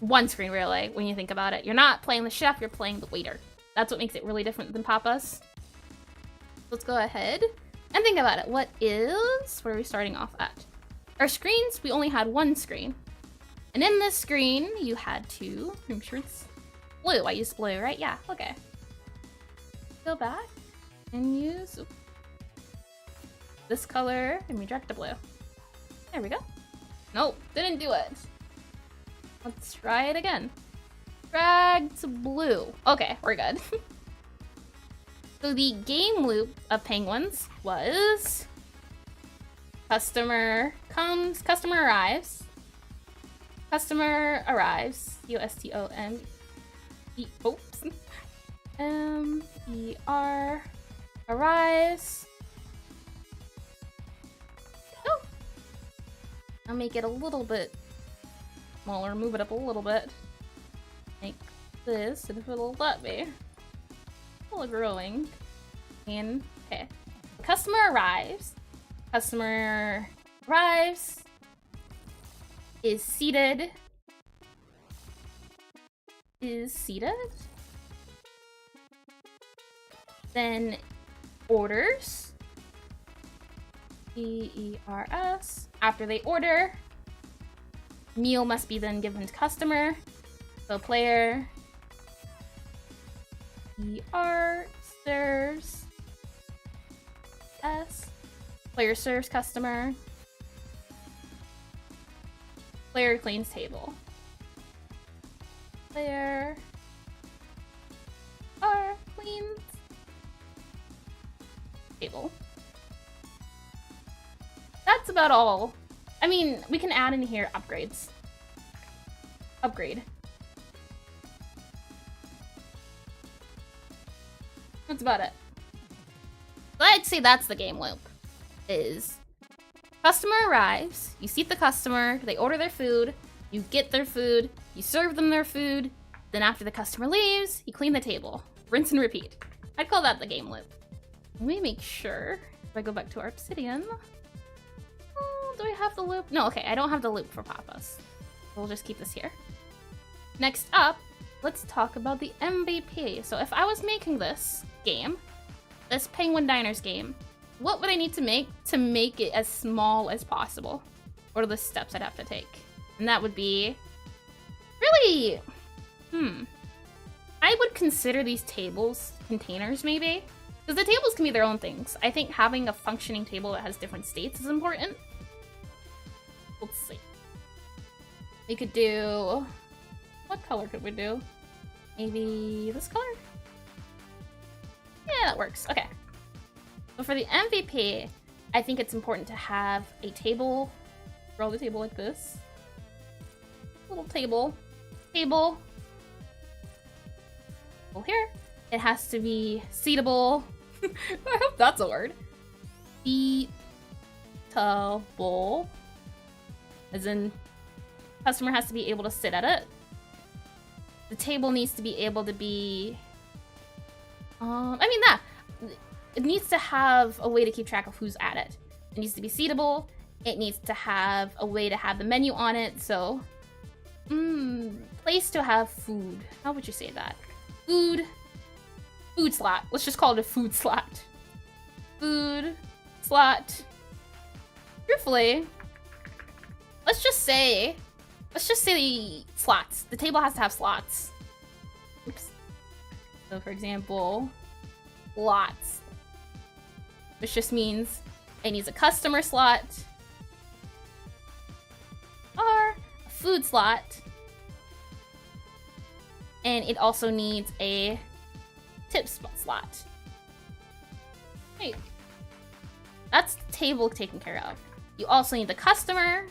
1 screen really, when you think about it. You're not playing the chef, you're playing the waiter. That's what makes it really different than Papa's. Let's go ahead and think about it. What are we starting off at? Our screens, we only had 1 screen. And in this screen, you had 2. I'm sure it's blue. I used blue, right? Yeah, okay. Go back and use this color and we drag to blue. There we go. Nope, didn't do it. Let's try it again. Drag to blue. Okay, we're good. So the game loop of penguins was customer comes, customer arrives. Customer arrives. C-O-S-T-O-M-E. Oops. M-E-R arrives. Oh. I'll make it a little bit smaller, move it up a little bit. Like this and if it'll let me. Still growing. And okay. Customer arrives. Customer arrives. Is seated. Is seated. Then orders. E-E-R-S. After they order, meal must be then given to customer. So player E-R serves S. Player serves customer. Player cleans table. Player R cleans table. That's about all. I mean, we can add in here upgrades. Upgrade. That's about it. So I'd say that's the game loop. Is customer arrives, you seat the customer, they order their food, you get their food, you serve them their food, then after the customer leaves, you clean the table. Rinse and repeat. I'd call that the game loop. Let me make sure. If I go back to our obsidian. Oh, do I have the loop? No, okay, I don't have the loop for Papas. We'll just keep this here. Next up, let's talk about the MVP. So if I was making this game, this Penguin Diners game, what would I need to make it as small as possible? What are the steps I'd have to take? And that would be really, I would consider these tables containers maybe, because the tables can be their own things. I think having a functioning table that has different states is important. Let's see. We could do, what color could we do? Maybe this color? Yeah, that works. Okay. So for the MVP, I think it's important to have a table. Draw the table like this. Little table. Table. Well, here. It has to be seatable. I hope that's a word. Seatable. As in, customer has to be able to sit at it. The table needs to be able to be... it needs to have a way to keep track of who's at it. It needs to be seatable. It needs to have a way to have the menu on it. So, place to have food. How would you say that? Food slot. Let's just call it a food slot. Food slot. Truthfully, let's just say the slots. The table has to have slots. Oops. So for example, lots. Which just means it needs a customer slot or a food slot. And it also needs a tip slot. Hey, that's the table taken care of. You also need the customer.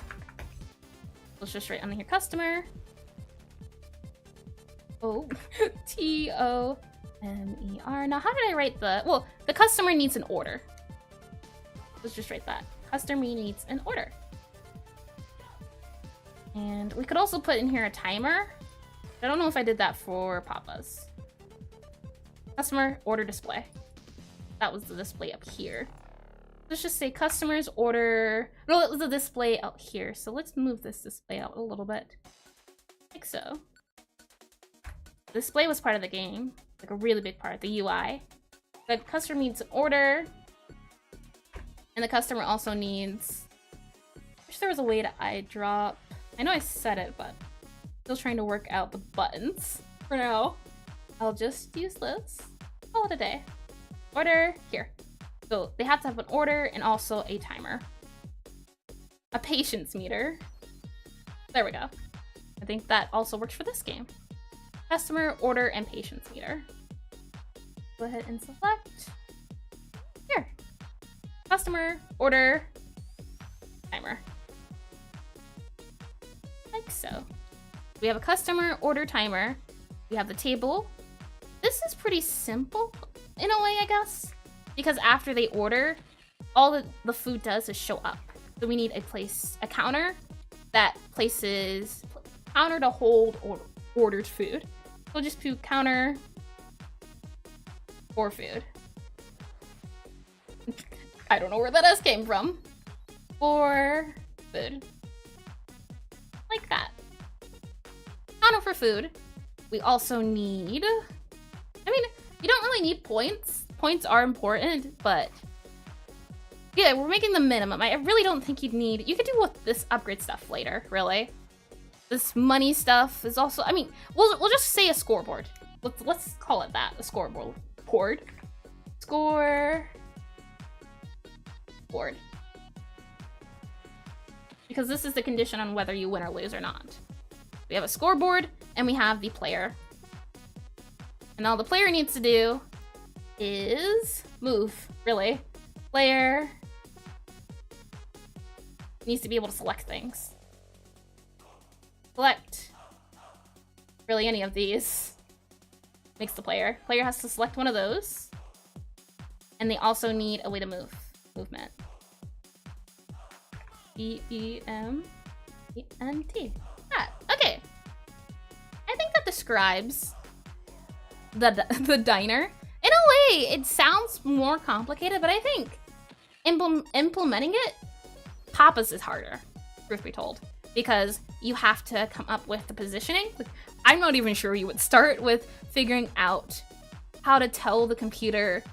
Let's just write on here customer. Oh, T-O-M-E-R. Now, how did I write the... Well, the customer needs an order. Let's just write that. Customer needs an order. And we could also put in here a timer. I don't know if I did that for Papa's. Customer order display. That was the display up here. Let's just say customers order... No, it was a display out here. So let's move this display out a little bit. Like so. Display was part of the game. Like a really big part, the UI. The customer needs an order. And the customer also needs... I wish there was a way to eyedrop. I know I said it, but still trying to work out the buttons. For now, I'll just use this. Call it a day. Order here. So they have to have an order and also a timer. A patience meter. There we go. I think that also works for this game. Customer, order, and patience meter. Go ahead and select. Here. Customer, order, timer. Like so. We have a customer, order, timer. We have the table. This is pretty simple in a way, I guess. Because after they order, all the food does is show up. So we need a counter that places counter to hold ordered food. So We'll just do counter for food. I don't know where that S came from. For food. Like that. Counter for food. We also need... I mean, you don't really need points. Points are important, but... yeah, we're making the minimum. I really don't think you'd need... you could do with this upgrade stuff later, really. This money stuff is also... I mean, we'll just say a scoreboard. Let's call it that. A scoreboard. Score... board. Because this is the condition on whether you win or lose or not. We have a scoreboard, and we have the player. And all the player needs to do is move, really. Player needs to be able to select things. Select really any of these makes the player. Player has to select one of those. And they also need a way to move. Movement. E-E-M-E-N-T. Ah, okay. I think that describes the diner. In a way, it sounds more complicated, but I think implementing it, Papa's is harder, truth be told, because you have to come up with the positioning. I'm not even sure you would start with figuring out how to tell the computer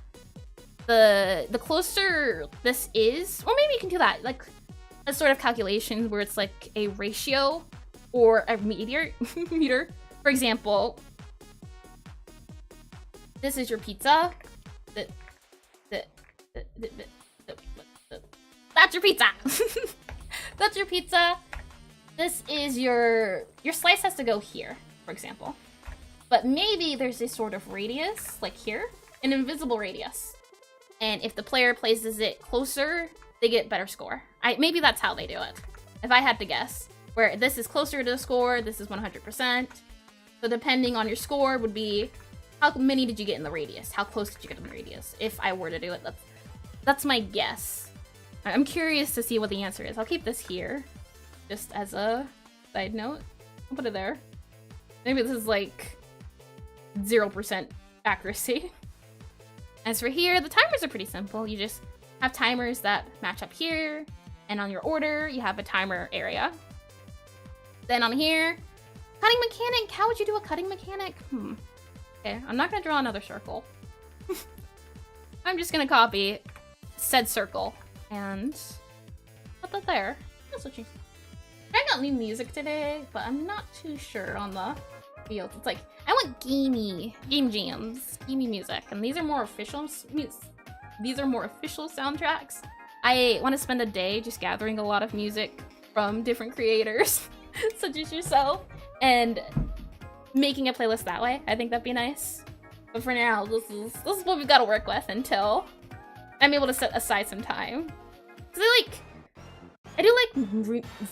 the closer this is, or maybe you can do that, like a sort of calculation where it's like a ratio or a meter. For example, this is your pizza. That's your pizza. That's your pizza. This is your slice has to go here, for example. But maybe there's a sort of radius, like here, an invisible radius. And if the player places it closer, they get better score. Maybe that's how they do it, if I had to guess. Where this is closer to the score, this is 100%. So depending on your score would be, how many did you get in the radius? How close did you get in the radius? If I were to do it, that's my guess. I'm curious to see what the answer is. I'll keep this here, just as a side note. I'll put it there. Maybe this is like 0% accuracy. As for here, the timers are pretty simple. You just have timers that match up here, and on your order, you have a timer area. Then on here, cutting mechanic. How would you do a cutting mechanic? Okay, I'm not gonna draw another circle. I'm just gonna copy said circle and put that there. That's what you... I got new music today, but I'm not too sure on the field. It's like, I want game jams, gamey music, and these are more official soundtracks. I want to spend a day just gathering a lot of music from different creators, such as yourself, and making a playlist that way. I think that'd be nice. But for now, this is what we've got to work with until I'm able to set aside some time. Cause I do like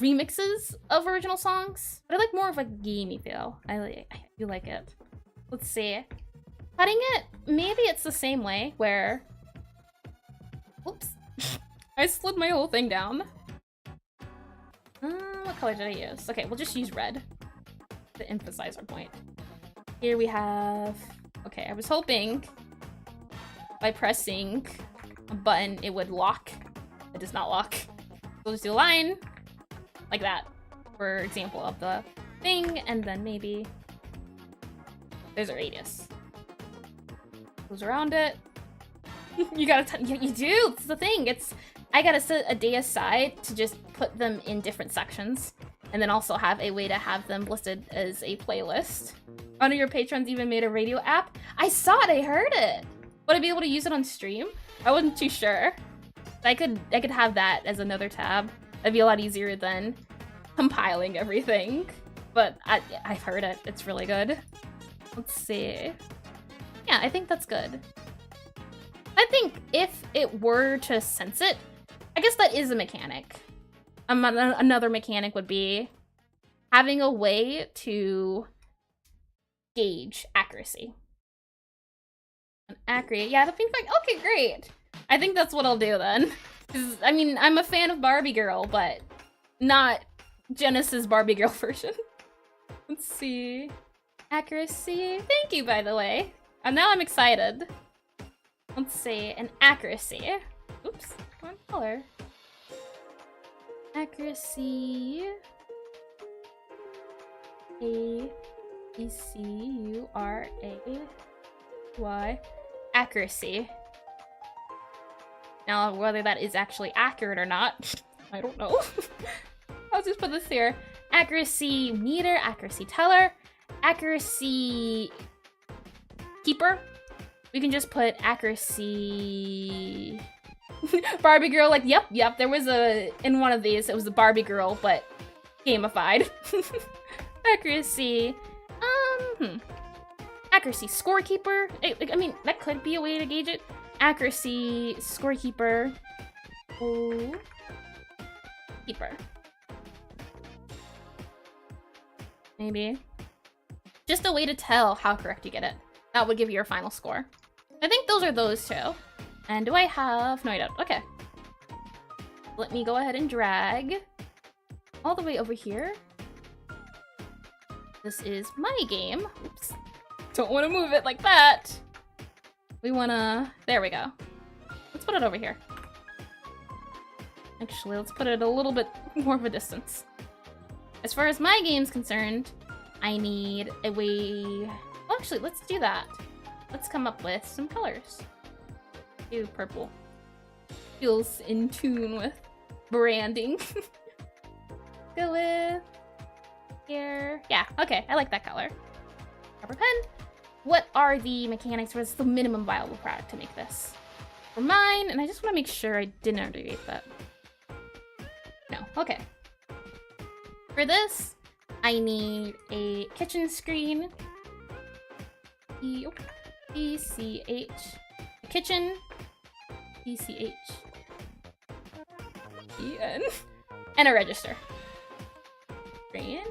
remixes of original songs, but I like more of a gamey feel. I do like it. Let's see. Cutting it, maybe it's the same way where... Oops. I slid my whole thing down. What color did I use? Okay, we'll just use red to emphasize our point. Here we have... Okay, I was hoping by pressing a button it would lock. It does not lock. We'll just do a line like that, for example, of the thing, and then maybe there's a radius. Goes around it. You gotta, you do. It's the thing. I gotta set a day aside to just put them in different sections, and then also have a way to have them listed as a playlist. One of your patrons even made a radio app. I saw it. I heard it. Would I be able to use it on stream? I wasn't too sure. I could have that as another tab. That'd be a lot easier than compiling everything. But I've heard it. It's really good. Let's see. Yeah, I think that's good. I think if it were to sense it, I guess that is a mechanic. Another mechanic would be having a way to gauge accuracy. Yeah, the pink flag. Okay, great. I think that's what I'll do then. Because, I mean, I'm a fan of Barbie Girl, but not Genesis Barbie Girl version. Let's see. Accuracy. Thank you, by the way. And now I'm excited. Let's see, an accuracy. Oops, wrong color. Accuracy. A-E-C-U-R-A-Y. Accuracy. Now, whether that is actually accurate or not, I don't know. I'll just put this here. Accuracy meter, accuracy teller, accuracy keeper. We can just put accuracy Barbie girl, like, yep, there was in one of these, it was the Barbie girl, but gamified. Accuracy, accuracy scorekeeper. I mean, that could be a way to gauge it. Accuracy scorekeeper. Oh, keeper. Maybe. Just a way to tell how correct you get it. That would give you your final score. I think those are those two. And do I have... No, I don't. Okay. Let me go ahead and drag all the way over here. This is my game. Oops. Don't want to move it like that. We want to... There we go. Let's put it over here. Actually, let's put it a little bit more of a distance. As far as my game's concerned, I need a way... Well, actually, let's do that. Let's come up with some colors. Do purple. Feels in tune with branding. Go with... Here. Yeah, okay, I like that color. Rubber pen. What are the mechanics? What's the minimum viable product to make this? For mine, and I just want to make sure I didn't abbreviate that. No, okay. For this, I need a kitchen screen. E-C-H. A kitchen. E-C-H. E-N. And a register. Screen.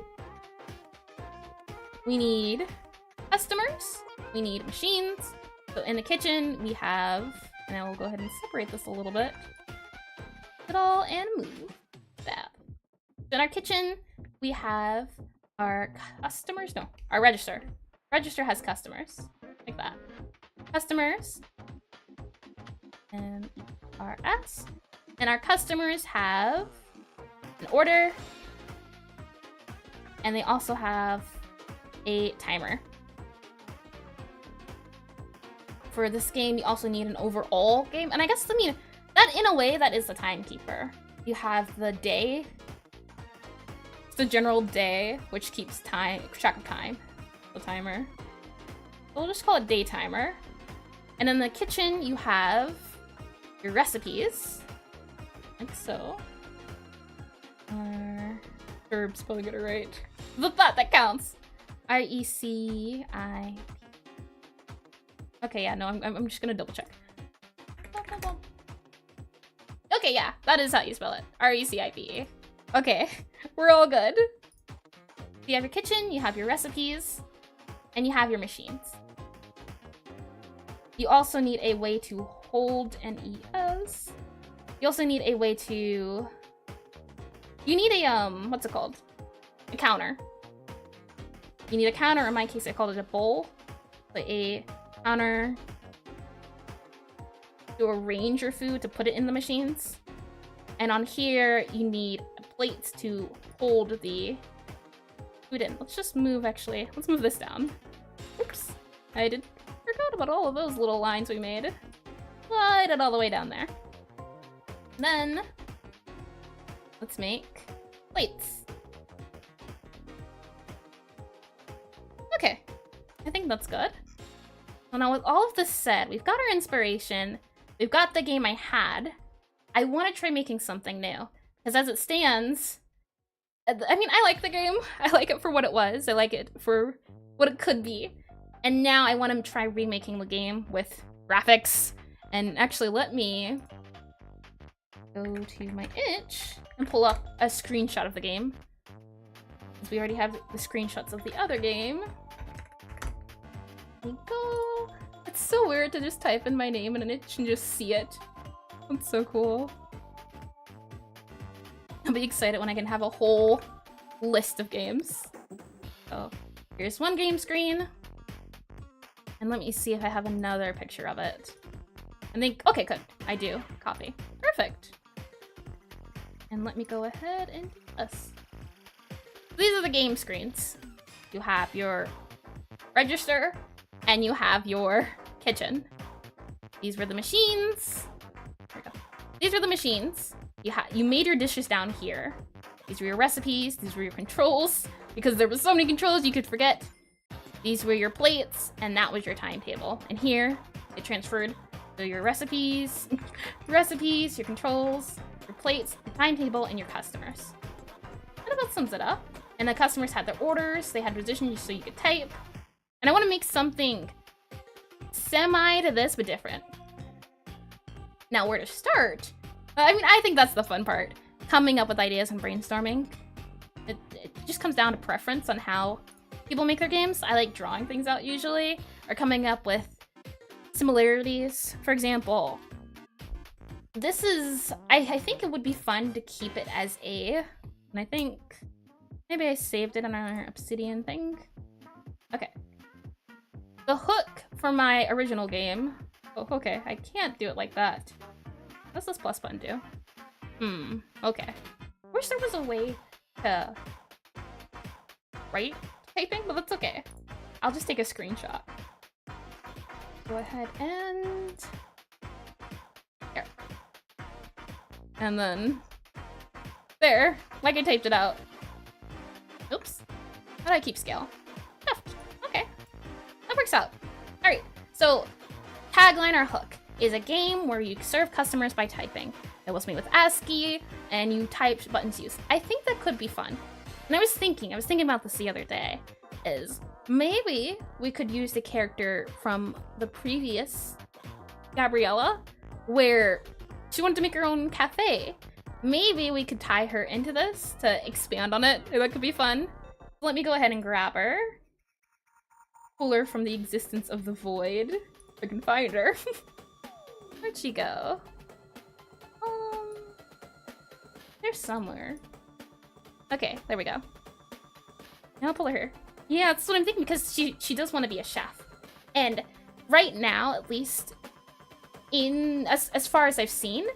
We need customers. We need machines. So in the kitchen, we have, and I will go ahead and separate this a little bit. Put it all and move that. So in our kitchen, we have our customers. No, our register. Register has customers, like that. Customers. And RS. And our customers have an order. And they also have a timer. For this game, you also need an overall game. And I guess, I mean, that in a way, that is the timekeeper. You have the day. It's the general day, which keeps track of time. The timer. So we'll just call it day timer. And in the kitchen, you have your recipes. Like so. Herb's probably get it right. The thought that counts. R-E-C-I. Okay, yeah, no, I'm just gonna double check. Okay, yeah, that is how you spell it. R-E-C-I-P-E. Okay, we're all good. You have your kitchen, you have your recipes, and you have your machines. You also need a way to hold an ES. You also need a way to... You need a, what's it called? A counter. You need a counter, in my case I called it a bowl. Like a counter to arrange your food, to put it in the machines. And on here, you need plates to hold the food in. Let's just move, actually. Let's move this down. Oops. I forgot about all of those little lines we made. Slide it all the way down there. Then, let's make plates. Okay. I think that's good. Well, now with all of this said, we've got our inspiration. We've got the game I had. I want to try making something new. Because as it stands, I mean, I like the game. I like it for what it was. I like it for what it could be. And now I want to try remaking the game with graphics. And actually, let me go to my itch and pull up a screenshot of the game. Since we already have the screenshots of the other game. There we go. It's so weird to just type in my name in an itch and just see it. That's so cool. I'll be excited when I can have a whole list of games. Oh, Here's one game screen. And let me see if I have another picture of it. I think, okay, good. I do. Copy. Perfect. And let me go ahead and do this. These are the game screens. You have your register and you have your kitchen. These were the machines. There we go. These were the machines. You made your dishes down here. These were your recipes. These were your controls. Because there were so many controls you could forget. These were your plates, and that was your timetable. And here, it transferred to your recipes, your controls, your plates, the timetable, and your customers. That about sums it up. And the customers had their orders, they had positions so you could type. And I want to make something semi to this, but different. Now, where to start? I mean, I think that's the fun part. Coming up with ideas and brainstorming. It just comes down to preference on how people make their games. I like drawing things out usually, or coming up with similarities. For example, this is, I think it would be fun to keep it as A, and I think maybe I saved it on our obsidian thing. Okay. The hook for my original game, oh, okay, I can't do it like that. What's this plus button do? Okay. Wish there was a way to write typing, but that's okay. I'll just take a screenshot. Go ahead and here. And then there, like I typed it out. Oops. How do I keep scale? Left. Okay. That works out. Alright, so tagline or hook is a game where you serve customers by typing. It was made with ASCII, and you type buttons used. I think that could be fun. And I was thinking about this the other day, is maybe we could use the character from the previous Gabriella, where she wanted to make her own cafe. Maybe we could tie her into this to expand on it. That could be fun. Let me go ahead and grab her. Pull her from the existence of the void. If I can find her. Where'd she go? There's somewhere. Okay, there we go. Now I'll pull her here. Yeah, that's what I'm thinking, because she does want to be a chef. And right now, at least, in as far as I've seen,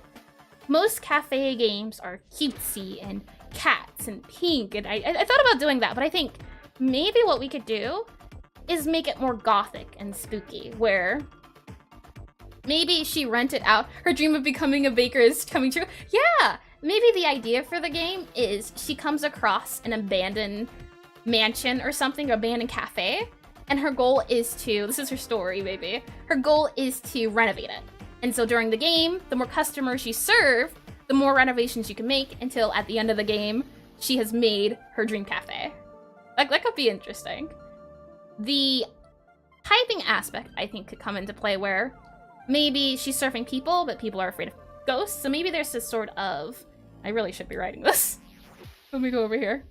most cafe games are cutesy and cats and pink, and I thought about doing that, but I think maybe what we could do is make it more gothic and spooky, where maybe she rented out, her dream of becoming a baker is coming true. Yeah! Maybe the idea for the game is she comes across an abandoned mansion or something, or abandoned cafe, and her goal is to, this is her story maybe, her goal is to renovate it. And so during the game, the more customers you serve, the more renovations you can make, until at the end of the game, she has made her dream cafe. That could be interesting. The typing aspect, I think, could come into play where maybe she's serving people, but people are afraid of ghosts, so maybe there's this sort of, I really should be writing this. Let me go over here.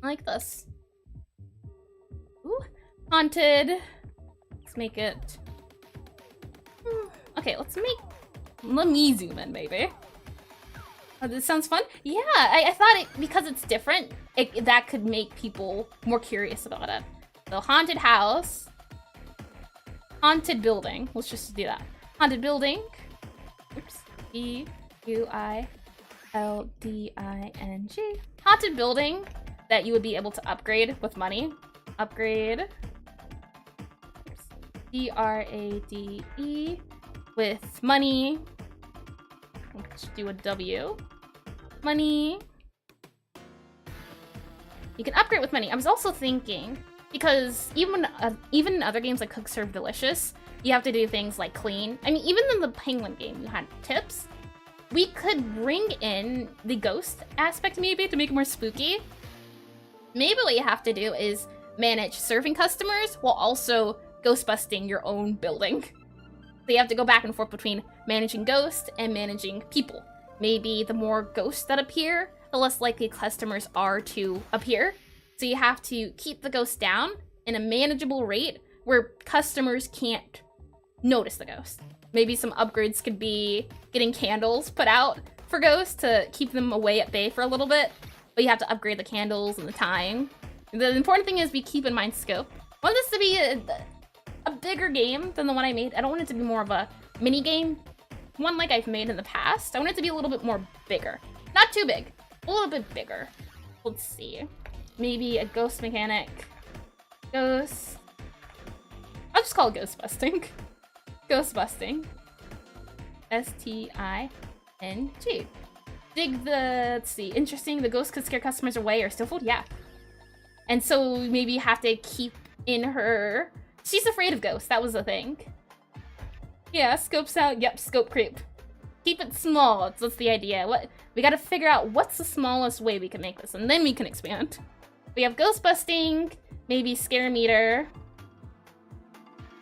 Like this. Ooh, haunted. Let's make it. Okay, let me zoom in, maybe. Oh, this sounds fun. Yeah, I thought because it's different, that could make people more curious about it. So haunted house, haunted building. Let's just do that. Haunted building. Oops. B-U-I-L-D-I-N-G. Haunted building that you would be able to upgrade with money. Upgrade. D-R-A-D-E. With money. Let's do a W. Money. You can upgrade with money. I was also thinking, because even in other games like Cook Serve Delicious, you have to do things like clean. I mean, even in the Penguin game, you had tips. We could bring in the ghost aspect maybe to make it more spooky. Maybe what you have to do is manage serving customers while also ghost busting your own building. So you have to go back and forth between managing ghosts and managing people. Maybe the more ghosts that appear, the less likely customers are to appear. So you have to keep the ghosts down in a manageable rate where customers can't notice the ghost. Maybe some upgrades could be getting candles put out for ghosts to keep them away at bay for a little bit. But you have to upgrade the candles and the time. The important thing is we keep in mind scope. I want this to be a bigger game than the one I made. I don't want it to be more of a mini game, one like I've made in the past. I want it to be a little bit more bigger. Not too big, a little bit bigger. Let's see. Maybe a ghost mechanic. Ghost. I'll just call it ghost busting. Ghost busting. S-T-I-N-G. Dig the, let's see, interesting. The ghost could scare customers away or steal food? Yeah. And so maybe have to keep in her... She's afraid of ghosts, that was the thing. Yeah, scopes out, yep, scope creep. Keep it small, that's the idea. We gotta figure out what's the smallest way we can make this, and then we can expand. We have ghost busting, maybe scare meter.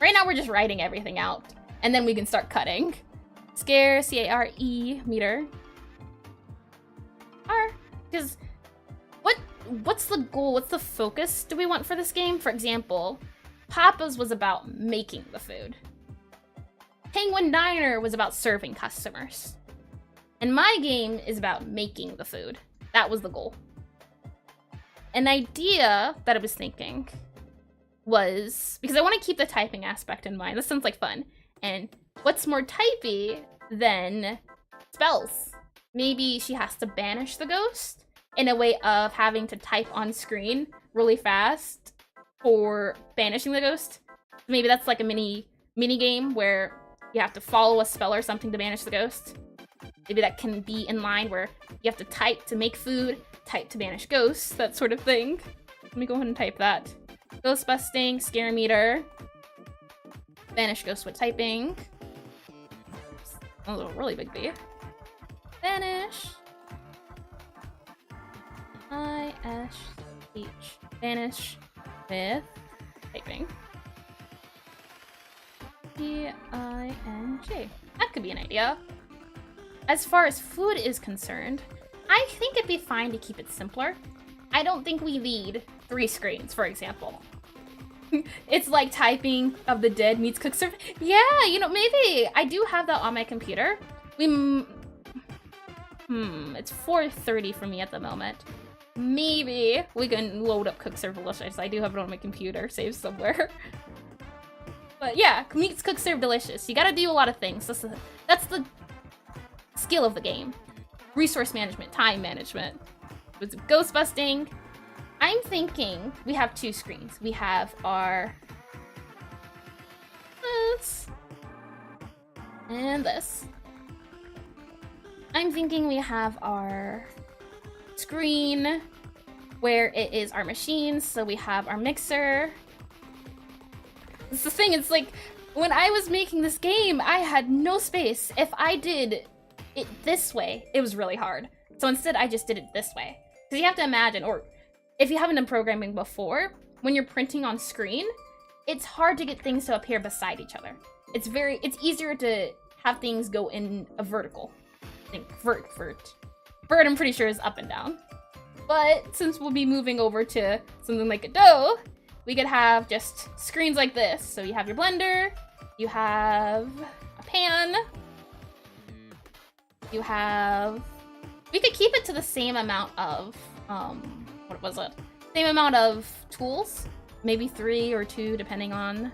Right now we're just writing everything out, and then we can start cutting. Scare, C-A-R-E, meter. R, because what's the goal, what's the focus do we want for this game? For example, Papa's was about making the food. Penguin Diner was about serving customers. And my game is about making the food. That was the goal. An idea that I was thinking was, because I want to keep the typing aspect in mind. This sounds like fun. And what's more typey than spells? Maybe she has to banish the ghost in a way of having to type on screen really fast for banishing the ghost. Maybe that's like a mini game where you have to follow a spell or something to banish the ghost. Maybe that can be in line where you have to type to make food, type to banish ghosts, that sort of thing. Let me go ahead and type that. Ghost busting, scare meter, banish ghost with typing. Oh, a really big B. Banish. I-S-H. Banish with typing. P-I-N-G. That could be an idea. As far as food is concerned, I think it'd be fine to keep it simpler. I don't think we need 3 screens, for example. It's like typing of the dead meets cook serve. Yeah, you know, maybe. I do have that on my computer. It's 4:30 for me at the moment. Maybe we can load up Cook Serve Delicious. I do have it on my computer, saved somewhere. But yeah, meets Cook Serve Delicious. You gotta do a lot of things. That's the skill of the game. Resource management, time management. With ghost busting, I'm thinking we have 2 screens. We have our this and this. I'm thinking we have our screen where it is our machines. So we have our mixer. It's the thing, it's like when I was making this game, I had no space. If I did it this way, it was really hard. So instead I just did it this way. Because you have to imagine, or if you haven't done programming before, when you're printing on screen, it's hard to get things to appear beside each other. It's easier to have things go in a vertical. I think vert, I'm pretty sure is up and down. But since we'll be moving over to something like a dough, we could have just screens like this. So you have your blender, you have a pan, you have... We could keep it to the same amount of, what was it? Same amount of tools, maybe 3 or 2, depending on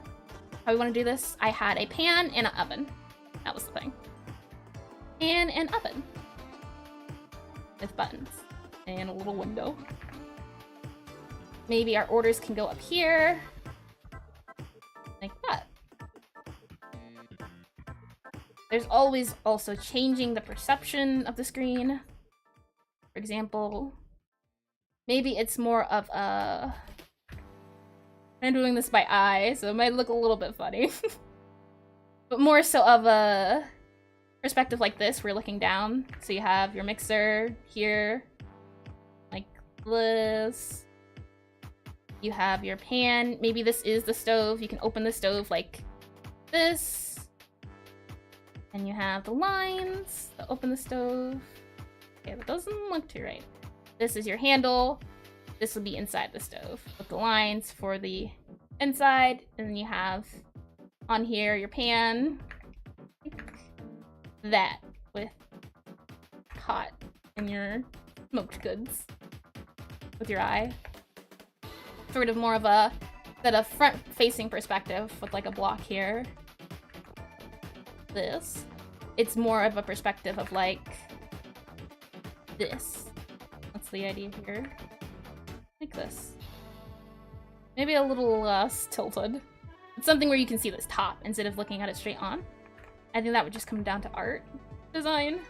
how we want to do this. I had a pan and an oven. That was the thing. And an oven with buttons and a little window. Maybe our orders can go up here, like that. There's always also changing the perception of the screen. For example, maybe it's more of a... I'm doing this by eye, so it might look a little bit funny. But more so of a perspective like this, we're looking down. So you have your mixer here, like this. You have your pan. Maybe this is the stove. You can open the stove like this. And you have the lines that open the stove. Okay, that doesn't look too right. This is your handle. This will be inside the stove with the lines for the inside. And then you have on here your pan. That with hot and your smoked goods with your eye. sort of more of a front-facing perspective with like a block here. This. It's more of a perspective of like this. That's the idea here. Like this. Maybe a little less tilted. It's something where you can see this top instead of looking at it straight on. I think that would just come down to art design.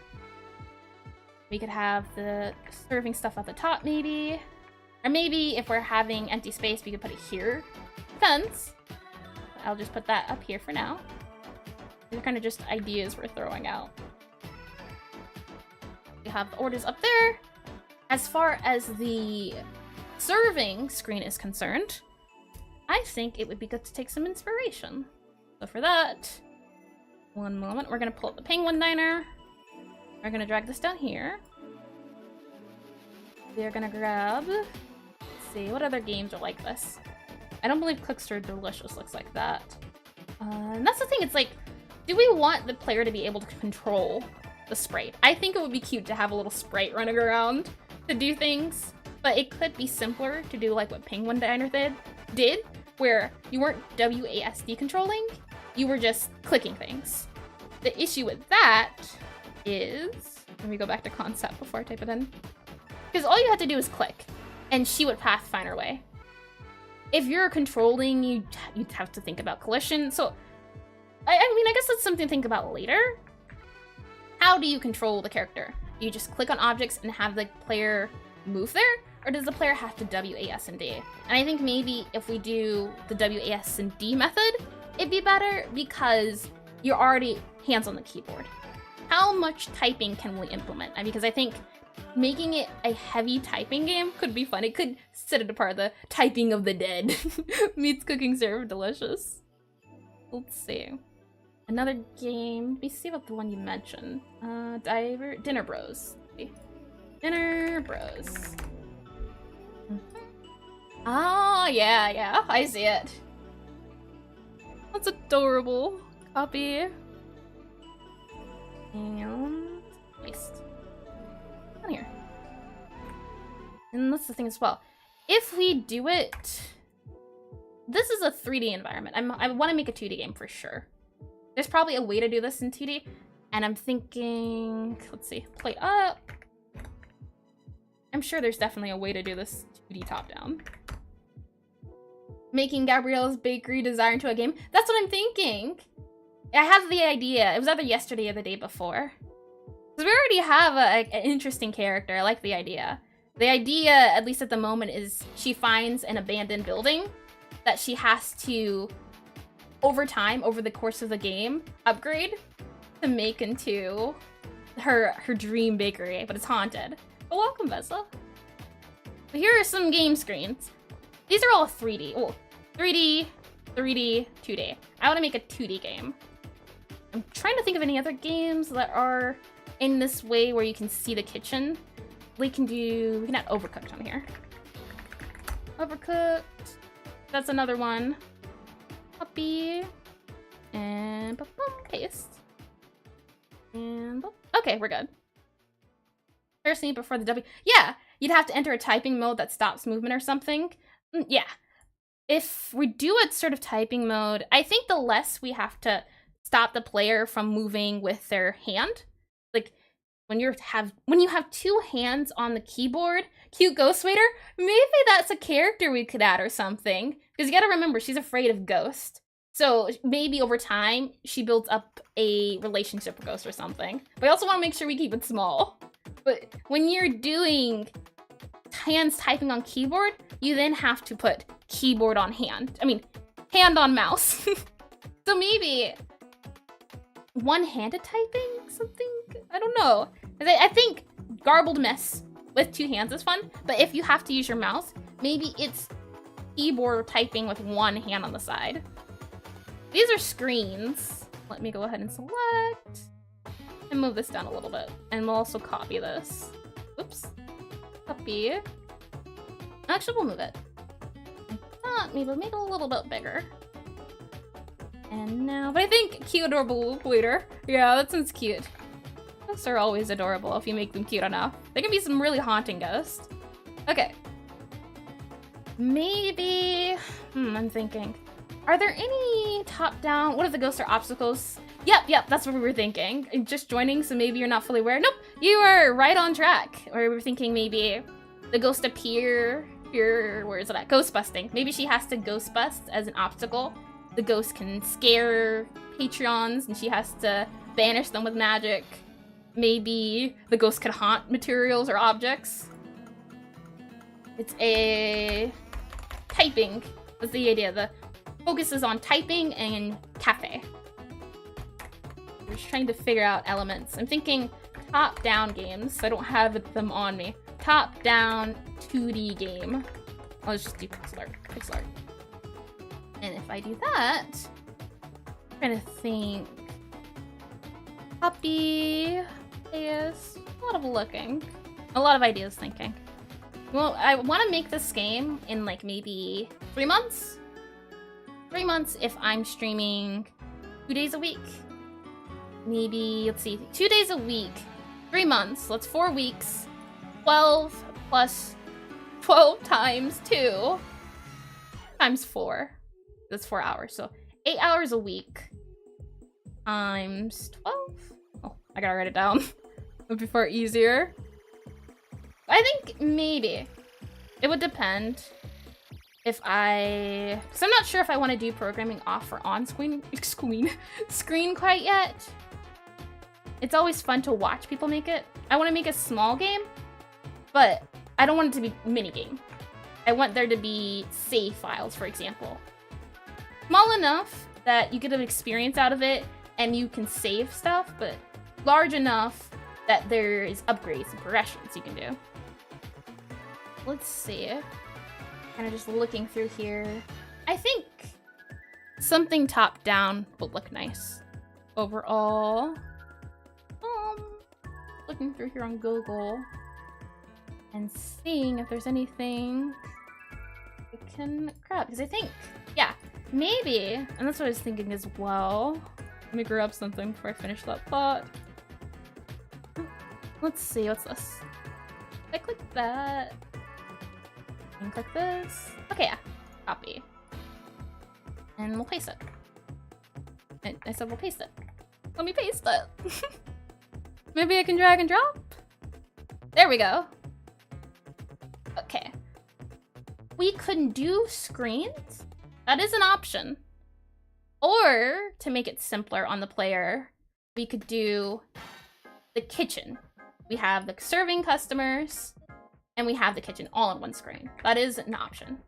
We could have the serving stuff at the top maybe. Or maybe if we're having empty space, we could put it here. Depends. I'll just put that up here for now. These are kind of just ideas we're throwing out. We have the orders up there. As far as the serving screen is concerned, I think it would be good to take some inspiration. So for that, one moment, we're gonna pull up the Penguin Diner. We're gonna drag this down here. We're gonna grab, let's see, what other games are like this? I don't believe Cookster Delicious looks like that. And that's the thing, it's like, do we want the player to be able to control the sprite? I think it would be cute to have a little sprite running around to do things, but it could be simpler to do like what Penguin Diner did, where you weren't WASD controlling, you were just clicking things. The issue with that is, let me go back to concept before I type it in, because all you have to do is click, and she would pathfind her way. If you're controlling, you'd have to think about collision, so I mean, I guess that's something to think about later. How do you control the character? Do you just click on objects and have the player move there? Or does the player have to WASD? And I think maybe if we do the WASD method, it'd be better because you're already hands on the keyboard. How much typing can we implement? Because I think making it a heavy typing game could be fun. It could set it apart, the typing of the dead meets cooking serve delicious. Let's see. Another game. Let me see what the one you mentioned. Dinner Bros. Dinner Bros. Oh, yeah, I see it. That's adorable. Copy. And paste. On here. And that's the thing as well. If we do it, this is a 3D environment. I want to make a 2D game for sure. There's probably a way to do this in 2D, and I'm thinking, let's see, play up. I'm sure there's definitely a way to do this 2D top-down. Making Gabrielle's Bakery Desire into a game. That's what I'm thinking. I have the idea. It was either yesterday or the day before. Because we already have an interesting character. I like the idea. The idea, at least at the moment, is she finds an abandoned building that she has to, over time, over the course of the game, upgrade to make into her dream bakery, but it's haunted. But welcome, Vessa. But here are some game screens. These are all 3D. Oh, 3D, 2D. I want to make a 2D game. I'm trying to think of any other games that are in this way where you can see the kitchen. We can add Overcooked on here. Overcooked. That's another one. Copy. And paste. And okay, we're good. First thing before the W. Yeah, you'd have to enter a typing mode that stops movement or something. Yeah. If we do it sort of typing mode, I think the less we have to stop the player from moving with their hand. Like when you have two hands on the keyboard, cute Ghost Waiter, maybe that's a character we could add or something. Because you gotta remember, she's afraid of Ghost. So maybe over time, she builds up a relationship with Ghost or something. But I also want to make sure we keep it small. But when you're doing hands typing on keyboard, you then have to put keyboard on hand. I mean, hand on mouse. So maybe one-handed typing, something? I don't know. I think garbled mess with two hands is fun, but if you have to use your mouse, maybe it's keyboard typing with one hand on the side. These are screens. Let me go ahead and select and move this down a little bit. And we'll also copy this. Oops. Copy. Actually, we'll move it. Maybe make it a little bit bigger. And now, but I think cute, adorable waiter. Yeah, that sounds cute. Ghosts are always adorable if you make them cute enough. They can be some really haunting ghosts. Okay. Maybe, I'm thinking. Are there any top-down, what if the ghosts are obstacles? Yep, that's what we were thinking. Just joining, so maybe you're not fully aware. Nope, you are right on track. Or we were thinking maybe the ghost appear here, where is it at? Ghost busting. Maybe she has to ghost bust as an obstacle. The ghost can scare Patreons and she has to banish them with magic. Maybe the ghost could haunt materials or objects. It's a typing. That's the idea. The focus is on typing and cafe. We're just trying to figure out elements. I'm thinking top-down games. I don't have them on me. Top-down 2D game. Let's just do pixel art. And if I do that, I'm trying to think. Copy, paste, a lot of looking, a lot of ideas thinking. Well, I want to make this game in like maybe 3 months. 3 months if I'm streaming 2 days a week. Maybe, let's see, 2 days a week, 3 months, so that's 4 weeks. 12 plus 12 times 2 times 4. That's 4 hours, so 8 hours a week times 12. Oh, I gotta write it down before easier. I think maybe it would depend if because I'm not sure if I want to do programming off or on screen quite yet. It's always fun to watch people make it. I want to make a small game, but I don't want it to be mini game. I want there to be save files, for example. Small enough that you get an experience out of it and you can save stuff, but large enough that there is upgrades and progressions you can do. Let's see. Kind of just looking through here. I think something top-down would look nice overall. Looking through here on Google and seeing if there's anything I can grab. Because I think, yeah, maybe, and that's what I was thinking as well. Let me grab something before I finish that thought. Let's see, what's this? I click that. And click this. Okay, yeah. Copy. And we'll paste it. I said we'll paste it. Let me paste it. Maybe I can drag and drop? There we go. Okay. We could do screens. That is an option. Or, to make it simpler on the player, we could do the kitchen. We have the serving customers, and we have the kitchen all on one screen. That is an option.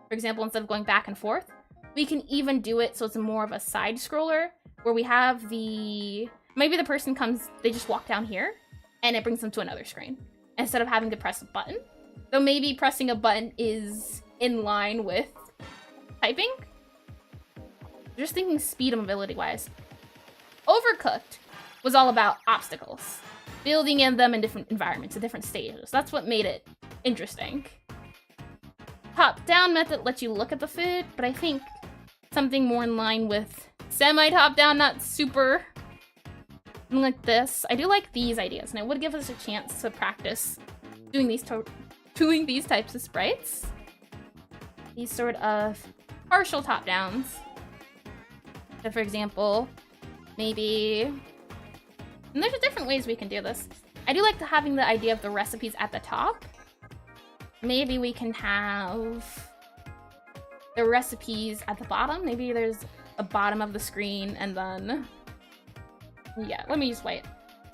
For example, instead of going back and forth, we can even do it so it's more of a side scroller, where we have maybe the person comes, they just walk down here, and it brings them to another screen, instead of having to press a button. So maybe pressing a button is in line with typing. Just thinking speed and mobility wise. Overcooked was all about obstacles. Building in them in different environments, at different stages. That's what made it interesting. Top-down method lets you look at the food, but I think something more in line with semi-top-down, not super like this. I do like these ideas, and it would give us a chance to practice doing these types of sprites. These sort of partial top-downs. So for example, maybe, and there's different ways we can do this. I do like having the idea of the recipes at the top. Maybe we can have the recipes at the bottom. Maybe there's a bottom of the screen and then, yeah, let me just wait.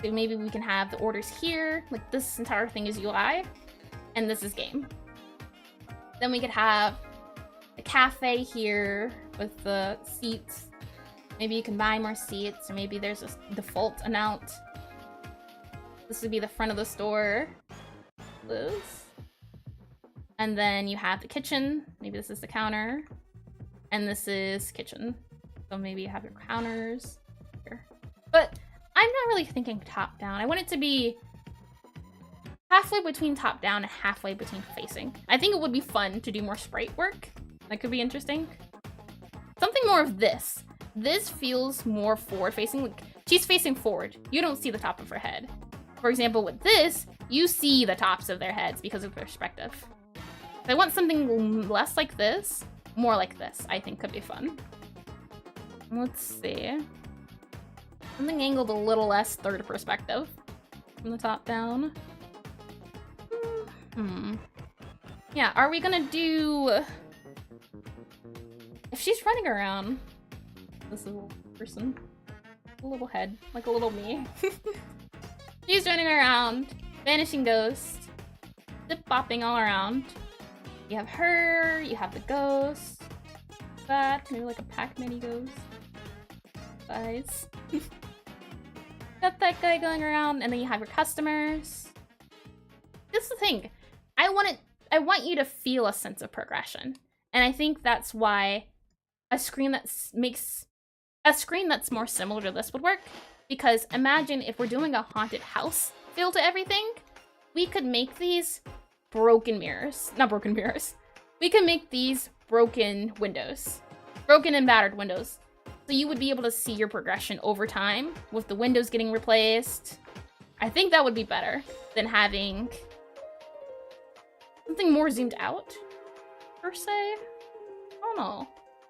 So maybe we can have the orders here, like this entire thing is UI, and this is game. Then we could have the cafe here with the seats. Maybe you can buy more seats, or maybe there's a default amount. This would be the front of the store. This. And then you have the kitchen. Maybe this is the counter. And this is kitchen. So maybe you have your counters here. But I'm not really thinking top-down. I want it to be halfway between top-down and halfway between facing. I think it would be fun to do more sprite work. That could be interesting. Something more of this. This feels more forward-facing. Like, she's facing forward. You don't see the top of her head. For example, with this, you see the tops of their heads because of perspective. If I want something less like this, more like this, I think could be fun. Let's see. Something angled a little less third perspective from the top down. Yeah, are we gonna do... If she's running around, this little person, a little head, like a little me. She's running around, vanishing ghost, zip-bopping all around. You have her, you have the ghost, that, maybe like a Pac-Man ghost. Guys. Got that guy going around, and then you have your customers. This is the thing. I want you to feel a sense of progression. And I think that's why a screen that's more similar to this would work. Because imagine if we're doing a haunted house feel to everything, we could make these broken mirrors. Not broken mirrors. We can make these broken windows. Broken and battered windows. So you would be able to see your progression over time with the windows getting replaced. I think that would be better than having something more zoomed out, per se. I don't know.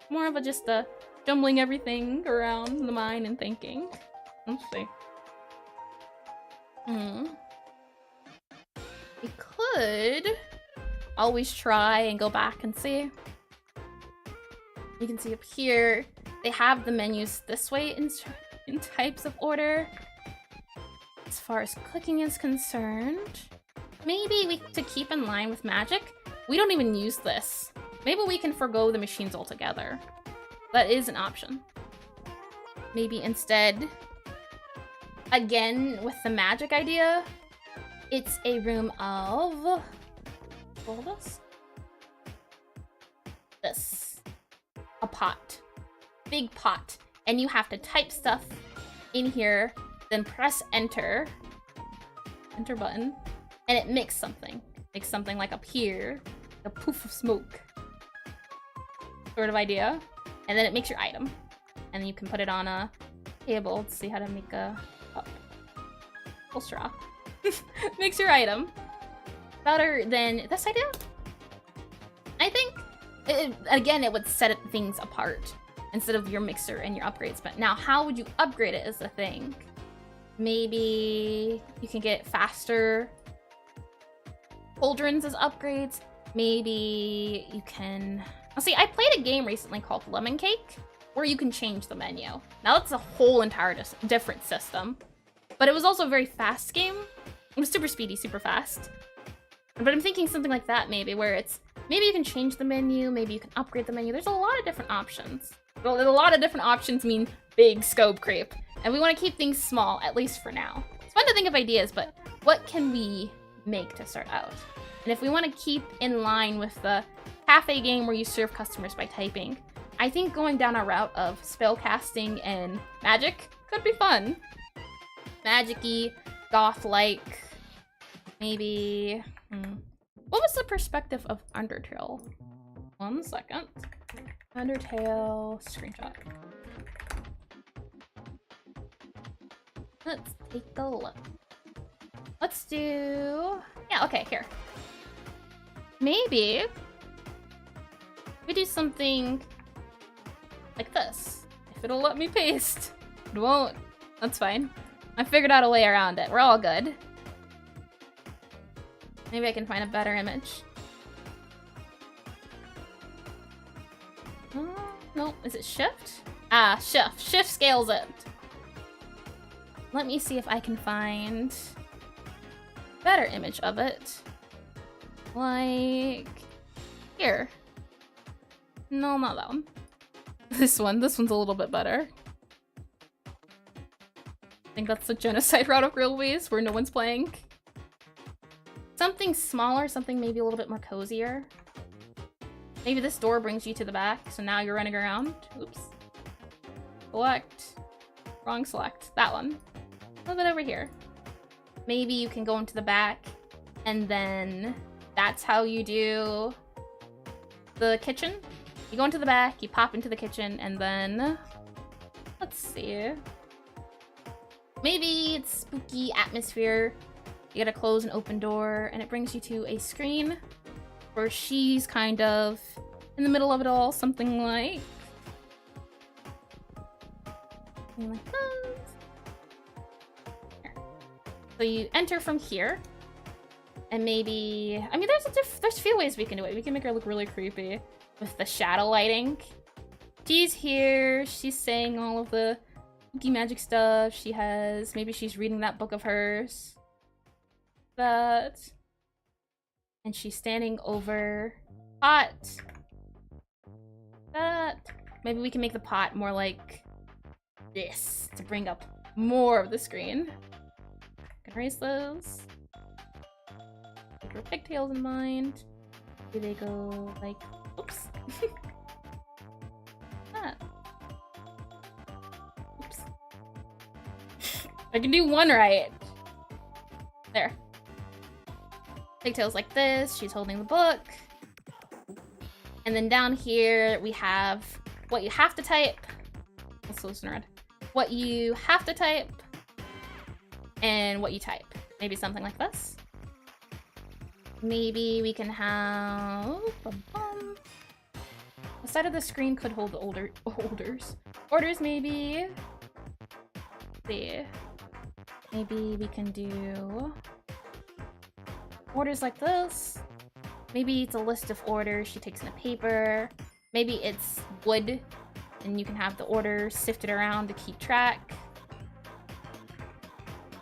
More of a just jumbling everything around in the mind and thinking. Let's see. We could always try and go back and see. You can see up here, they have the menus this way in types of order. As far as clicking is concerned, maybe to keep in line with Magic, we don't even use this. Maybe we can forgo the machines altogether. That is an option. Maybe instead, again, with the Magic idea, it's a room of... What was this? A pot. Big pot. And you have to type stuff in here, then press enter. Enter button. And it makes something. Makes something like up here. A poof of smoke. Sort of idea. And then it makes your item. And then you can put it on a table to see how to make a cup. Full straw. Makes your item. Better than this idea? I think, again, it would set things apart instead of your mixer and your upgrades. But now, how would you upgrade it is the thing. Maybe you can get faster cauldrons as upgrades. Maybe you can... See, I played a game recently called Lemon Cake, where you can change the menu. Now, that's a whole entire different system. But it was also a very fast game. It was super speedy, super fast. But I'm thinking something like that, maybe, where it's... Maybe you can change the menu, maybe you can upgrade the menu. There's a lot of different options. Well, a lot of different options mean big scope creep. And we want to keep things small, at least for now. It's fun to think of ideas, but what can we make to start out? And if we want to keep in line with the cafe game where you serve customers by typing, I think going down a route of spellcasting and magic could be fun. Magic-y, goth-like, maybe... What was the perspective of Undertale? 1 second. Undertale screenshot. Let's take a look. Let's do... Yeah, okay, here. Maybe we do something like this. If it'll let me paste. It won't. That's fine. I figured out a way around it. We're all good. Maybe I can find a better image. No, is it shift? Ah, shift. Shift scales it. Let me see if I can find a better image of it. Like here. No, not that one. This one. This one's a little bit better. I think that's the genocide route of railways where no one's playing. Something smaller, something maybe a little bit more cozier. Maybe this door brings you to the back, so now you're running around. Oops. Select. Wrong select. That one. A little bit over here. Maybe you can go into the back, and then that's how you do the kitchen. You go into the back, you pop into the kitchen, and then... Let's see. Maybe it's spooky atmosphere. You gotta close an open door, and it brings you to a screen. Or she's kind of in the middle of it all, something like this. So you enter from here, and maybe, I mean, there's a few ways we can do it. We can make her look really creepy with the shadow lighting. She's here, she's saying all of the spooky magic stuff. She has, maybe she's reading that book of hers. That. And she's standing over pot. That. Maybe we can make the pot more like this to bring up more of the screen. Can raise those. Keep her pigtails in mind. Do they go like, oops. That. Oops. I can do one right. There. Pigtails like this. She's holding the book. And then down here we have what you have to type. Let's listen red. What you have to type and what you type. Maybe something like this. Maybe we can have the side of the screen could hold the orders maybe. Let's see. Maybe we can do orders like this. Maybe it's a list of orders she takes in a paper. Maybe it's wood and you can have the orders sifted around to keep track.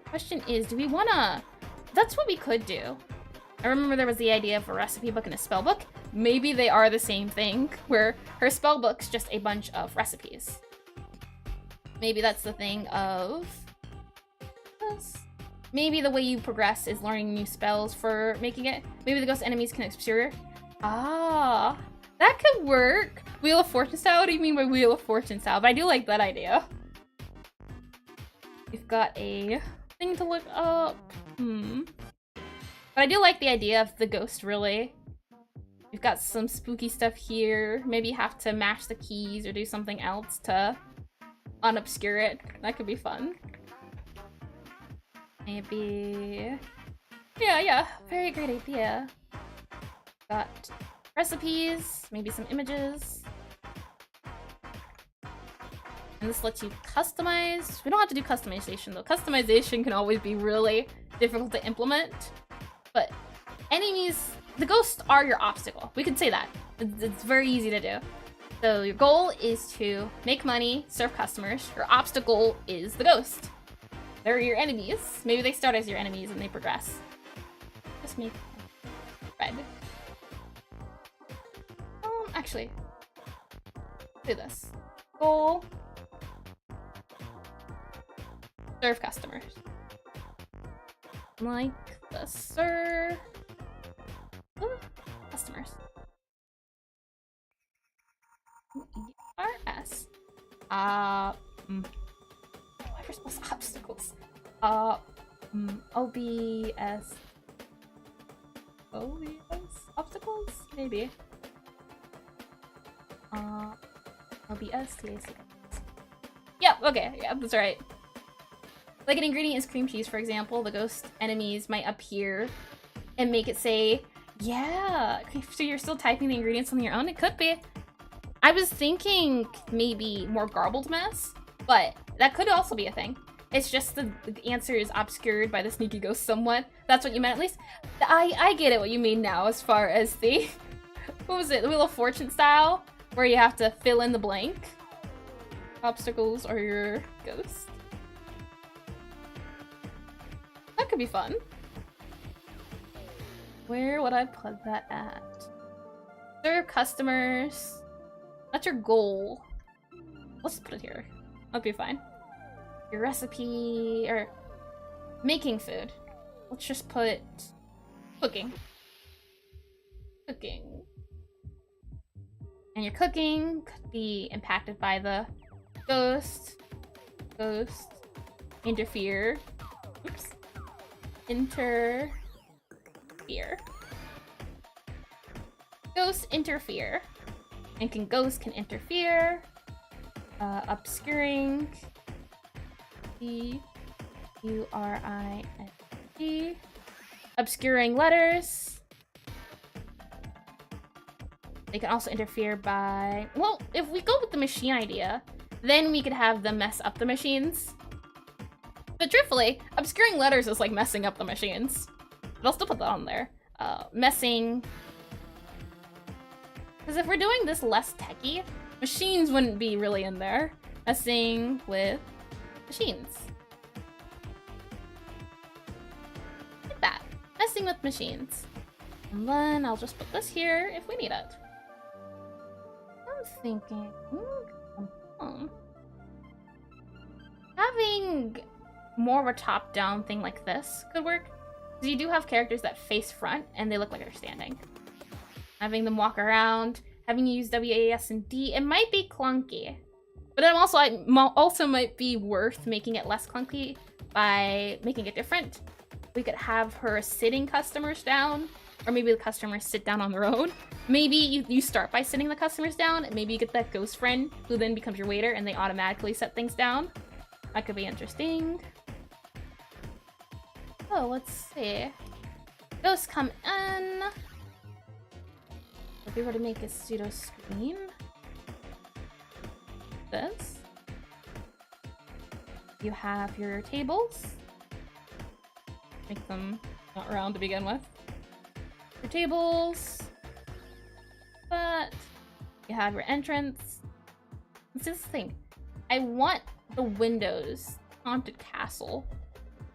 Question is, do we wanna... That's what we could do. I remember there was the idea of a recipe book and a spell book. Maybe they are the same thing, where her spell book's just a bunch of recipes. Maybe that's the thing of this. Maybe the way you progress is learning new spells for making it. Maybe the ghost enemies can obscure. Ah, that could work. Wheel of Fortune style? What do you mean by Wheel of Fortune style? But I do like that idea. We've got a thing to look up. But I do like the idea of the ghost, really. We've got some spooky stuff here. Maybe you have to match the keys or do something else to unobscure it. That could be fun. Maybe... Yeah, very great idea. Got recipes, maybe some images. And this lets you customize. We don't have to do customization though. Customization can always be really difficult to implement. But enemies, the ghosts are your obstacle. We could say that. It's very easy to do. So your goal is to make money, serve customers. Your obstacle is the ghost. They're your enemies. Maybe they start as your enemies and they progress. Just make red. Actually, do this. Goal. Serve customers. Like the serve customers. E-R-S. Whatever spells obstacles. O-B-S. O-B-S? Obstacles? Maybe. O-B-S-T-A-C. Yep, okay, yeah, that's right. Like an ingredient is cream cheese, for example. The ghost enemies might appear and make it say, yeah. So you're still typing the ingredients on your own? It could be. I was thinking maybe more garbled mess, but that could also be a thing. It's just the answer is obscured by the sneaky ghost somewhat. That's what you meant, at least. I get it what you mean now as far as the... What was it? The Wheel of Fortune style? Where you have to fill in the blank. Obstacles are your ghost. That could be fun. Where would I put that at? Serve customers. That's your goal. Let's put it here. That'll be fine. Your recipe, or making food. Let's just put cooking. Cooking. And your cooking could be impacted by the ghost. Ghost. Interfere. Oops. Interfere. Ghosts interfere. And ghosts can interfere. Obscuring. E-U-R-I-N-G. Obscuring letters. They can also interfere by... Well, if we go with the machine idea, then we could have them mess up the machines. But truthfully, obscuring letters is like messing up the machines. But I'll still put that on there. Messing... Because if we're doing this less techy, machines wouldn't be really in there. Messing with machines. Like that. Messing with machines. And then I'll just put this here if we need it. I'm thinking... Having more of a top-down thing like this could work. Because you do have characters that face front and they look like they're standing. Having them walk around, having you use W, A, S, and D, it might be clunky. But it also might be worth making it less clunky by making it different. We could have her sitting customers down, or maybe the customers sit down on their own. Maybe you start by sitting the customers down, and maybe you get that ghost friend who then becomes your waiter and they automatically set things down. That could be interesting. Oh, let's see. Ghosts come in. If we were to make a pseudo screen, this. You have your tables. Make them not round to begin with. Your tables. But you have your entrance. This is the thing. I want the windows. Haunted castle.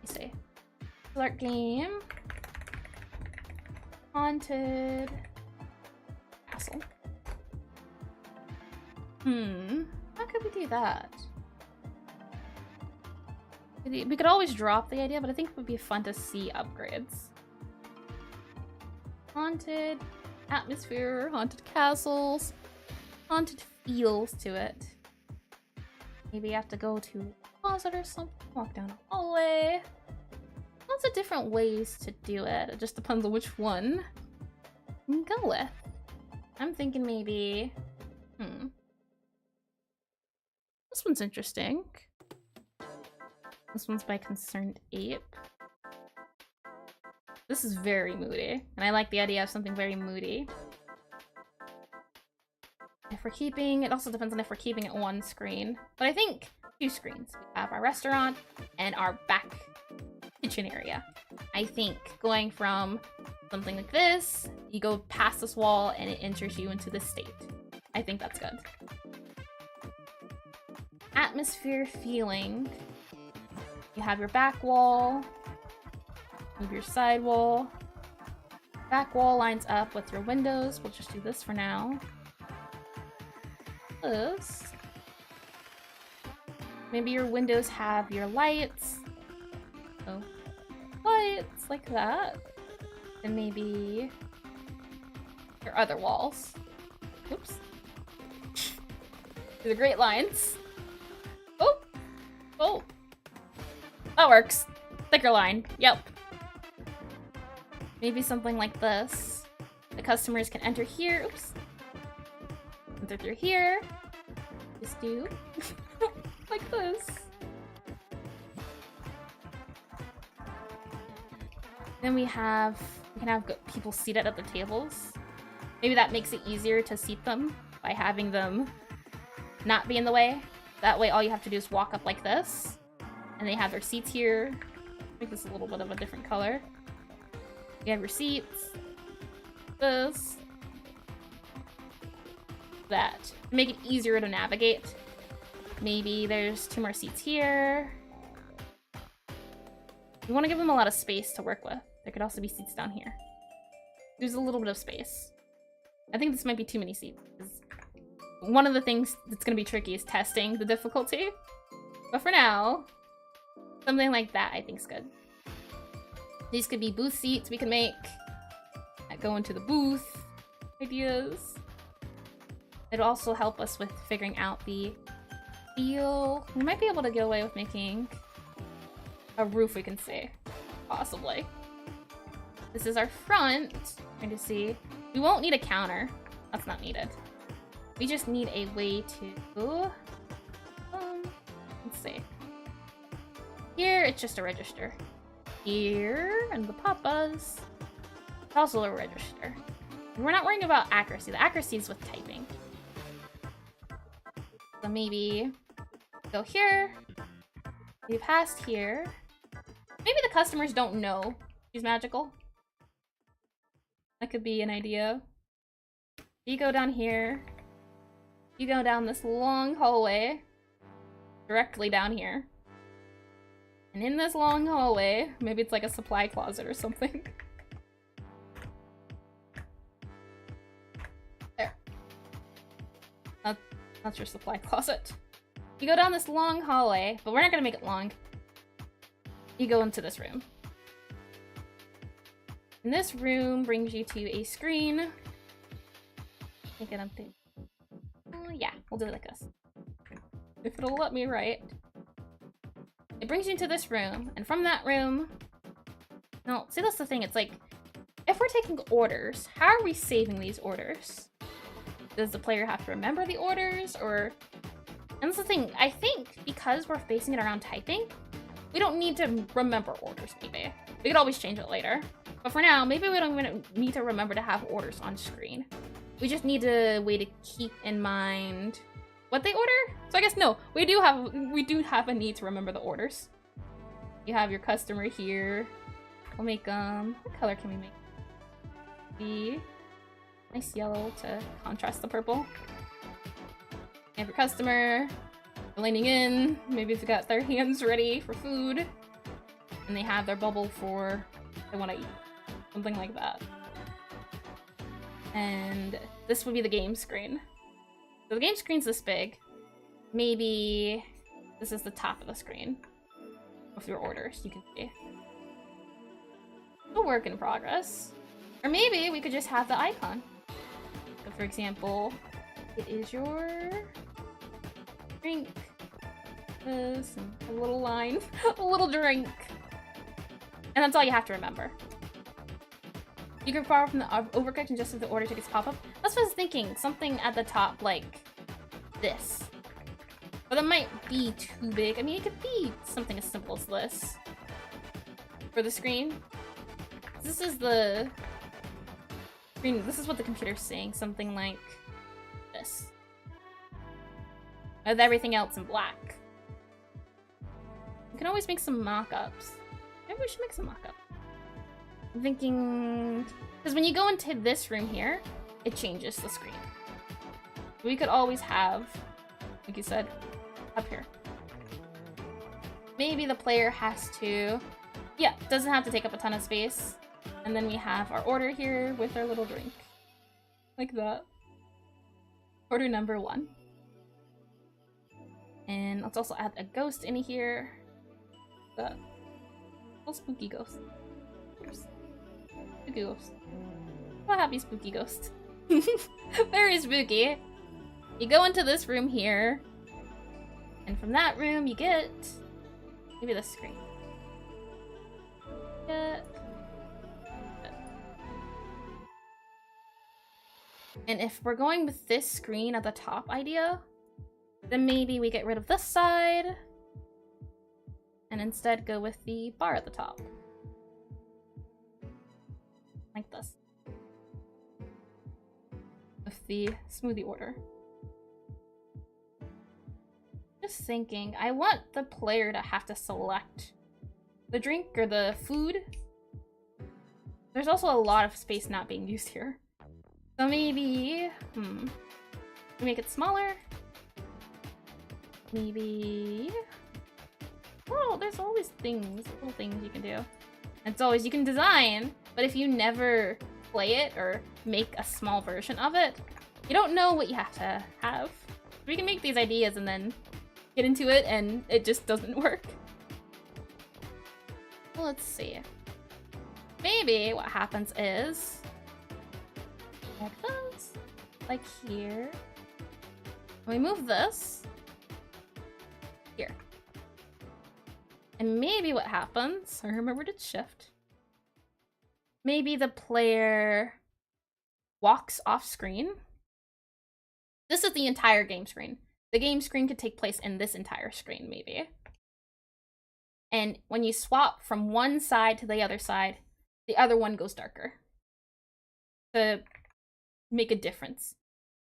Let me see. Start game. Haunted castle. How could we do that? We could always drop the idea, but I think it would be fun to see upgrades. Haunted atmosphere, haunted castles, haunted feels to it. Maybe you have to go to a closet or something, walk down a hallway. Lots of different ways to do it. It just depends on which one you can go with. I'm thinking maybe... This one's interesting. This one's by Concerned Ape. This is very moody, and I like the idea of something very moody. If we're keeping... It also depends on if we're keeping it one screen. But I think 2 screens. We have our restaurant and our back kitchen area. I think going from something like this, you go past this wall and it enters you into this state. I think that's good. Atmosphere feeling. You have your back wall. Move your side wall. Back wall lines up with your windows. We'll just do this for now. This. Maybe your windows have your lights. So, lights like that. And maybe your other walls. Oops. These are great lines. Oh! Oh! That works. Thicker line. Yep. Maybe something like this. The customers can enter here. Oops. Enter through here. Just do like this. Then we can have people seated at the tables. Maybe that makes it easier to seat them by having them not be in the way. That way all you have to do is walk up like this. And they have their seats here. Make this a little bit of a different color. You have your seats. This. That. To make it easier to navigate. Maybe there's 2 more seats here. You want to give them a lot of space to work with. There could also be seats down here. There's a little bit of space. I think this might be too many seats. One of the things that's going to be tricky is testing the difficulty. But for now, something like that I think is good. These could be booth seats we can make that go into the booth ideas. It'll also help us with figuring out the feel. We might be able to get away with making a roof we can see, possibly. This is our front. Trying to see. We won't need a counter. That's not needed. We just need a way to... let's see. Here, it's just a register. Here, and the papas. It's also a register. We're not worrying about accuracy. The accuracy is with typing. So maybe go here. Maybe past here. Maybe the customers don't know she's magical. That could be an idea. You go down here. You go down this long hallway. Directly down here. And in this long hallway, maybe it's like a supply closet or something. There. That's your supply closet. You go down this long hallway, but we're not gonna make it long. You go into this room. And this room brings you to a screen. Make it update. Yeah, we'll do it like this. If it'll let me write. It brings you into this room, and from that room... No, see, that's the thing. It's like, if we're taking orders, how are we saving these orders? Does the player have to remember the orders, or... And that's the thing. I think because we're basing it around typing, we don't need to remember orders, maybe. We could always change it later. But for now, maybe we don't even need to remember to have orders on screen. We just need a way to keep in mind what they order. So I guess no, we do have a need to remember the orders. You have your customer here. We'll make what color can we make? The nice yellow to contrast the purple. You have your customer. They're leaning in. Maybe they've got their hands ready for food, and they have their bubble for they want to eat. Something like that. And this would be the game screen. So the game screen's this big. Maybe this is the top of the screen with your orders, you can see. A work in progress. Or maybe we could just have the icon. So for example, it is your drink. This and a little line, a little drink. And that's all you have to remember. You can borrow from the overcooked and just have the order tickets pop up. That's what I was thinking. Something at the top like this. But that might be too big. I mean, it could be something as simple as this. For the screen. This is the screen. This is what the computer's saying. Something like this. With everything else in black. You can always make some mock-ups. Maybe we should make some mock-ups. I'm thinking, because when you go into this room here, it changes the screen. We could always have, like you said, up here. Maybe the player has to, yeah, doesn't have to take up a ton of space. And then we have our order here with our little drink. Like that. Order number 1. And let's also add a ghost in here. The little spooky ghost. Spooky ghost. Oh, happy spooky ghost. Very spooky. You go into this room here, and from that room you get maybe the screen. And if we're going with this screen at the top idea, then maybe we get rid of this side and instead go with the bar at the top. Like this. With the smoothie order. Just thinking, I want the player to have to select the drink or the food. There's also a lot of space not being used here. So maybe, make it smaller. Maybe, oh, there's always things, little things you can do. It's always, you can design, but if you never play it or make a small version of it, you don't know what you have to have. We can make these ideas and then get into it and it just doesn't work. Well, let's see. Maybe what happens is, like this, like here. We move this here. And maybe what happens, I remembered its shift. Maybe the player walks off screen. This is the entire game screen. The game screen could take place in this entire screen, maybe. And when you swap from one side to the other side, the other one goes darker. To make a difference.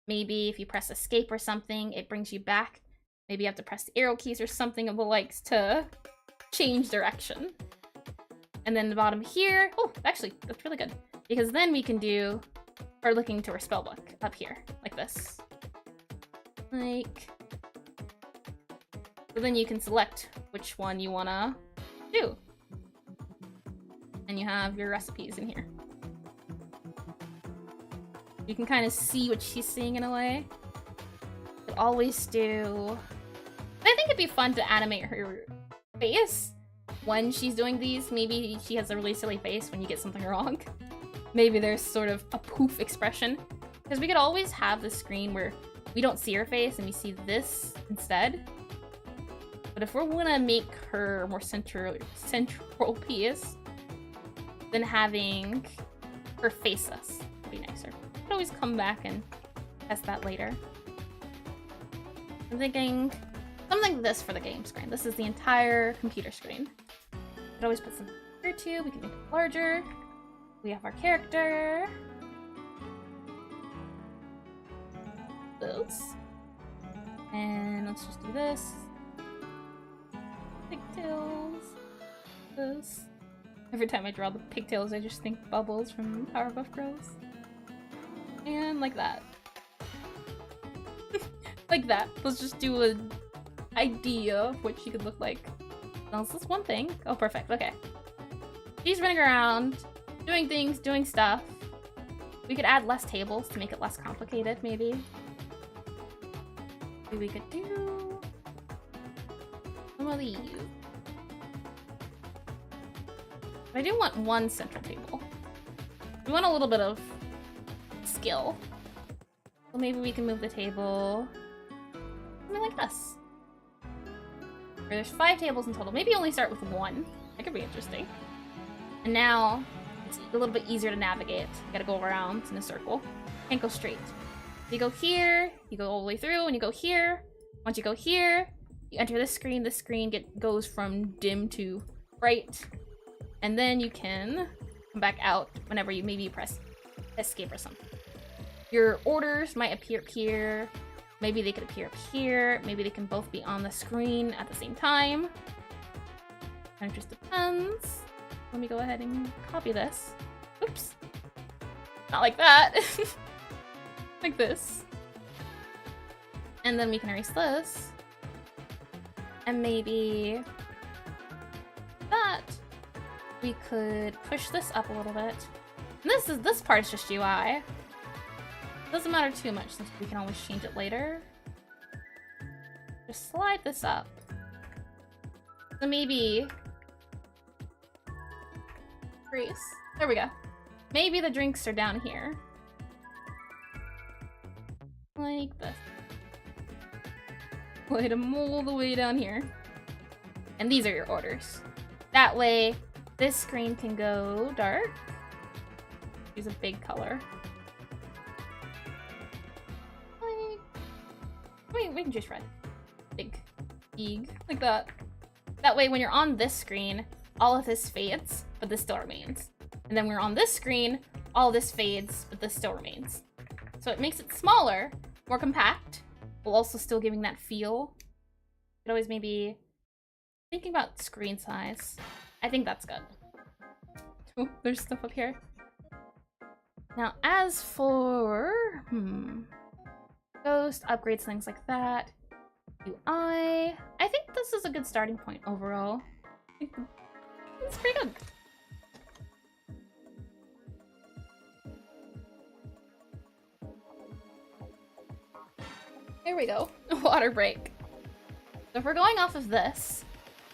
Maybe if you press escape or something, it brings you back. Maybe you have to press the arrow keys or something of the likes to change direction. And then the bottom here, oh, actually, that's really good. Because then we can do, or looking to our spellbook up here, like this. Like, so then you can select which one you wanna do. And you have your recipes in here. You can kind of see what she's seeing in a way. Could always do... I think it'd be fun to animate her face when she's doing these. Maybe she has a really silly face when you get something wrong. Maybe there's sort of a poof expression. Because we could always have the screen where we don't see her face and we see this instead. But if we're gonna make her more central piece, then having her face us would be nicer. We could always come back and test that later. I'm thinking something like this for the game screen. This is the entire computer screen. We could always put something here too. We can make it larger. We have our character. This. And let's just do this. Pigtails. This. Every time I draw the pigtails, I just think Bubbles from Powerpuff Girls. And like that. Like that. Let's just do an idea of what she could look like. Now, is this one thing? Oh, perfect. Okay. She's running around, doing things, doing stuff. We could add less tables to make it less complicated, maybe. Maybe we could do some of these. But I do want one central table. We want a little bit of skill. So maybe we can move the table something like this. Or there's 5 tables in total. Maybe only start with 1. That could be interesting. And now it's a little bit easier to navigate. You gotta go around in a circle. Can't go straight. You go here, you go all the way through, and you go here. Once you go here, you enter this screen. This screen goes from dim to bright. And then you can come back out whenever you maybe press escape or something. Your orders might appear up here. Maybe they could appear up here. Maybe they can both be on the screen at the same time. Kind of just depends. Let me go ahead and copy this. Oops. Not like that. Like this. And then we can erase this. And maybe that. We could push this up a little bit. And this part is just UI. Doesn't matter too much since we can always change it later. Just slide this up. So maybe Grease. There we go. Maybe the drinks are down here. Like this. Slide them all the way down here. And these are your orders. That way, this screen can go dark. Use a big color. Wait, we can choose red. Big. Like that. That way, when you're on this screen, all of this fades, but this still remains. And then when we're on this screen, all this fades, but this still remains. So it makes it smaller, more compact, while also still giving that feel. You could always maybe thinking about screen size. I think that's good. Oh, there's stuff up here. Now, as for Ghost, upgrades, things like that. UI. I think this is a good starting point overall. I think it's pretty good. Here we go. Water break. So if we're going off of this,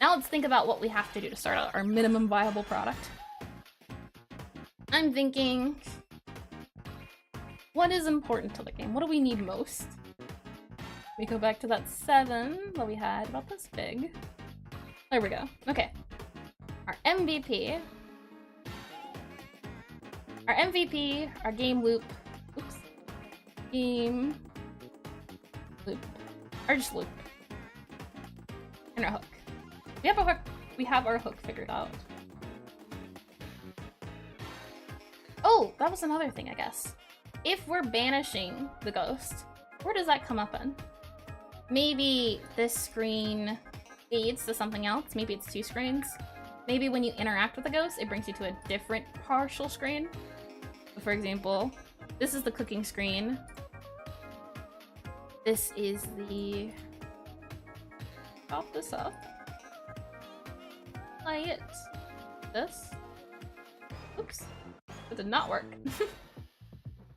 now let's think about what we have to do to start out our minimum viable product. I'm thinking, what is important to the game? What do we need most? We go back to that 7 that we had about this big. There we go. Okay. Our MVP. Our MVP, our game loop. Oops. Game loop. Or just loop. And our hook. We have a hook. We have our hook figured out. Oh, that was another thing, I guess. if we're banishing the ghost, where does that come up in? Maybe this screen leads to something else. Maybe it's 2 screens. Maybe when you interact with the ghost, it brings you to a different partial screen. So for example, this is the cooking screen. This is the... Pop this up. Play it. This. Oops. That did not work.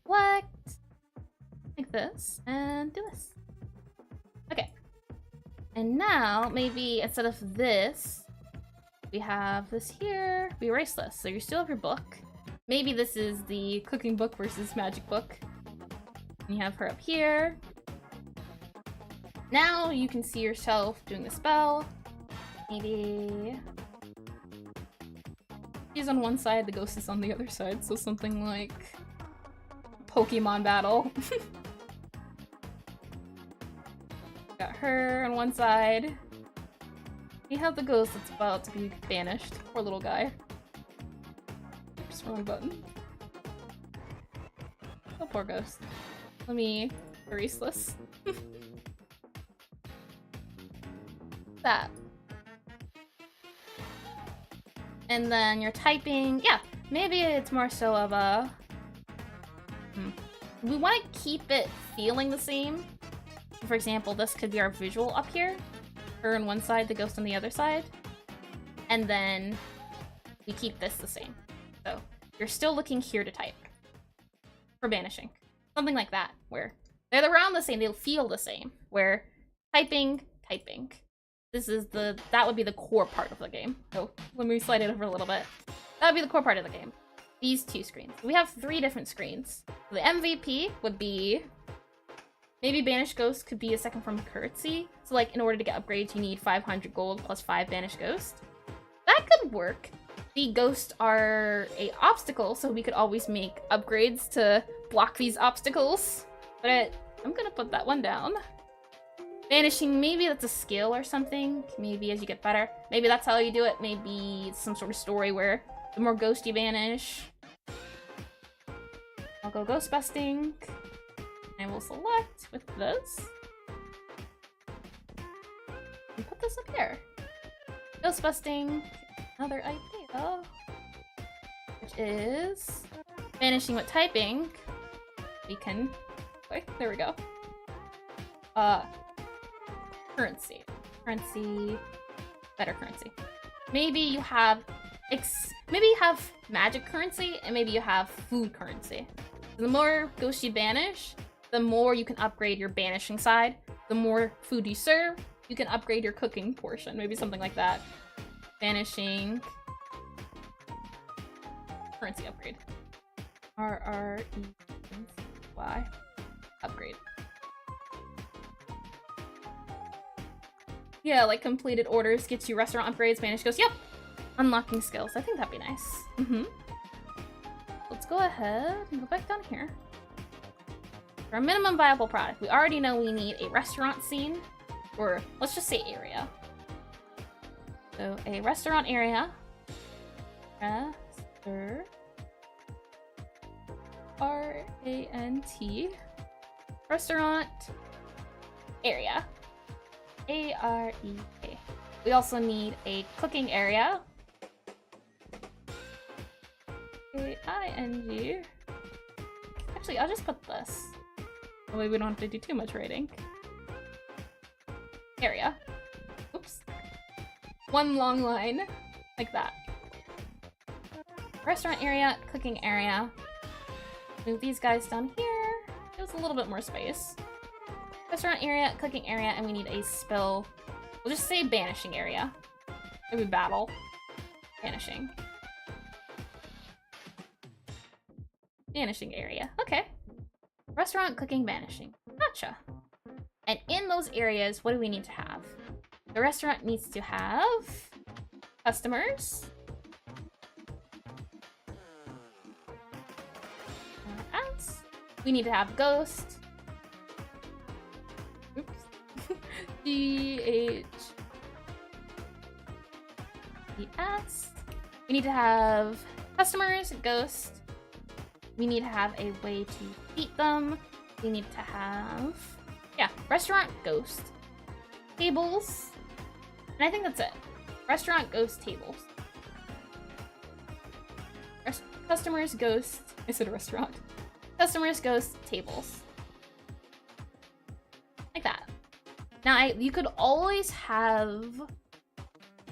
Select. Like this. And do this. Okay. And now, maybe instead of this, we have this here. We erase this. So you still have your book. Maybe this is the cooking book versus magic book. And you have her up here. Now you can see yourself doing the spell. Maybe she's on one side, the ghost is on the other side, so something like Pokemon battle. Got her on one side. We have the ghost that's about to be banished. Poor little guy. Oops, wrong button. Oh, poor ghost. Let me erase this. That. And then you're typing, yeah, maybe it's more so of a... We want to keep it feeling the same. For example, this could be our visual up here. Her on one side, the ghost on the other side. And then we keep this the same. So you're still looking here to type. For banishing. Something like that, where they're around the same, they'll feel the same. Where typing, typing. This is that would be the core part of the game. So let me slide it over a little bit. That would be the core part of the game. These 2 screens. We have 3 different screens. So the MVP would be, maybe Banished Ghost could be a second form of currency. So like in order to get upgrades, you need 500 gold plus 5 Banished Ghost. That could work. The ghosts are a obstacle, so we could always make upgrades to block these obstacles. But I'm gonna put that one down. Banishing, maybe that's a skill or something. Maybe as you get better. Maybe that's how you do it. Maybe it's some sort of story where the more ghosts you banish. I'll go ghost busting. I will select with this. And put this up here. Ghost busting. Another idea. Which is banishing with typing. We can... Wait, there we go. Currency. Currency. Better currency. Maybe you have magic currency, and maybe you have food currency. The more ghosts you banish, the more you can upgrade your banishing side. The more food you serve, you can upgrade your cooking portion. Maybe something like that. Banishing. Currency upgrade. RREY. Upgrade. Yeah, like completed orders gets you restaurant upgrades, Spanish goes, yep! Unlocking skills. I think that'd be nice. Let's go ahead and go back down here. For a minimum viable product, we already know we need a restaurant scene, or let's just say area. So a restaurant area. R-A-N-T. Restaurant area. A-R-E-A. We also need a cooking area. A-I-N-G. Actually, I'll just put this. That way we don't have to do too much writing. Area. Oops. One long line. Like that. Restaurant area, cooking area. Move these guys down here. Give us a little bit more space. Restaurant area, cooking area, and we need a spell. We'll just say banishing area. Maybe battle. Banishing. Banishing area. Okay. Restaurant, cooking, banishing. Gotcha. And in those areas, what do we need to have? The restaurant needs to have customers. We need to have ghost. Oops. G-H-E-S. We need to have customers, ghost. We need to have a way to beat them. We need to have, yeah, restaurant ghost, tables, and I think that's it. Restaurant ghost tables. Customers ghost, I said restaurant. Customers ghost tables. Like that. Now, you could always have,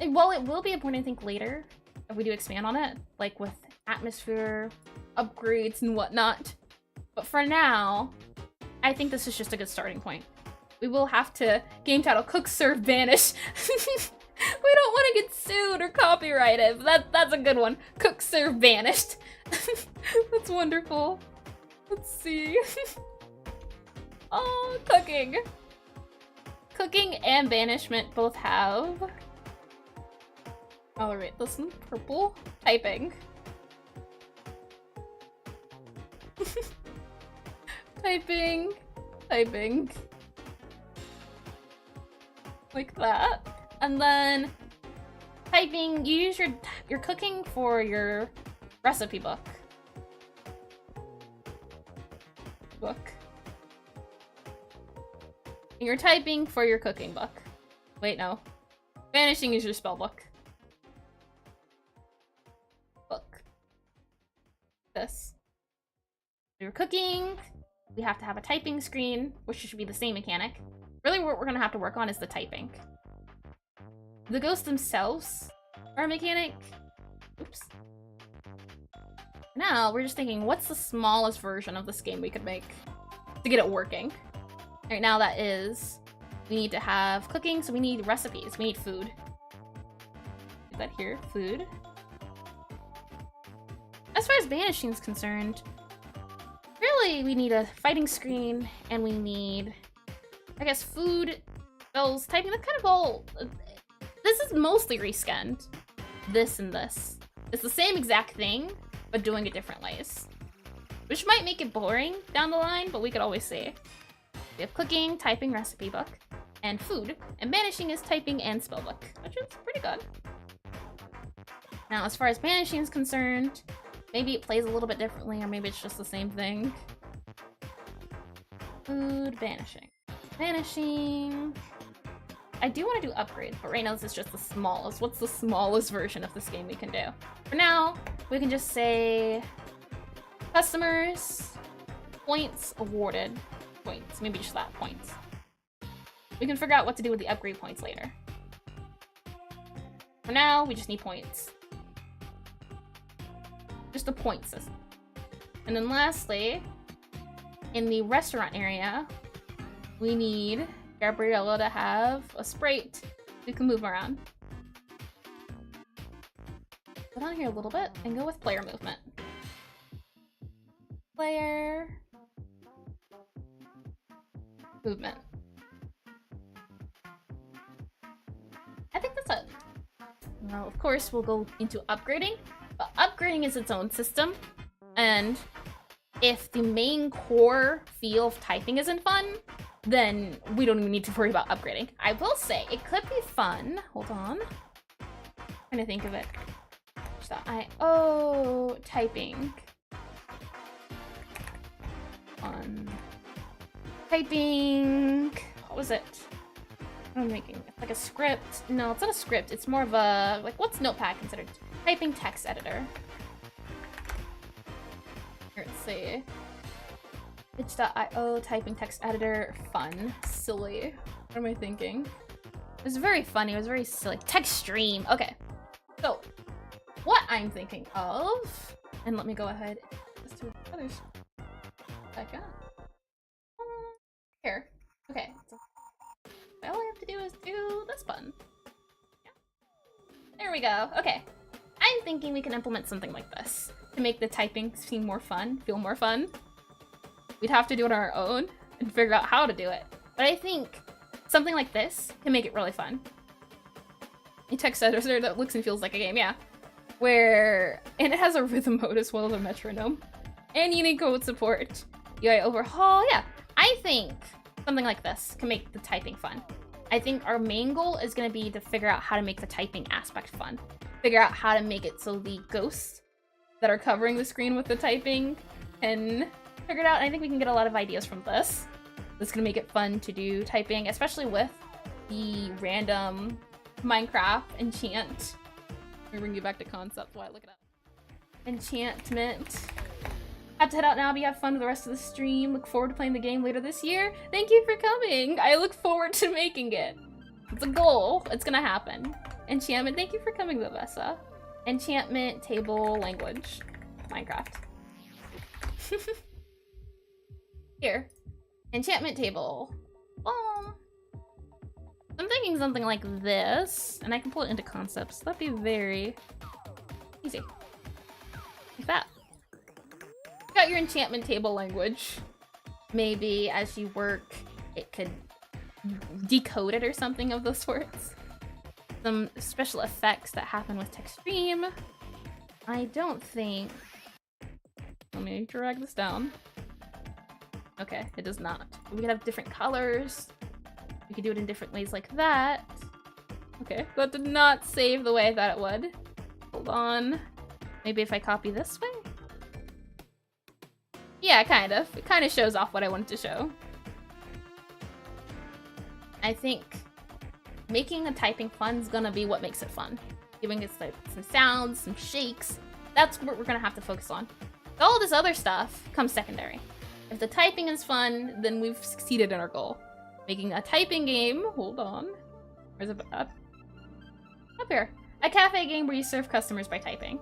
well, it will be important, I think, later if we do expand on it, like with atmosphere, upgrades, and whatnot. But for now, I think this is just a good starting point. We will have to, game title, cook, serve, banish. We don't want to get sued or copyrighted, but that's a good one. Cook, serve, banished. That's wonderful. Let's see. Oh, cooking. Cooking and banishment both have... I'll rate this in purple. Typing. Typing. Typing. Like that. And then typing, you use your cooking for your recipe book. And you're typing for your cooking book. Wait, no. Vanishing is your spell book. This. You're cooking. We have to have a typing screen, which should be the same mechanic. Really, what we're gonna have to work on is the typing. The ghosts themselves are a mechanic. Oops. Now, we're just thinking, what's the smallest version of this game we could make to get it working? Right now, that is, we need to have cooking, so we need recipes. We need food. Get that here, food. As far as banishing is concerned, really, we need a fighting screen, and we need, I guess, food, spells, typing, that's kind of all... This is mostly reskinned. This and this. It's the same exact thing, but doing it different ways. Which might make it boring down the line, but we could always see. We have cooking, typing, recipe book, and food. And banishing is typing and spellbook, which is pretty good. Now, as far as banishing is concerned, maybe it plays a little bit differently, or maybe it's just the same thing. Food, banishing. Banishing. I do want to do upgrades, but right now this is just the smallest. What's the smallest version of this game we can do? For now, we can just say customers, points awarded, points. Maybe just that, points. We can figure out what to do with the upgrade points later. For now, we just need points. Just a point system. And then lastly, in the restaurant area, we need Gabriella to have a sprite who can move around. Put on here a little bit and go with player movement. Player movement. I think that's it. Now, of course, we'll go into upgrading, but upgrading is its own system, and if the main core feel of typing isn't fun, then we don't even need to worry about upgrading. I will say, it could be fun. Hold on. I'm trying to think of it. Oh, typing. Typing. What was it? What am I making? It's like a script. No, it's not a script. It's more of a, like, what's Notepad considered? Typing text editor. Here, let's see. Itch.io, typing text editor, fun, silly. What am I thinking? It was very funny, it was very silly. Text stream, okay. So, what I'm thinking of, and let me go ahead, let's do others. Here, okay. So, all I have to do is do this button. Yeah. There we go, okay. I'm thinking we can implement something like this to make the typing seem more fun, feel more fun. We'd have to do it on our own and figure out how to do it. But I think something like this can make it really fun. A text editor that looks and feels like a game, yeah. And it has a rhythm mode as well as a metronome. And Unicode support. UI overhaul, yeah. I think something like this can make the typing fun. I think our main goal is gonna be to figure out how to make the typing aspect fun. Figure out how to make it so the ghosts that are covering the screen with the typing can figure it out. And I think we can get a lot of ideas from this. This is gonna make it fun to do typing, especially with the random Minecraft enchant. Let me bring you back to concept while I look it up. Enchantment. Have to head out now, but you have fun with the rest of the stream. Look forward to playing the game later this year. Thank you for coming. I look forward to making it. It's a goal. It's gonna happen. Enchantment. Thank you for coming, Vivessa. Enchantment table language. Minecraft. Here. Enchantment table. Boom. I'm thinking something like this, and I can pull it into concepts. That'd be very easy. Like that. Got your enchantment table language. Maybe as you work, it could decode it or something of those sorts. Some special effects that happen with Textstream. I don't think... Let me drag this down. Okay, it does not. We could have different colors. We could do it in different ways like that. Okay, that did not save the way I thought it would. Hold on. Maybe if I copy this way? Yeah, kind of. It kind of shows off what I wanted to show. I think making the typing fun is gonna be what makes it fun. Giving it like some sounds, some shakes. That's what we're gonna have to focus on. All this other stuff comes secondary. If the typing is fun, then we've succeeded in our goal. Making a typing game, hold on. Where's it up? Up here. A cafe game where you serve customers by typing.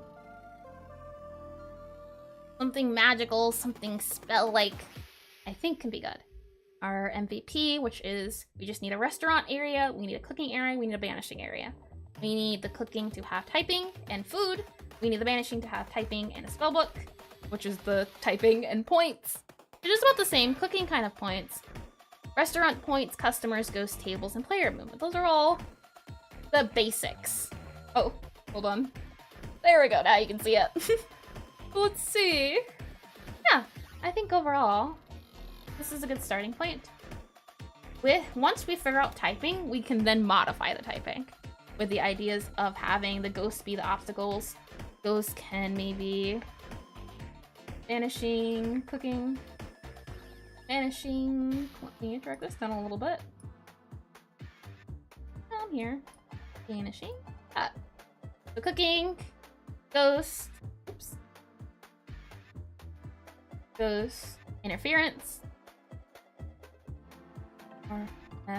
Something magical, something spell-like, I think can be good. Our MVP, which is, we just need a restaurant area, we need a cooking area, we need a banishing area. We need the cooking to have typing and food. We need the banishing to have typing and a spellbook, which is the typing and points. They're just about the same, cooking kind of points. Restaurant points, customers, ghost tables, and player movement. Those are all the basics. Oh, hold on. There we go, now you can see it. Let's see. Yeah, I think overall, this is a good starting point. Once we figure out typing, we can then modify the typing with the ideas of having the ghosts be the obstacles. Ghosts can maybe banishing, cooking, banishing. Let me drag this down a little bit. Down here, banishing. So cooking, ghost. Oops. Ghost, interference. R-F-E-R-E.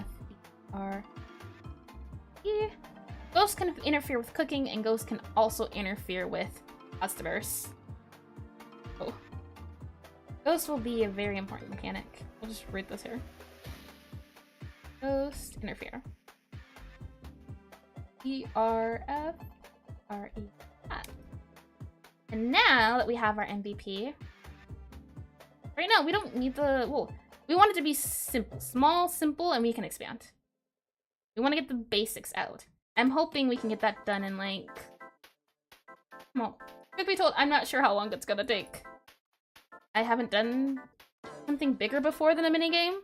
Ghosts can interfere with cooking, and ghosts can also interfere with customers. Oh. Ghost will be a very important mechanic. We'll just write this here. Ghost, interfere. E-R-F-R-E. And now that we have our MVP, right now we don't need the, well, we want it to be simple, small, simple, and we can expand. We want to get the basics out. I'm hoping we can get that done in like, well, truth be told, I'm not sure how long it's gonna take. I haven't done something bigger before than a minigame,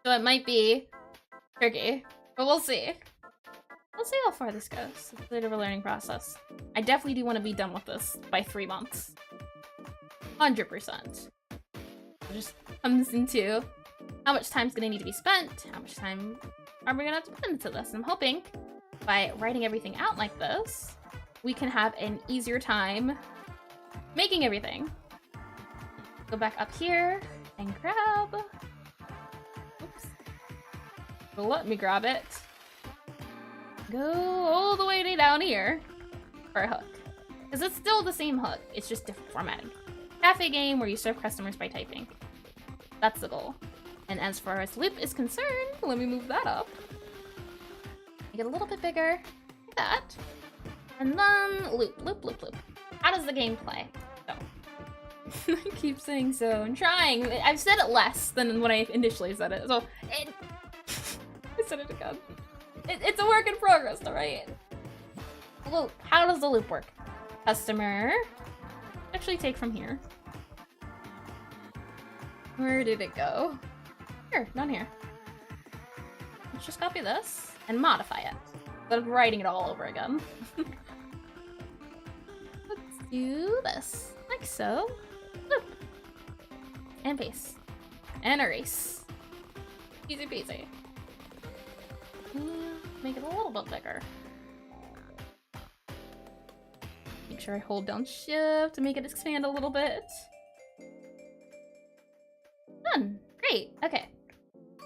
so it might be tricky, but we'll see. We'll see how far this goes. It's a bit of a learning process. I definitely do want to be done with this by 3 months. 100%. It just comes into how much time's gonna need to be spent, how much time are we gonna have to put into this. I'm hoping by writing everything out like this, we can have an easier time making everything. Go back up here and grab. Oops. Well, let me grab it. Go all the way down here for a hook. Because it's still the same hook, it's just different formatting. Cafe game where you serve customers by typing. That's the goal. And as far as loop is concerned, let me move that up. Make it a little bit bigger, like that. And then loop, loop, loop, loop. How does the game play? So, I keep saying so and trying. I've said it less than when I initially said it, so I said it again. It's a work in progress, all right? Loop. How does the loop work? Customer. Actually, take from here. Where did it go? Here, down here. Let's just copy this and modify it instead of writing it all over again. Let's do this, like so. Loop. And paste. And erase. Easy peasy. Make it a little bit bigger. Make sure I hold down shift to make it expand a little bit. Done. Great. Okay.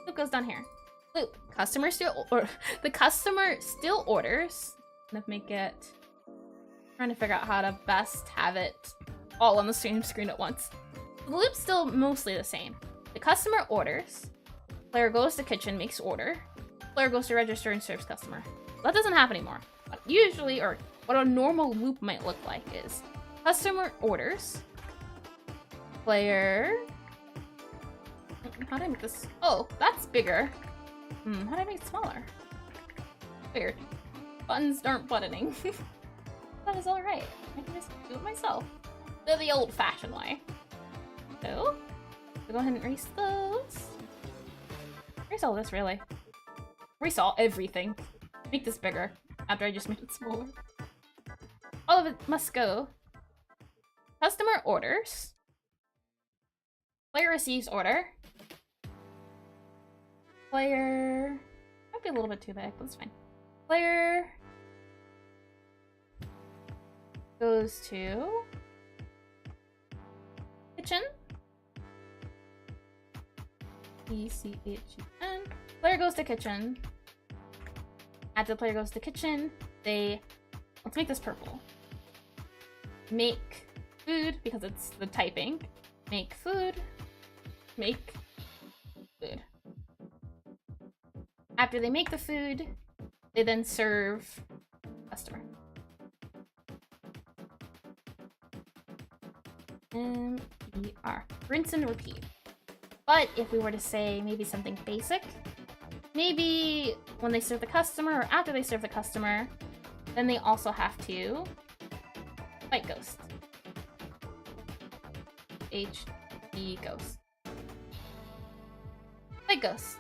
Loop goes down here. Loop. Customer still the customer still orders. I'm gonna make it. Trying to figure out how to best have it all on the same screen at once. The loop's still mostly the same. The customer orders. Player goes to kitchen, makes order. Player goes to register and serves customer. That doesn't happen anymore. But usually, or what a normal loop might look like is customer orders. Player. How do I make this? Oh, that's bigger. How do I make it smaller? Weird. Buttons aren't buttoning. That is alright. I can just do it myself. The old-fashioned way. So, we'll go ahead and erase those. Erase all this, really. Erase all everything. Make this bigger after I just made it smaller. All of it must go. Customer orders. Player receives order. Player... Might be a little bit too big, but it's fine. Player... goes to... kitchen. E-C-H-E-N. Player goes to kitchen. After the player goes to kitchen, they... Let's make this purple. Make food, because it's the typing. Make food. Make food. After they make the food, they then serve customer. M-E-R. Rinse and repeat. But if we were to say maybe something basic, maybe when they serve the customer or after they serve the customer, then they also have to fight ghost. H-E ghost. Fight ghost.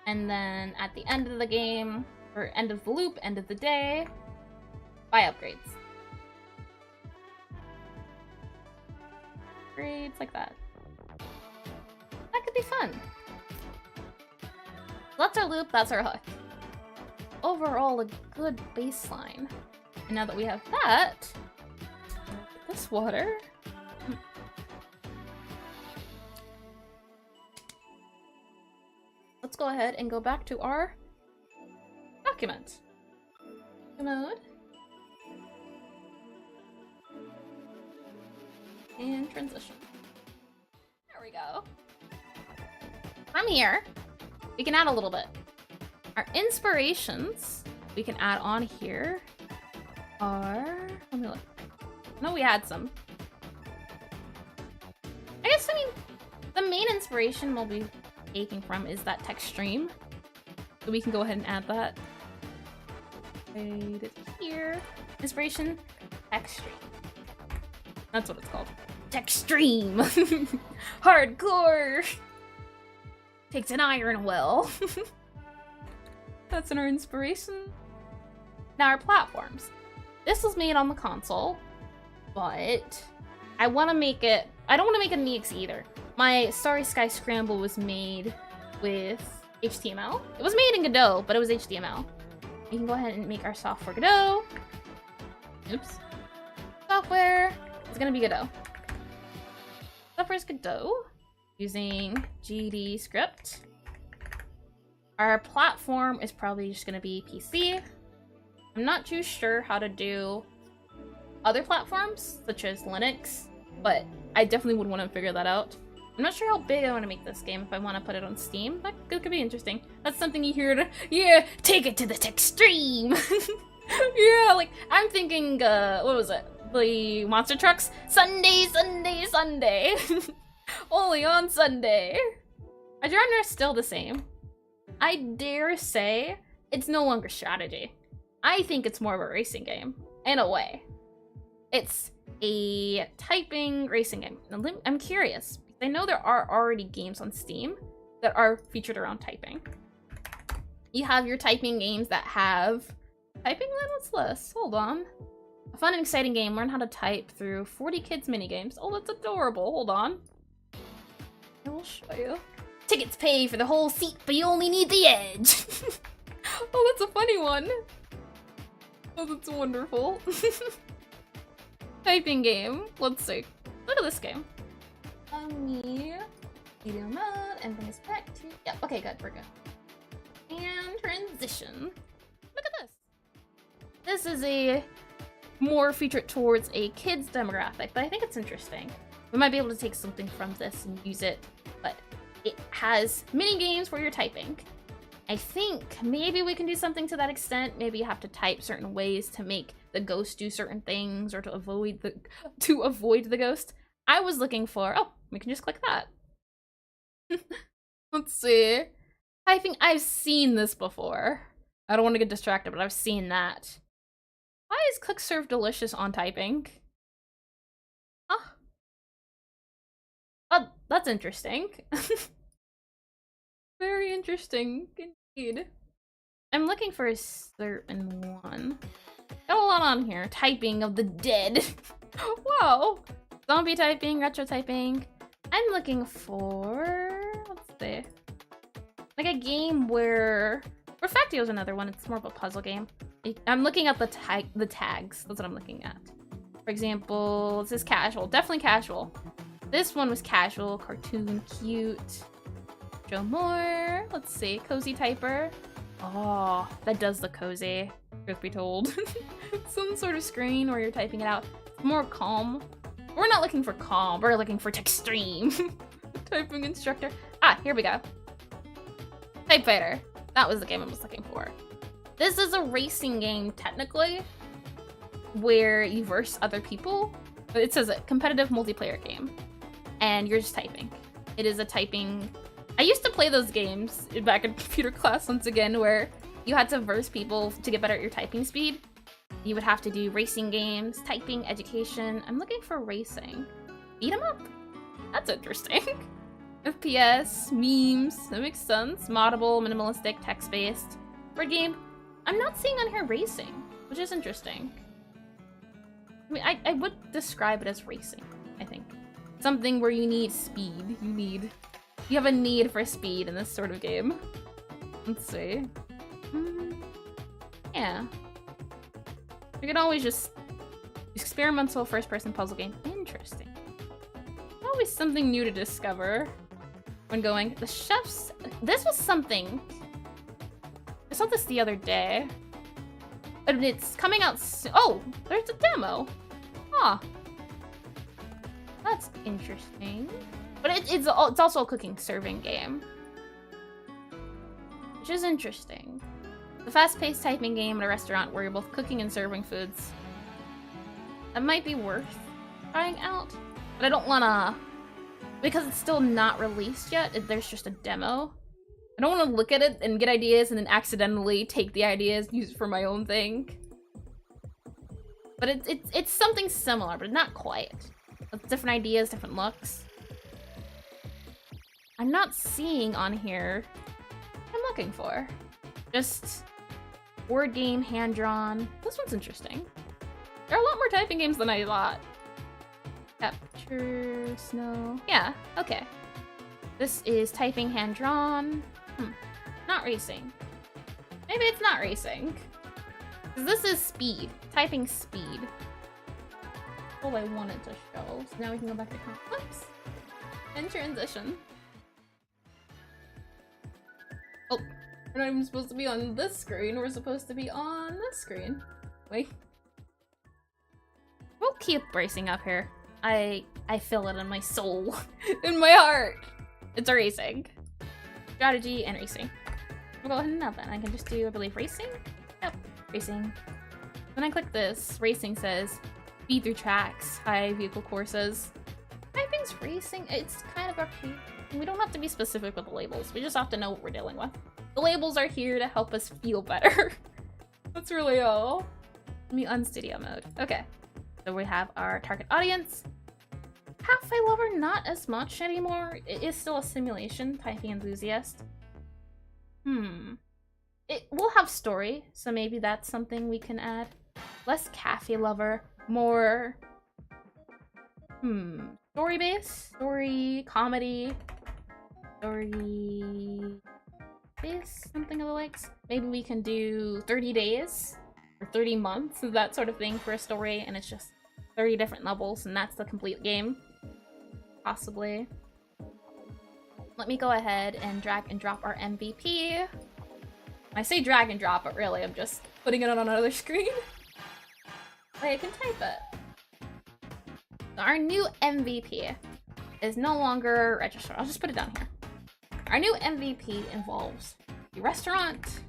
And then at the end of the game, or end of the loop, end of the day, buy upgrades. Upgrades like that. That could be fun. That's our loop, that's our hook. Overall, a good baseline. And now that we have that, this water. Let's go ahead and go back to our document. Mode. And transition. There we go. From here, we can add a little bit. Our inspirations we can add on here are... Let me look. No, we had some. I mean, the main inspiration we'll be taking from is that text stream. So we can go ahead and add that. Right it here. Inspiration, text stream. That's what it's called. Text stream. Hardcore. Takes an iron well. That's in our inspiration. Now our platforms. This was made on the console, but I want to make it... I don't want to make it an EXE either. My Starry Sky Scramble was made with HTML. It was made in Godot, but it was HTML. We can go ahead and make our software Godot. Oops. Software is going to be Godot. Software is Godot using GDD script. Our platform is probably just going to be PC. I'm not too sure how to do other platforms, such as Linux, but I definitely would want to figure that out. I'm not sure how big I want to make this game, if I want to put it on Steam. That could be interesting. That's something you hear to, yeah, take it to the extreme. Yeah, like, I'm thinking, what was it? The Monster Trucks? Sunday, Sunday, Sunday. Only on Sunday. Our genre is still the same. I dare say it's no longer strategy. I think it's more of a racing game, in a way. It's a typing racing game. I'm curious. I know there are already games on Steam that are featured around typing. You have your typing games that have... Typing? What's this? Hold on. A fun and exciting game. Learn how to type through 40 kids minigames. Oh, that's adorable. Hold on. I will show you. Tickets pay for the whole seat, but you only need the edge. Oh, that's a funny one. Oh, that's wonderful. Typing game. Let's see. Look at this game. Me. Video mode, and bring us back to... Yep, okay, good, we're good. And transition. Look at this. This is a more featured towards a kids demographic, but I think it's interesting. We might be able to take something from this and use it, but it has mini games where you're typing. I think maybe we can do something to that extent. Maybe you have to type certain ways to make the ghost do certain things or to avoid the ghost. I was looking for... Oh, we can just click that. Let's see. Typing, I've seen this before. I don't want to get distracted, but I've seen that. Why is Click Serve Delicious on typing? Huh? Oh, that's interesting. Very interesting indeed. I'm looking for a certain one. Got a lot on here. Typing of the dead. Wow. Zombie typing, retro typing. I'm looking for... Let's see. Like a game where... Refactio is another one. It's more of a puzzle game. I'm looking at the tags. That's what I'm looking at. For example, this is casual. Definitely casual. This one was casual, cartoon, cute. Joe Moore. Let's see. Cozy typer. Oh, that does look cozy, truth be told. Some sort of screen where you're typing it out. It's more calm. We're not looking for calm. We're looking for extreme. Typing instructor. Ah, here we go. Type Fighter. That was the game I was looking for. This is a racing game, technically, where you verse other people. It says a competitive multiplayer game, and you're just typing. It is a typing... I used to play those games back in computer class once again, where you had to verse people to get better at your typing speed. You would have to do racing games, typing, education. I'm looking for racing. Beat 'em up? That's interesting. FPS, memes, that makes sense. Moddable, minimalistic, text-based. Board game. I'm not seeing on here racing, which is interesting. I mean, I would describe it as racing, I think. Something where you need speed. You have a need for speed in this sort of game. Let's see. Yeah. We can always just... Experimental first-person puzzle game. Interesting. Always something new to discover when going. The chef's... This was something... I saw this the other day. But it's coming out soon. Oh! There's a demo! Huh. That's interesting. But it's also a cooking serving game. Which is interesting. The fast-paced typing game at a restaurant where you're both cooking and serving foods. That might be worth trying out. But I don't wanna... Because it's still not released yet, there's just a demo. I don't want to look at it and get ideas and then accidentally take the ideas, use it for my own thing. But it's something similar, but not quite. With different ideas, different looks. I'm not seeing on here what I'm looking for. Just word game, hand-drawn. This one's interesting. There are a lot more typing games than I thought. Capture, snow. Yeah, okay. This is typing hand-drawn. Not racing. Maybe it's not racing. 'Cause this is speed. Typing speed. All I wanted to show. So now we can go back to conflicts. And transition. Oh, we're not even supposed to be on this screen. We're supposed to be on this screen. Wait. We'll keep bracing up here. I feel it in my soul. In my heart. It's a racing. Strategy and racing. We'll go ahead and up and I can just do, I believe, racing? Yep, racing. When I click this, racing says speed through tracks, high vehicle courses. Typing's racing, it's kind of up here. We don't have to be specific with the labels. We just have to know what we're dealing with. The labels are here to help us feel better. That's really all. Let me unstudio mode. Okay. So we have our target audience. Halfway lover, not as much anymore. It is still a simulation, typing enthusiast. It will have story, so maybe that's something we can add. Less cafe lover, more story based, story comedy, story based, something of the likes. Maybe we can do 30 days or 30 months, that sort of thing for a story, and it's just 30 different levels, and that's the complete game. Possibly. Let me go ahead and drag and drop our MVP. I say drag and drop, but really I'm just putting it on another screen. Wait, I can type it. So our new MVP is no longer registered. I'll just put it down here. Our new MVP involves the restaurant,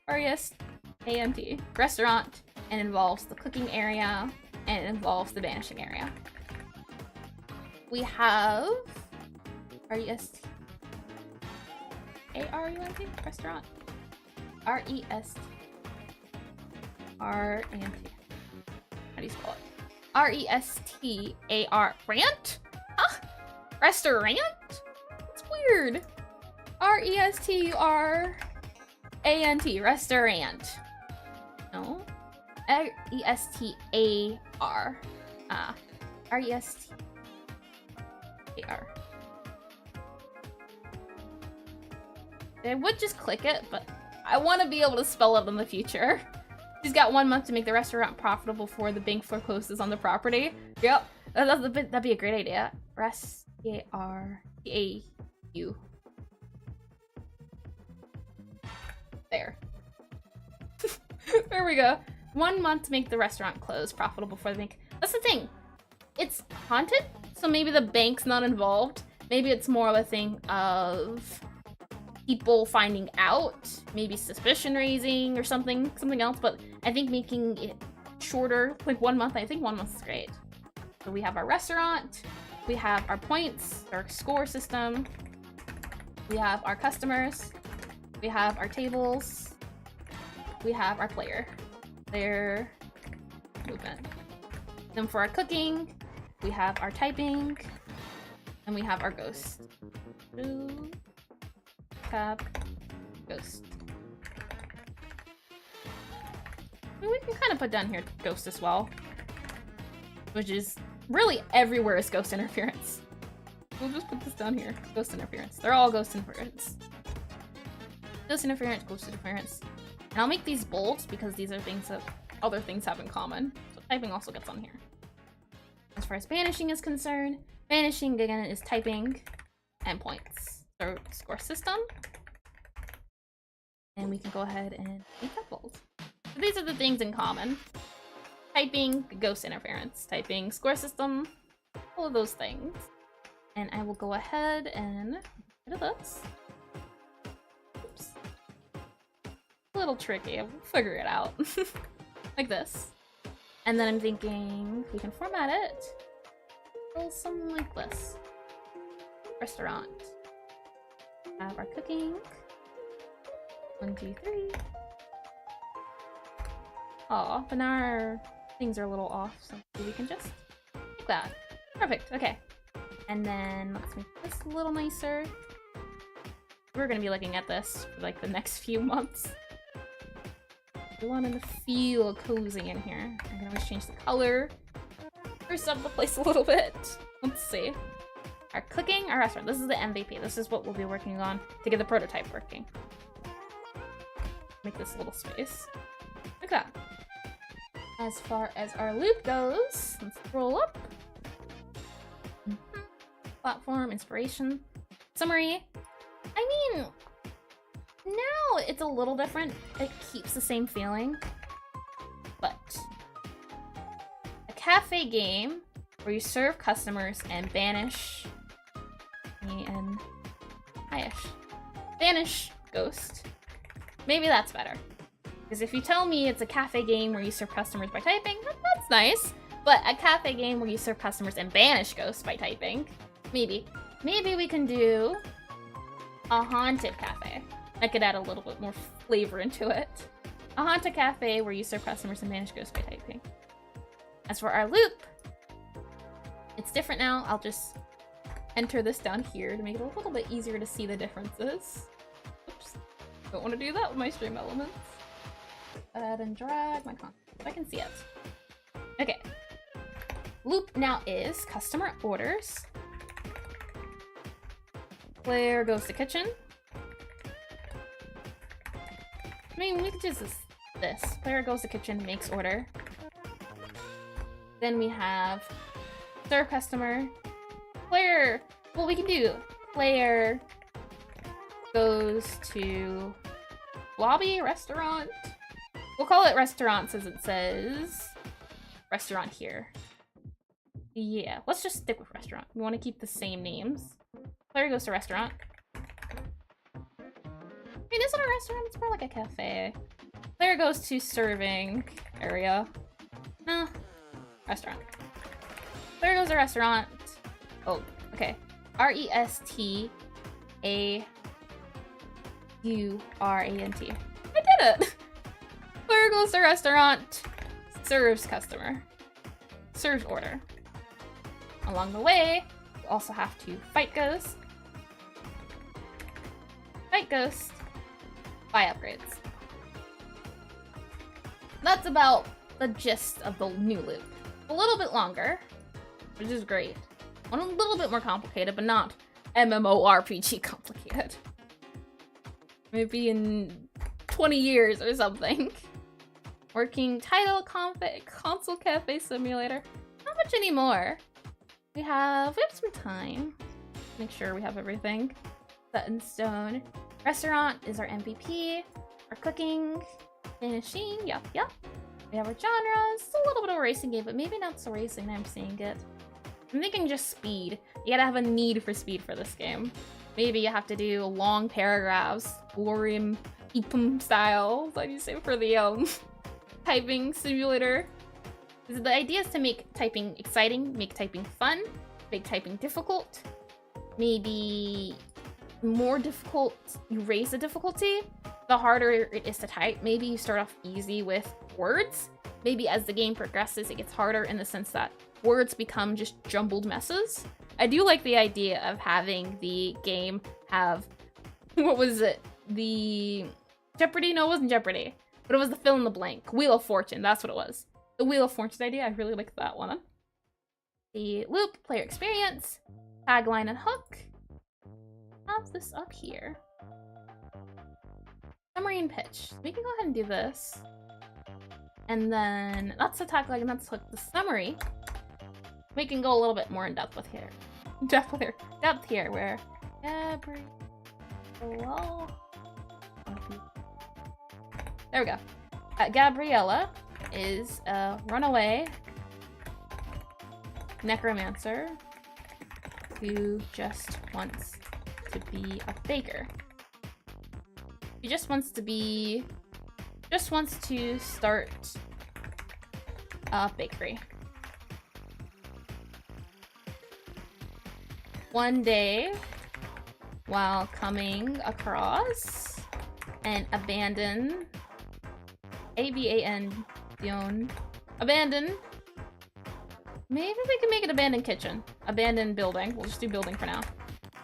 R-E-S-A-N-T, restaurant, and involves the cooking area, and it involves the vanishing area. We have R-E-S-T, A-R-U-N-T, restaurant, R-E-S-T, R-A-N-T. How do you spell it? R-E-S-T-A-R, rant? Huh? Restaurant? That's weird. R-E-S-T-U-R-A-N-T, restaurant. No. R-E-S-T-A-R. R-E-S-T-A-R. I would just click it, but I want to be able to spell it in the future. She's got 1 month to make the restaurant profitable before the bank forecloses on the property. Yep, that'd be a great idea. R-E-S-T-A-U. There. There we go. 1 month to make the restaurant close profitable before the bank. That's the thing. It's haunted, so maybe the bank's not involved. Maybe it's more of a thing of people finding out, maybe suspicion raising or something else, but I think making it shorter, like 1 month, I think 1 month is great. So we have our restaurant, we have our points, our score system, we have our customers, we have our tables, we have our player movement. Then for our cooking, we have our typing, and we have our ghost. Tab, ghost. I mean, we can kind of put down here ghost as well, which is really everywhere is ghost interference. We'll just put this down here, ghost interference. They're all ghost interference. Ghost interference, ghost interference. And I'll make these bold because these are things that other things have in common. So typing also gets on here. As far as vanishing is concerned, vanishing again is typing and points. So score system. And we can go ahead and make that bold. So these are the things in common. Typing, ghost interference, typing, score system, all of those things. And I will go ahead and get rid of this. Oops. A little tricky, we'll figure it out. Like this. And then I'm thinking we can format it. Well, something like this. Restaurant. Have our cooking. 1, 2, 3. Aw, but now our things are a little off, so maybe we can just like that. Perfect, okay. And then let's make this a little nicer. We're gonna be looking at this for like the next few months. We want to feel cozy in here. I'm gonna just change the color. Spruce up the place a little bit. Let's see. Our cooking, our restaurant. This is the MVP. This is what we'll be working on to get the prototype working. Make this a little space. Like that. As far as our loop goes, let's scroll up. Platform, inspiration, summary. I mean, now it's a little different. It keeps the same feeling, but a cafe game where you serve customers and banish and banish ghost. Maybe that's better. Because if you tell me it's a cafe game where you serve customers by typing, that's nice. But a cafe game where you serve customers and banish ghosts by typing, maybe. Maybe we can do a haunted cafe. I could add a little bit more flavor into it. A haunted cafe where you serve customers and banish ghosts by typing. As for our loop, it's different now. I'll just enter this down here to make it a little bit easier to see the differences. Oops. Don't want to do that with my stream elements. Go ahead and drag my content so I can see it. Okay. Loop now is customer orders. Player goes to kitchen. I mean, we could just this. Player goes to kitchen, makes order. Then we have serve customer. Player, well, we can do player goes to lobby, restaurant. We'll call it restaurant since it says restaurant here. Yeah, let's just stick with restaurant. We want to keep the same names. Player goes to restaurant. I mean, is it a restaurant? It's more like a cafe. Player goes to serving area. No, restaurant. Player goes to restaurant. Oh, okay. R-E-S-T-A-U-R-A-N-T. I did it! Player goes to restaurant, serves customer, serves order. Along the way, you also have to fight ghost, buy upgrades. That's about the gist of the new loop. A little bit longer, which is great. One a little bit more complicated, but not MMORPG complicated. Maybe in 20 years or something. Working title, console cafe simulator. Not much anymore. We have some time. Make sure we have everything set in stone. Restaurant is our MVP. Our cooking, finishing, yep. We have our genres. It's a little bit of a racing game, but maybe not so racing. I'm seeing it. I'm thinking just speed. You gotta have a need for speed for this game. Maybe you have to do long paragraphs, Lorem Ipsum style, like you say for the typing simulator. The idea is to make typing exciting, make typing fun, make typing difficult. Maybe more difficult, you raise the difficulty, the harder it is to type. Maybe you start off easy with words. Maybe as the game progresses, it gets harder in the sense that words become just jumbled messes. I do like the idea of having the game have, what was it? The Jeopardy? No, it wasn't Jeopardy. But it was the fill in the blank. Wheel of Fortune, that's what it was. The Wheel of Fortune idea, I really liked that one. The loop, player experience, tagline and hook. Have this up here. Summary and pitch. We can go ahead and do this. And then that's the tagline and that's hook. The summary. We can go a little bit more in depth with here. Depth here, where Gabriella. There we go. Gabriella is a runaway necromancer who just wants to be a baker. He just wants to start a bakery. One day, while coming across an abandoned abandoned. Maybe we can make it abandoned kitchen. Abandoned building. We'll just do building for now.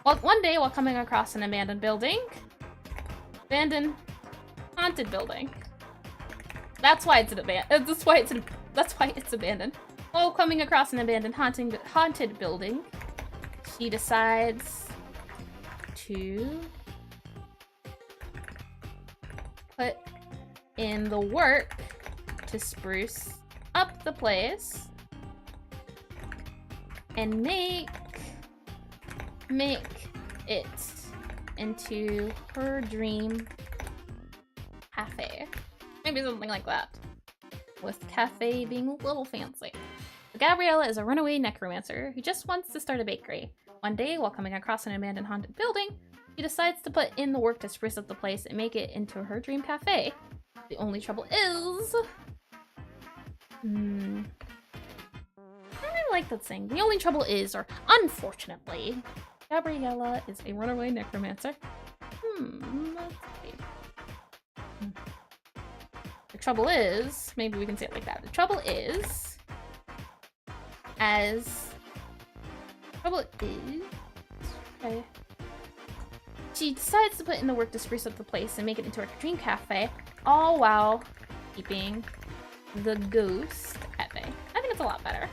Well, one day while coming across an abandoned building. Abandoned haunted building. That's why it's an abandoned. That's why it's abandoned. While coming across an abandoned haunted building, she decides to put in the work to spruce up the place and make it into her dream cafe. Maybe something like that. With cafe being a little fancy. Gabriella is a runaway necromancer who just wants to start a bakery. One day, while coming across an abandoned haunted building, she decides to put in the work to spruce up the place and make it into her dream cafe. The only trouble is... I don't really like that saying. The only trouble is, or unfortunately, Gabriella is a runaway necromancer. Let's see. The trouble is, maybe we can say it like that. The trouble is, okay. She decides to put in the work to spruce up the place and make it into her dream cafe, all while keeping the ghost cafe. I think it's a lot better.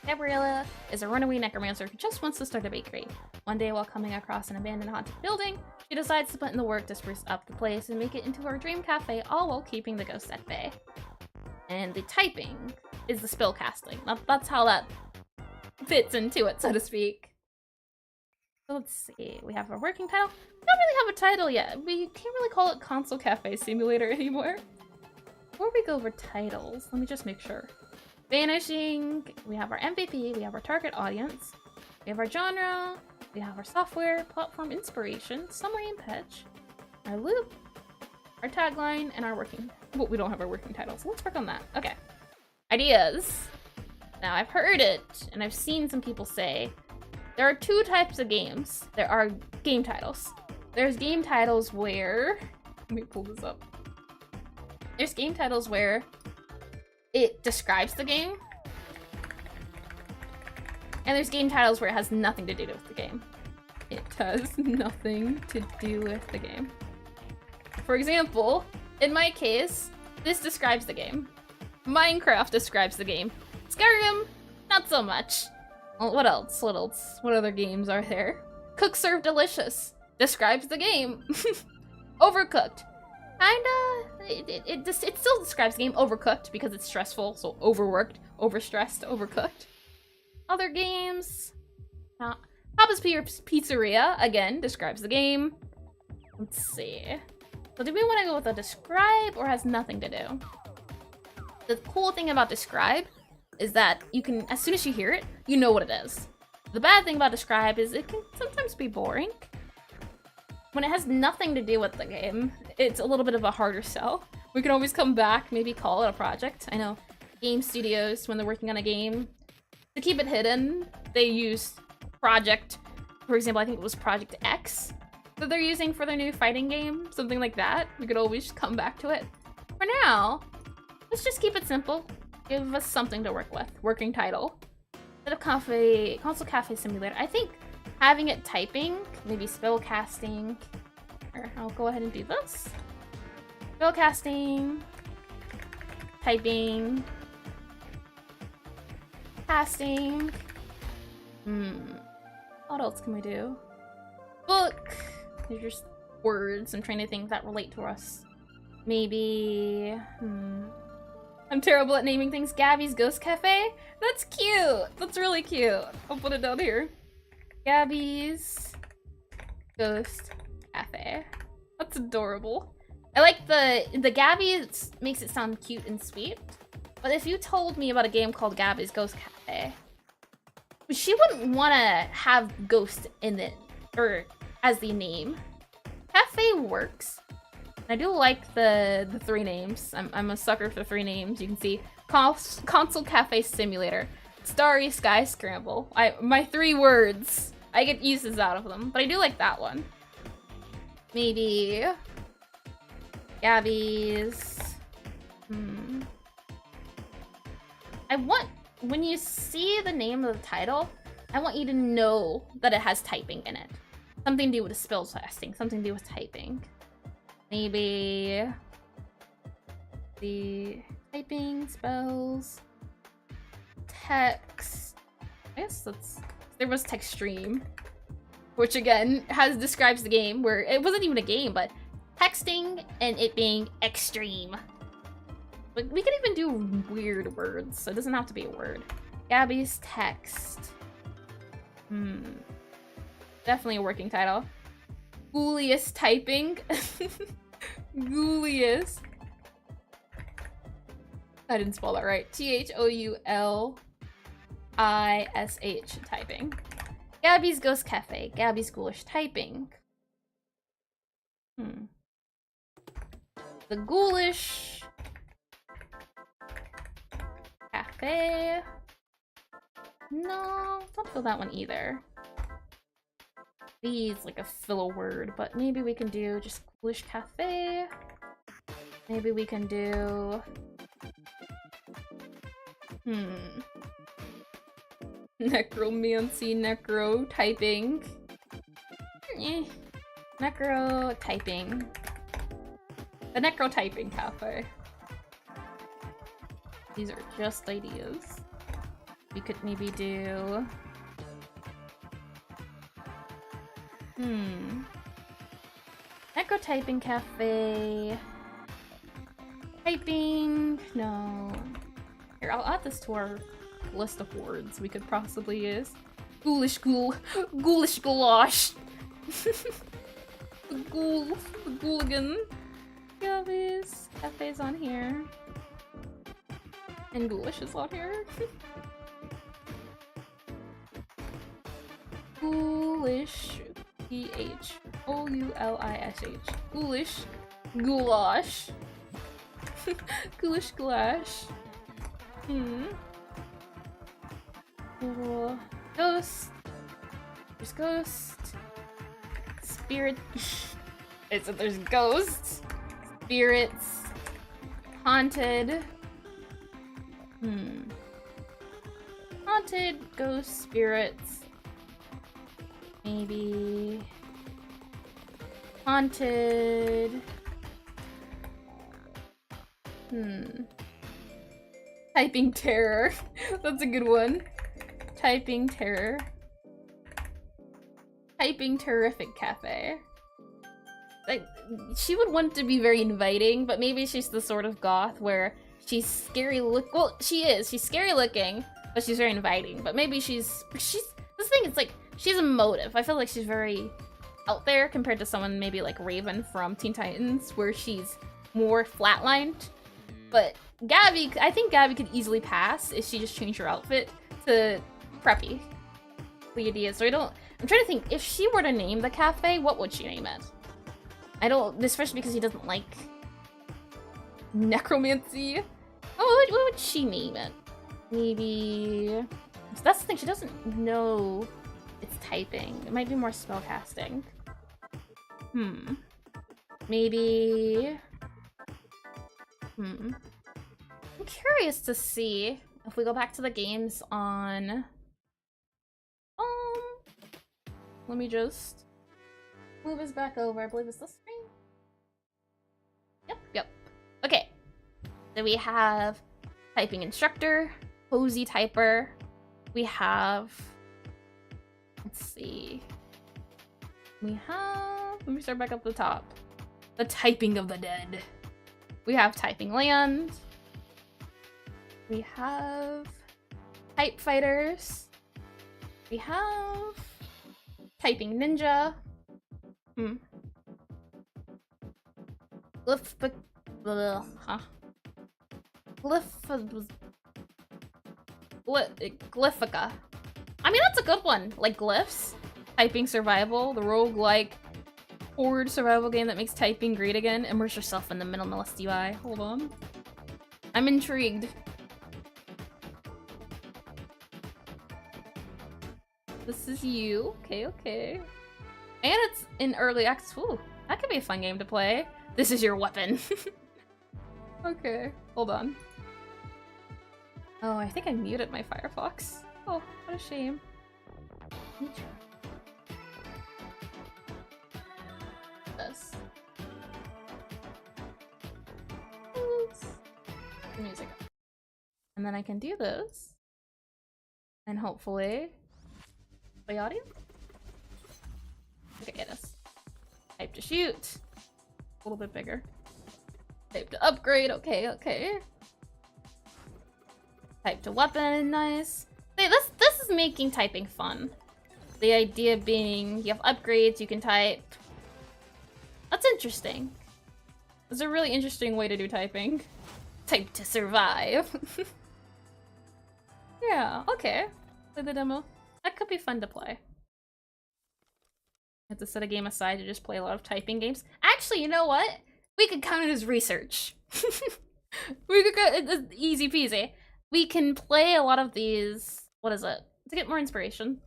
Gabriella is a runaway necromancer who just wants to start a bakery. One day while coming across an abandoned haunted building, she decides to put in the work to spruce up the place and make it into her dream cafe, all while keeping the ghost at bay. And the typing is the spell casting. That's how that fits into it, so to speak. So let's see, we have a working title. We don't really have a title yet. We can't really call it Console Cafe Simulator anymore. Before we go over titles, let me just make sure. Vanishing, we have our MVP, we have our target audience, we have our genre, we have our software, platform inspiration, summary and pitch, our loop, our tagline, and our working... Well, we don't have our working title, so let's work on that. Okay. Ideas. Now, I've heard it, and I've seen some people say, there are two types of games. There are game titles. There's game titles where... Let me pull this up. There's game titles where it describes the game. And there's game titles where it has nothing to do with the game. It has nothing to do with the game. For example, in my case, this describes the game. Minecraft describes the game. Skyrim, not so much. Well, what else? What else? What other games are there? Cook Serve Delicious describes the game. Overcooked. Kinda, it still describes the game. Overcooked because it's stressful, so overworked, overstressed, overcooked. Other games. Papa's Pizzeria, again, describes the game. Let's see. So do we want to go with a describe or has nothing to do? The cool thing about describe is that you can, as soon as you hear it, you know what it is. The bad thing about describe is it can sometimes be boring. When it has nothing to do with the game, it's a little bit of a harder sell. We can always come back, maybe call it a project. I know game studios, when they're working on a game, to keep it hidden, they use project. For example, I think it was Project X that they're using for their new fighting game, something like that. We could always come back to it. For now, let's just keep it simple. Give us something to work with. Working title. Instead of Console Cafe Simulator, I think having it typing, maybe spell casting. Or I'll go ahead and do this. Spell casting, typing, casting. What else can we do? Book. They're just words. I'm trying to think that relate to us. Maybe. I'm terrible at naming things. Gabby's Ghost Cafe? That's cute! That's really cute. I'll put it down here. Gabby's Ghost Cafe. That's adorable. I like the Gabby makes it sound cute and sweet. But if you told me about a game called Gabby's Ghost Cafe, she wouldn't want to have ghost in it, or as the name. Cafe works. I do like the three names. I'm a sucker for three names. You can see Console Cafe Simulator, Starry Sky Scramble. My three words. I get uses out of them, but I do like that one. Maybe Gabby's. I want, when you see the name of the title, I want you to know that it has typing in it. Something to do with spell casting, something to do with typing. Maybe the typing, spells, text. I guess that's, there was text stream, which again describes the game where it wasn't even a game, but texting and it being extreme. But we can even do weird words, so it doesn't have to be a word. Gabby's text. Definitely a working title. Ghouliest typing. Ghouliest. I didn't spell that right. THOULISH typing. Gabby's Ghost Cafe. Gabby's Ghoulish typing. The Ghoulish Cafe. No, don't fill that one either. These like a filler word, but maybe we can do just Ghoulish Cafe. Maybe we can do necromancy, necro typing. Necro typing. The necro typing cafe. These are just ideas. We could maybe do... Echo typing cafe. Typing... No. Here, I'll add this to our list of words we could possibly use. Ghoulish ghoul. Ghoulish goulash. The ghoul. The ghouligan. Yeah, these cafes on here. And ghoulish is on here. Ghoulish. G-H-O-U-L-I-S-H. Ghoulish. Goulash. Ghoulish goulash. Cool. Ghost. There's ghost. Spirit. There's ghosts. Spirits. Haunted. Haunted, ghost, spirits. Maybe... Haunted... Typing terror. That's a good one. Typing terror. Typing terrific cafe. Like, she would want to be very inviting, but maybe she's the sort of goth where she's scary well, she is. She's scary looking, but she's very inviting. But maybe she's this thing is like, she's emotive. I feel like she's very out there compared to someone maybe like Raven from Teen Titans, where she's more flatlined. But Gabby, I think Gabby could easily pass if she just changed her outfit to preppy. The idea, so I'm trying to think, if she were to name the cafe, what would she name it? I don't, especially because he doesn't like necromancy. Oh, what would she name it? Maybe, so that's the thing, she doesn't know it's typing. It might be more spellcasting. Maybe, I'm curious to see if we go back to the games on, let me just move us back over. I believe it's this screen. Yep. Okay. So we have typing instructor, cozy typer. We have, let's see. We have, let me start back up the top. The typing of the dead. We have typing land. We have type fighters. We have typing ninja. Glyphica. I mean, that's a good one. Like glyphs, typing survival, the roguelike horde survival game that makes typing great again. Immerse yourself in the minimalist UI. Hold on. I'm intrigued. This is you. Okay. And it's in early access. Ooh, that could be a fun game to play. This is your weapon. Okay, hold on. Oh, I think I muted my Firefox. Oh, what a shame. This. Oops. Music. And then I can do this. And hopefully play audio? Okay, it is. Type to shoot. A little bit bigger. Type to upgrade. Okay. Type to weapon. Nice. See, this is making typing fun. The idea being you have upgrades, you can type. That's interesting. It's a really interesting way to do typing. Type to survive. Yeah, okay. Play the demo. That could be fun to play. Have to set a game aside to just play a lot of typing games. Actually, you know what? We could count it as research. We could go, it's easy peasy. We can play a lot of these, what is it? To get more inspiration.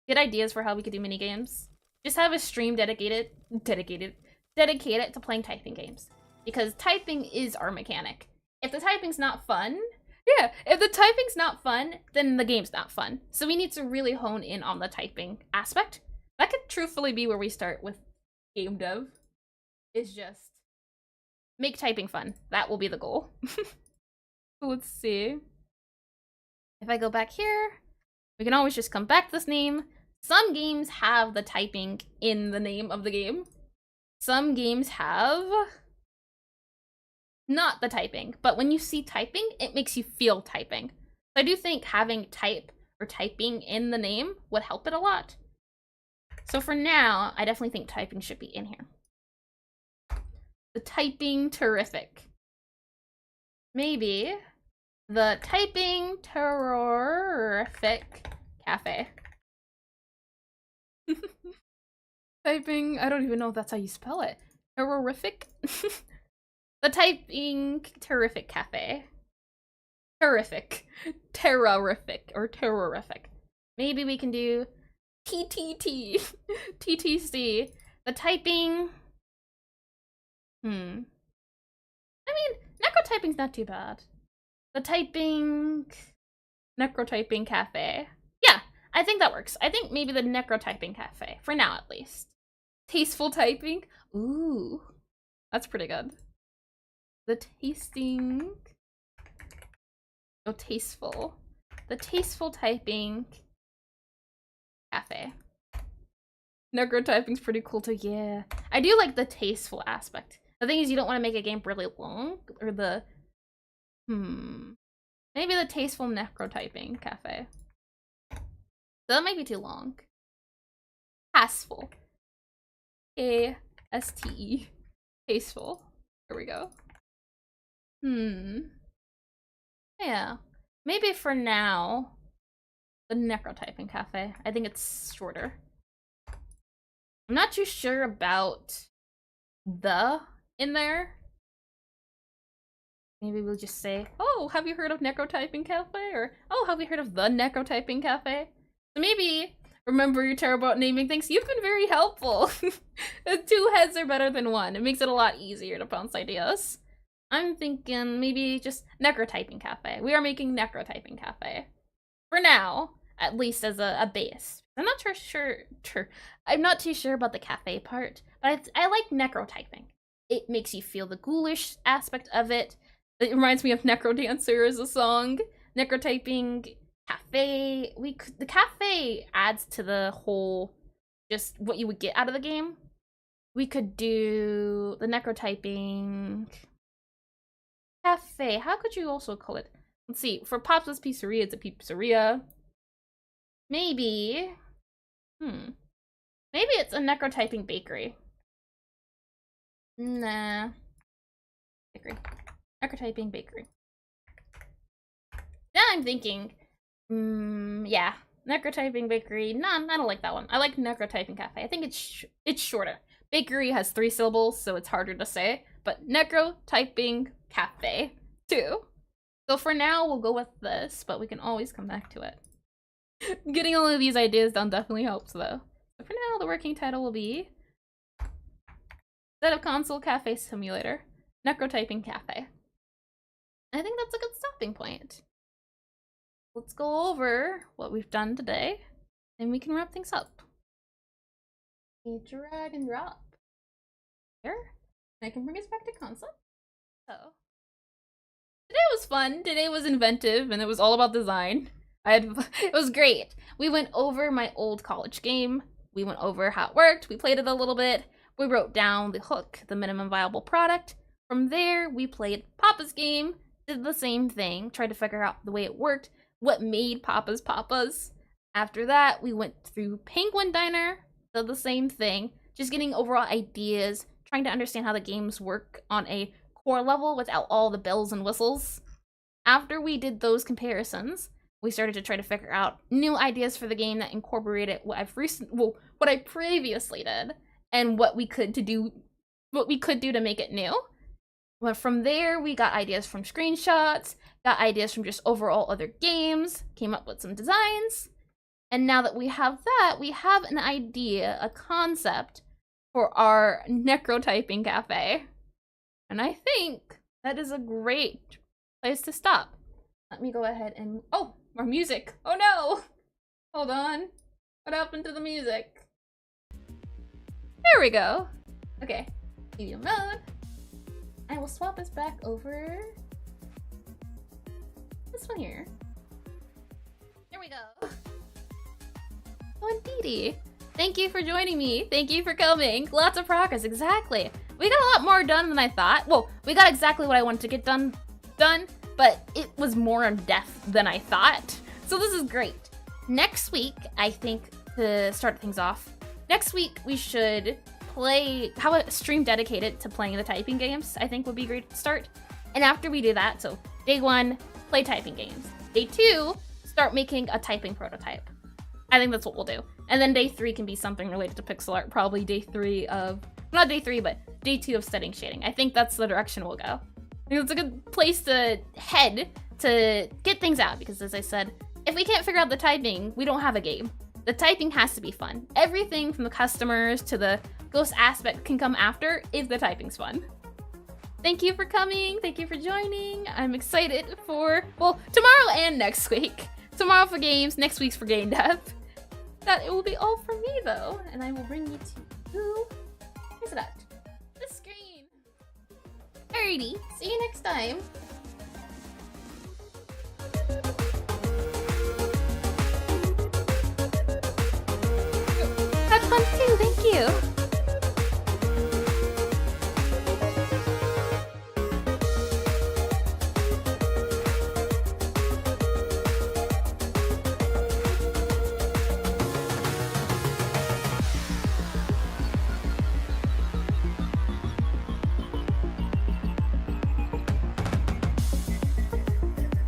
Get ideas for how we could do mini games. Just have a stream dedicated to playing typing games. Because typing is our mechanic. If the typing's not fun, if the typing's not fun, then the game's not fun. So we need to really hone in on the typing aspect. That could truthfully be where we start with game dev. Is just make typing fun. That will be the goal. So let's see. If I go back here, we can always just come back to this name. Some games have the typing in the name of the game. Some games have not the typing, but when you see typing, it makes you feel typing. So I do think having type or typing in the name would help it a lot. So for now, I definitely think typing should be in here. The typing terrific. Maybe the typing terrific cafe. Typing, I don't even know if that's how you spell it. Terrific? The typing terrific cafe. Terrific. Terrorific or terrorific. Maybe we can do TTT. TTC. The typing. I mean, necrotyping's not too bad. The typing. Necrotyping cafe. Yeah, I think that works. I think maybe the necrotyping cafe. For now, at least. Tasteful typing. Ooh. That's pretty good. The tasting. Oh, tasteful. The tasteful typing cafe. Necrotyping's pretty cool too. Yeah, I do like the tasteful aspect. The thing is, you don't want to make a game really long, or the maybe the tasteful necrotyping cafe. So that might be too long. Tasteful. A-S-T-E. Tasteful. There we go. Yeah. Maybe for now, the necrotyping cafe. I think it's shorter. I'm not too sure about the in there. Maybe we'll just say, oh, have you heard of necrotyping cafe? Or, oh, have you heard of the necrotyping cafe? So maybe, remember you're terrible at naming things. You've been very helpful. 2 heads are better than 1. It makes it a lot easier to bounce ideas. I'm thinking maybe just necrotyping cafe. We are making necrotyping cafe. For now, at least as a base. I'm not I'm not too sure about the cafe part, but I like necrotyping. It makes you feel the ghoulish aspect of it. It reminds me of Necrodancer as a song. Necrotyping cafe. The cafe adds to the whole, just what you would get out of the game. We could do the necrotyping cafe. How could you also call it? Let's see. For Pops' Pizzeria, it's a pizzeria. Maybe. Maybe it's a necrotyping bakery. Nah. Bakery. Necrotyping bakery. Now I'm thinking, yeah, necrotyping bakery. Nah, I don't like that one. I like necrotyping cafe. I think it's shorter. Bakery has 3 syllables, so it's harder to say. But necrotyping cafe too. So for now, we'll go with this, but we can always come back to it. Getting all of these ideas down definitely helps, though. So for now, the working title will be Set of Console Cafe Simulator, Necrotyping Cafe. I think that's a good stopping point. Let's go over what we've done today, and we can wrap things up. Drag and drop. Here. I can bring us back to console. So. Today was fun. Today was inventive, and it was all about design. It was great. We went over my old college game. We went over how it worked. We played it a little bit. We wrote down the hook, the minimum viable product. From there, we played Papa's game, did the same thing, tried to figure out the way it worked, what made Papa's Papa's. After that, we went through Penguin Diner, did the same thing, just getting overall ideas, trying to understand how the games work on a core level without all the bells and whistles. After we did those comparisons, we started to try to figure out new ideas for the game that incorporated what I previously did and what we could do to make it new. But from there, we got ideas from screenshots, got ideas from just overall other games, came up with some designs. And now that we have that, we have an idea, a concept for our necrotyping cafe. And I think that is a great place to stop. Let me go ahead and, oh, more music. Oh no! Hold on. What happened to the music? There we go. Okay, medium mode. I will swap us back over this one here. There we go. Oh, indeedy. Thank you for joining me. Thank you for coming. Lots of progress, exactly. We got a lot more done than I thought. Well, we got exactly what I wanted to get done, but it was more in depth than I thought. So this is great. Next week, I think, to start things off, next week we should have a stream dedicated to playing the typing games. I think would be great to start. And after we do that, so day 1, play typing games. Day 2, start making a typing prototype. I think that's what we'll do. And then day 3 can be something related to pixel art. Probably day 3 of, not day 3, but day 2 of studying shading. I think that's the direction we'll go. I think it's a good place to head to get things out, because as I said, if we can't figure out the typing, we don't have a game. The typing has to be fun. Everything from the customers to the ghost aspect can come after if the typing's fun. Thank you for coming. Thank you for joining. I'm excited for, well, tomorrow and next week. Tomorrow for games, next week's for game dev. That it will be all for me though, and I will bring you to, where's it at? The screen. Alrighty, see you next time.